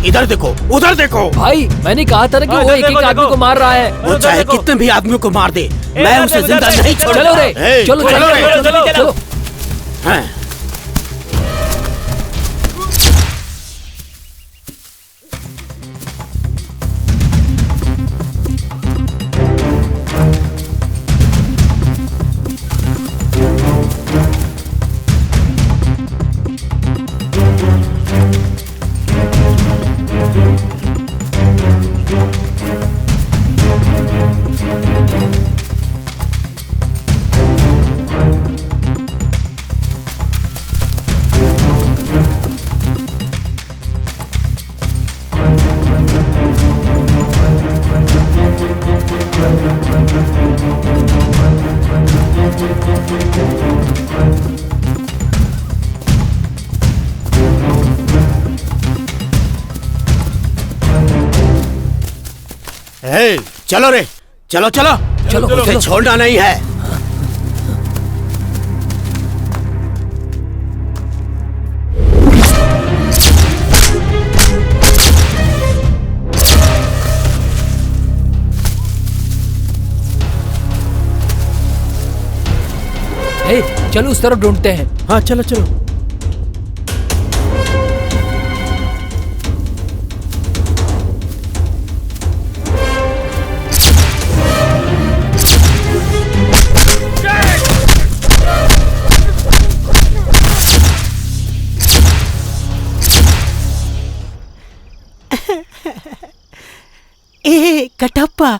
[SPEAKER 1] इधर देखो, उधर देखो।
[SPEAKER 2] भाई मैंने कहा था ना कि वो एक एक आदमी को मार रहा है।
[SPEAKER 1] वो चाहे कितने भी आदमियों को मार दे, मैं उसे जिंदा नहीं छोड़ूंगा।
[SPEAKER 2] चलो रे, चलो चलो चलो।
[SPEAKER 1] चलो रे, चलो चलो चलो, उसे छोड़ना नहीं है।
[SPEAKER 2] चलो उस तरफ ढूंढते हैं।
[SPEAKER 6] हाँ चलो चलो। ए कटप्पा,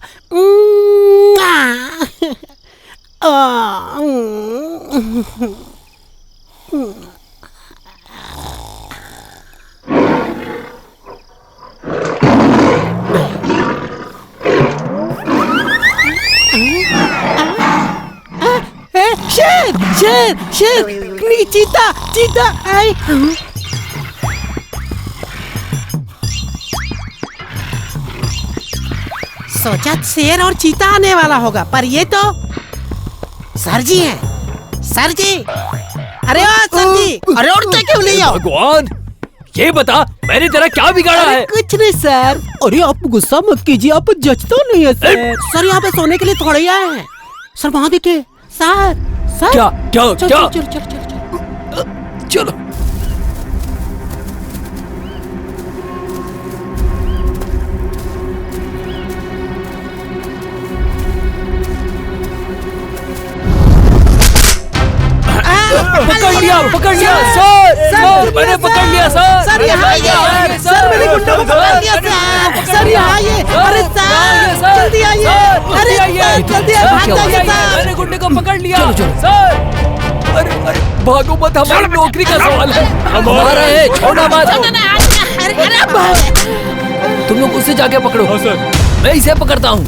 [SPEAKER 6] शेर शेर शेर, चीता चीता। सोचा शेर और चीता आने वाला होगा, पर ये तो सर जी हैं। सर जी, अरे वाह सर जी, अरे उड़ते क्यों नहीं हो?
[SPEAKER 2] भगवान, ये बता मैंने तेरा क्या बिगाड़ा है?
[SPEAKER 6] कुछ नहीं सर। अरे आप गुस्सा मत कीजिए, आप जचता नहीं है सर। सर यहाँ पे सोने के लिए थोड़े ही आए हैं। सर वहाँ देखिए सर। सर
[SPEAKER 2] क्या क्या
[SPEAKER 6] चल,
[SPEAKER 2] क्या?
[SPEAKER 6] चल, चल, चल, चल, चल।
[SPEAKER 2] चलो। पकड़ लिया सर, सर मैंने पकड़ लिया सर।
[SPEAKER 6] सर यहाँ आइए, सर मैंने गुंडों को पकड़ लिया सर। सर यहाँ आइए, अरे सर जल्दी आइए, अरे जल्दी भाग जाइए सर।
[SPEAKER 2] मैंने गुंडे को पकड़ लिया। चलो चलो सर। अरे अरे भागो मत, हमारी नौकरी का सवाल है। हमारा है, छोड़ना मत। तुम लोग उससे जाके पकड़ो।
[SPEAKER 4] हाँ सर।
[SPEAKER 2] मैं इसे पकड़ता हूँ।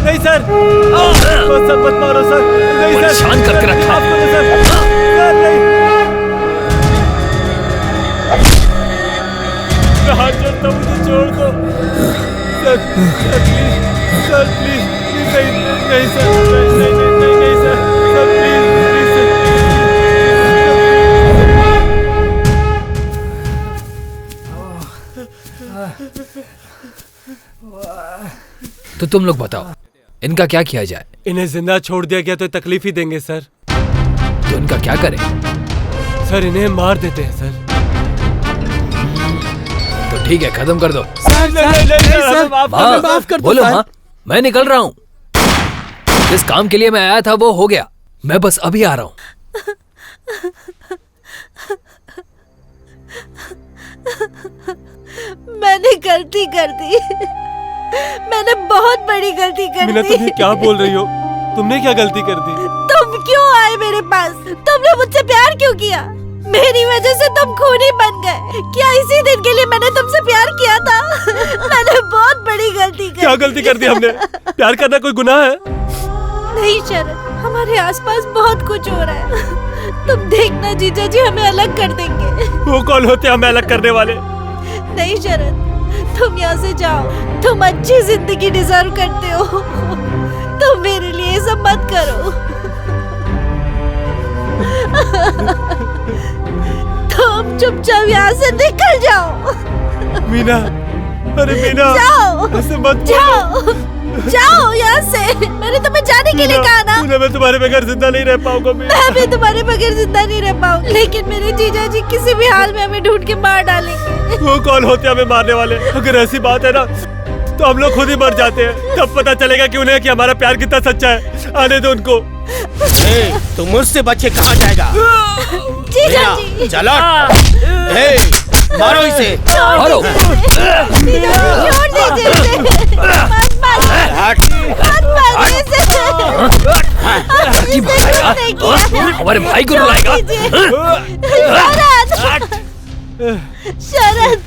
[SPEAKER 4] नहीं सर, सर मत मारो सर, नहीं सर,
[SPEAKER 2] परेशान करके रखा है।
[SPEAKER 4] सर नहीं, मैं हाथ जोड़ता हूँ, मुझे छोड़ दो सर, सर प्लीज, नहीं नहीं सर, नहीं नहीं नहीं नहीं सर, सर प्लीज
[SPEAKER 2] तो तुम लोग बताओ, इनका क्या किया जाए?
[SPEAKER 4] इन्हें जिंदा छोड़ दिया गया तो तकलीफ ही देंगे सर।
[SPEAKER 2] तो इनका क्या करें?
[SPEAKER 4] सर इन्हें मार देते हैं सर।
[SPEAKER 2] तो ठीक है, खत्म कर दो।
[SPEAKER 6] सर सर माफ कर दो।
[SPEAKER 2] बोलो हाँ, मैं निकल रहा हूँ। जिस काम के लिए मैं आया था वो हो गया, मैं बस अभी आ रहा हूँ।
[SPEAKER 3] मैंने गलती कर दी, मैंने बहुत बड़ी गलती कर
[SPEAKER 4] मीना,
[SPEAKER 3] दी।
[SPEAKER 4] तुम ये क्या बोल रही हो? तुमने क्या गलती कर दी?
[SPEAKER 3] तुम क्यों आए मेरे पास? तुमने मुझसे प्यार क्यों किया? मेरी वजह से तुम खूनी बन गए। क्या इसी दिन के लिए मैंने तुमसे प्यार किया था? मैंने बहुत बड़ी गलती कर
[SPEAKER 4] क्या गलती कर दी हमने? प्यार करना कोई गुनाह है?
[SPEAKER 3] नहीं शरद, हमारे आसपास बहुत कुछ हो रहा है। तुम देखना जीजा जी हमें अलग कर देंगे।
[SPEAKER 4] वो कौन होते हैं हमें अलग करने वाले?
[SPEAKER 3] नहीं शरद, तुम यहाँ से जाओ। तुम अच्छी जिंदगी डिजर्व करते हो। तुम मेरे लिए ये सब मत करो। तुम चुपचाप यहाँ से निकल जाओ।
[SPEAKER 4] मीना, अरे मीना,
[SPEAKER 3] जाओ,
[SPEAKER 4] ऐसे मत
[SPEAKER 3] जाओ, जाओ यहाँ से। मैंने तुम्हें जाने के लिए कहा ना।
[SPEAKER 4] मैं तुम्हारे बगैर जिंदा नहीं रह पाऊंगा।
[SPEAKER 3] मैं भी तुम्हारे बगैर जिंदा नहीं रह पाऊंगी, लेकिन मेरे जीजा जी किसी भी हाल में हमें ढूंढ के मार डालेंगे।
[SPEAKER 4] वो कौन होते हैं हमें मारने वाले? अगर ऐसी बात है ना तो हम लोग खुद ही मर जाते हैं। तब पता चलेगा कि उन्हें कि हमारा प्यार कितना सच्चा है। आने दो उनको।
[SPEAKER 1] तू मुझसे बच्चे कहाँ जाएगा?
[SPEAKER 3] जीजा जी
[SPEAKER 1] चलो, मारो इसे,
[SPEAKER 2] मारो।
[SPEAKER 3] जीजा जी छोड़ दीजिए इसे। मत मारिए, मत मारिए इसे।
[SPEAKER 2] की भाई, हमारे भाई को रुलाएगा?
[SPEAKER 3] शरद, शरद।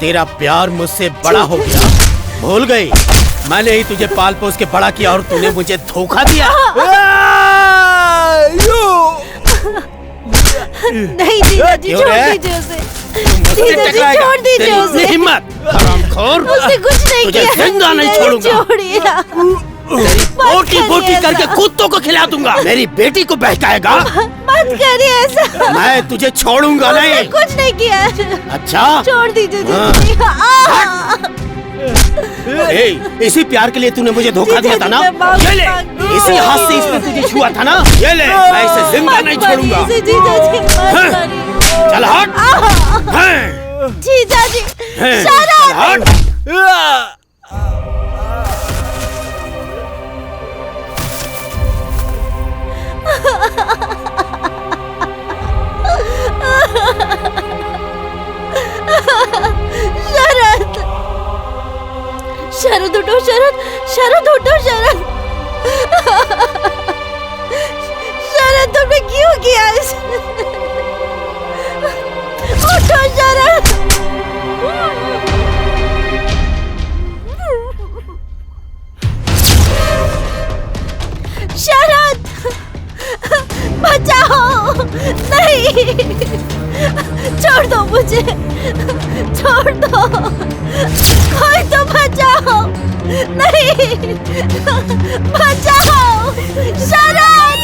[SPEAKER 1] तेरा प्यार मुझसे बड़ा हो गया। भूल गई, मैंने ही तुझे पाल पोस के बड़ा किया और तूने मुझे धोखा दिया।
[SPEAKER 3] नहीं जीजा जी, छोड़ दीजिए उसे। जीजा जी, छोड़ दीजिए उसे।
[SPEAKER 1] हिम्मत, हरामखोर।
[SPEAKER 3] उसने कुछ नहीं
[SPEAKER 1] तुझे
[SPEAKER 3] किया।
[SPEAKER 1] जिंदा नहीं छोड़ूंगा।
[SPEAKER 3] छोड़िए ना।
[SPEAKER 1] बोटी बोटी करके कुत्तों को खिला दूंगा। मेरी बेटी को बहकाएगा।
[SPEAKER 3] मत करिए ऐसा।
[SPEAKER 1] मैं तुझे छोड़ूंगा नहीं।
[SPEAKER 3] कुछ नहीं किया।
[SPEAKER 1] अच्छा,
[SPEAKER 3] छोड़ दीजिए
[SPEAKER 1] हाँ। इसी प्यार के लिए तूने मुझे धोखा दिया था ना? ये ले, इसी हाथ से इसने तुझे छुआ था ना? ये ले, मैं इसे जिंदा नहीं छोड़ूंगा। चल हट।
[SPEAKER 3] जीजा जी,
[SPEAKER 1] चल हट।
[SPEAKER 3] शरद उठो, शरद, शरद उठो, शरद। शरद तुमने क्यों किया ऐसा? उठो शरद। शरद, बचाओ। नहीं, छोड़ दो मुझे, छोड़ दो। कोई तो बचाओ। नहीं, बचाओ। शरद,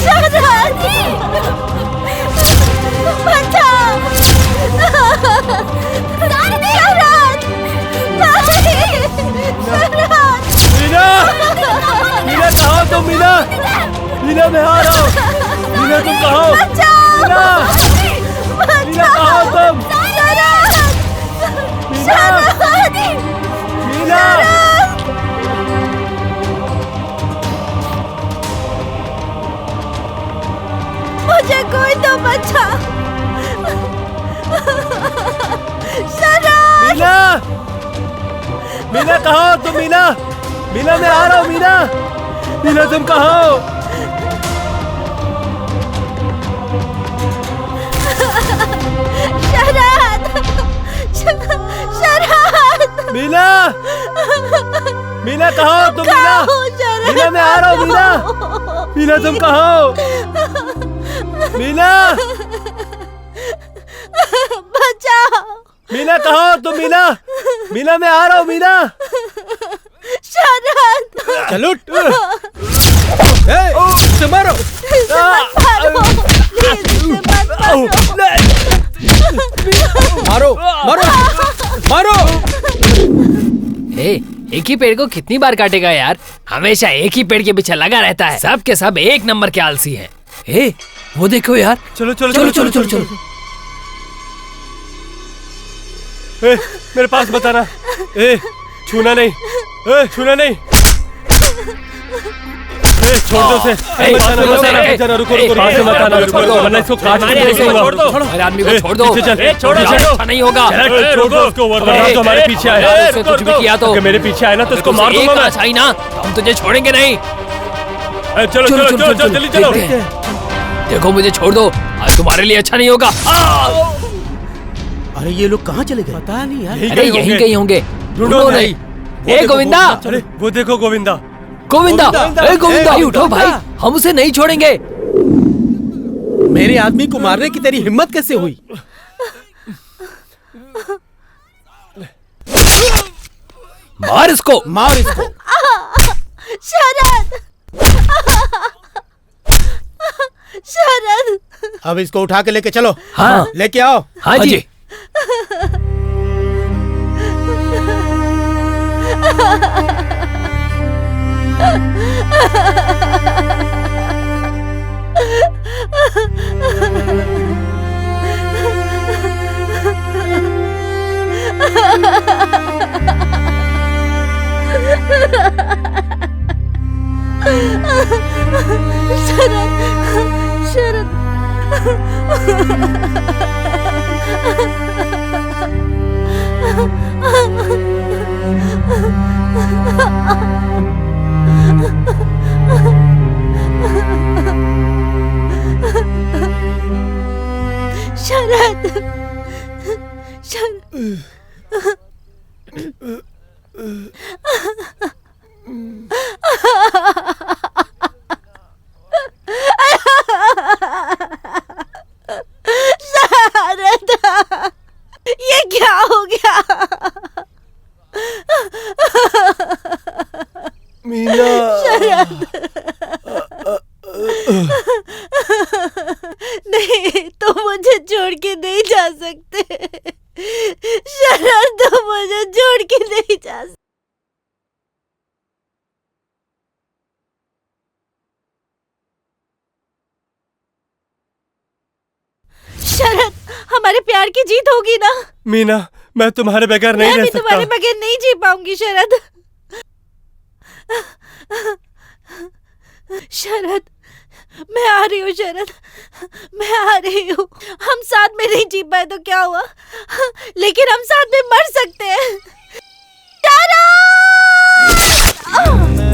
[SPEAKER 3] शरद, बचाओ। शरद,
[SPEAKER 4] मीना, मीना कहाँ हो तुम? मीना, मीना मैं आ रहा हूँ। मीना तुम कहाँ हो? मीना, मीना कहाँ हो तुम? मीना,
[SPEAKER 3] मुझे कोई तो बचा।
[SPEAKER 4] मीना, मीना कहाँ हो तुम? मीना, मीना मैं आ रहा हूँ। मीना, मीना तुम कहाँ हो? मीना, मीना कहाँ हो तुम? मीना, मीना मैं आ रहा हूँ। मीना, मीना तुम कहाँ हो? मीना,
[SPEAKER 3] बचाओ।
[SPEAKER 4] मीना कहाँ हो तुम? मीना, मीना मैं आ रहा हूँ। मीना,
[SPEAKER 3] शरद,
[SPEAKER 1] चलो मारो। मारो, मारो, मारो।
[SPEAKER 2] एक ही पेड़ को कितनी बार काटेगा यार? हमेशा एक ही पेड़ के पीछे लगा रहता है। सब के सब एक नंबर के आलसी हैं। वो देखो यार।
[SPEAKER 4] चलो चलो
[SPEAKER 2] चलो चलो चलो चलो।
[SPEAKER 4] मेरे पास मत आना। छूना नहीं, छूना नहीं। छोड़ दो उसे। रुको रुको, पास से मत आना, वरना इसको काट के छोड़ दो।
[SPEAKER 2] हर आदमी को छोड़ दो।
[SPEAKER 4] छोड़ो,
[SPEAKER 2] अच्छा नहीं होगा।
[SPEAKER 4] छोड़ दो उसको, वरना तो हमारे पीछे आया।
[SPEAKER 2] उससे कुछ भी किया तो
[SPEAKER 4] मेरे पीछे आया ना तो उसको मार दूंगा मैं।
[SPEAKER 2] अच्छा ना, हम तुझे छोड़ेंगे नहीं।
[SPEAKER 4] चलो चलो चलो जल्दी चलो।
[SPEAKER 2] देखो मुझे छोड़ दो, आज तुम्हारे लिए अच्छा नहीं होगा।
[SPEAKER 1] अरे ये लोग कहाँ चले गए?
[SPEAKER 6] पता नहीं यार।
[SPEAKER 2] अरे यहीं कहीं होंगे। ढूंढो नहीं। गोविंदा,
[SPEAKER 4] अरे वो देखो गोविंदा।
[SPEAKER 2] गोविंदा, गोविंदा उठो भाई, हम उसे नहीं छोड़ेंगे।
[SPEAKER 1] मेरे आदमी को मारने की तेरी हिम्मत कैसे हुई?
[SPEAKER 2] मार इसको,
[SPEAKER 1] मार इसको।
[SPEAKER 3] शरद, शरद।
[SPEAKER 1] अब इसको उठा के लेके चलो।
[SPEAKER 2] हाँ
[SPEAKER 1] लेके आओ।
[SPEAKER 2] हाँ जी।
[SPEAKER 3] शरद, शरद।
[SPEAKER 4] मीना।
[SPEAKER 10] शरद नहीं, तुम मुझे छोड़ के नहीं जा सकते। शरद तुम मुझे छोड़ के नहीं जा सकते। शरद, हमारे प्यार की जीत होगी ना?
[SPEAKER 4] मीना, मैं तुम्हारे बगैर नहीं रह
[SPEAKER 10] मैं भी
[SPEAKER 4] सकता।
[SPEAKER 10] तुम्हारे बगैर नहीं जी पाऊंगी शरद। शरद, मैं आ रही हूँ शरद, मैं आ रही हूँ। हम साथ में नहीं जी पाए तो क्या हुआ, लेकिन हम साथ में मर सकते हैं। शरद!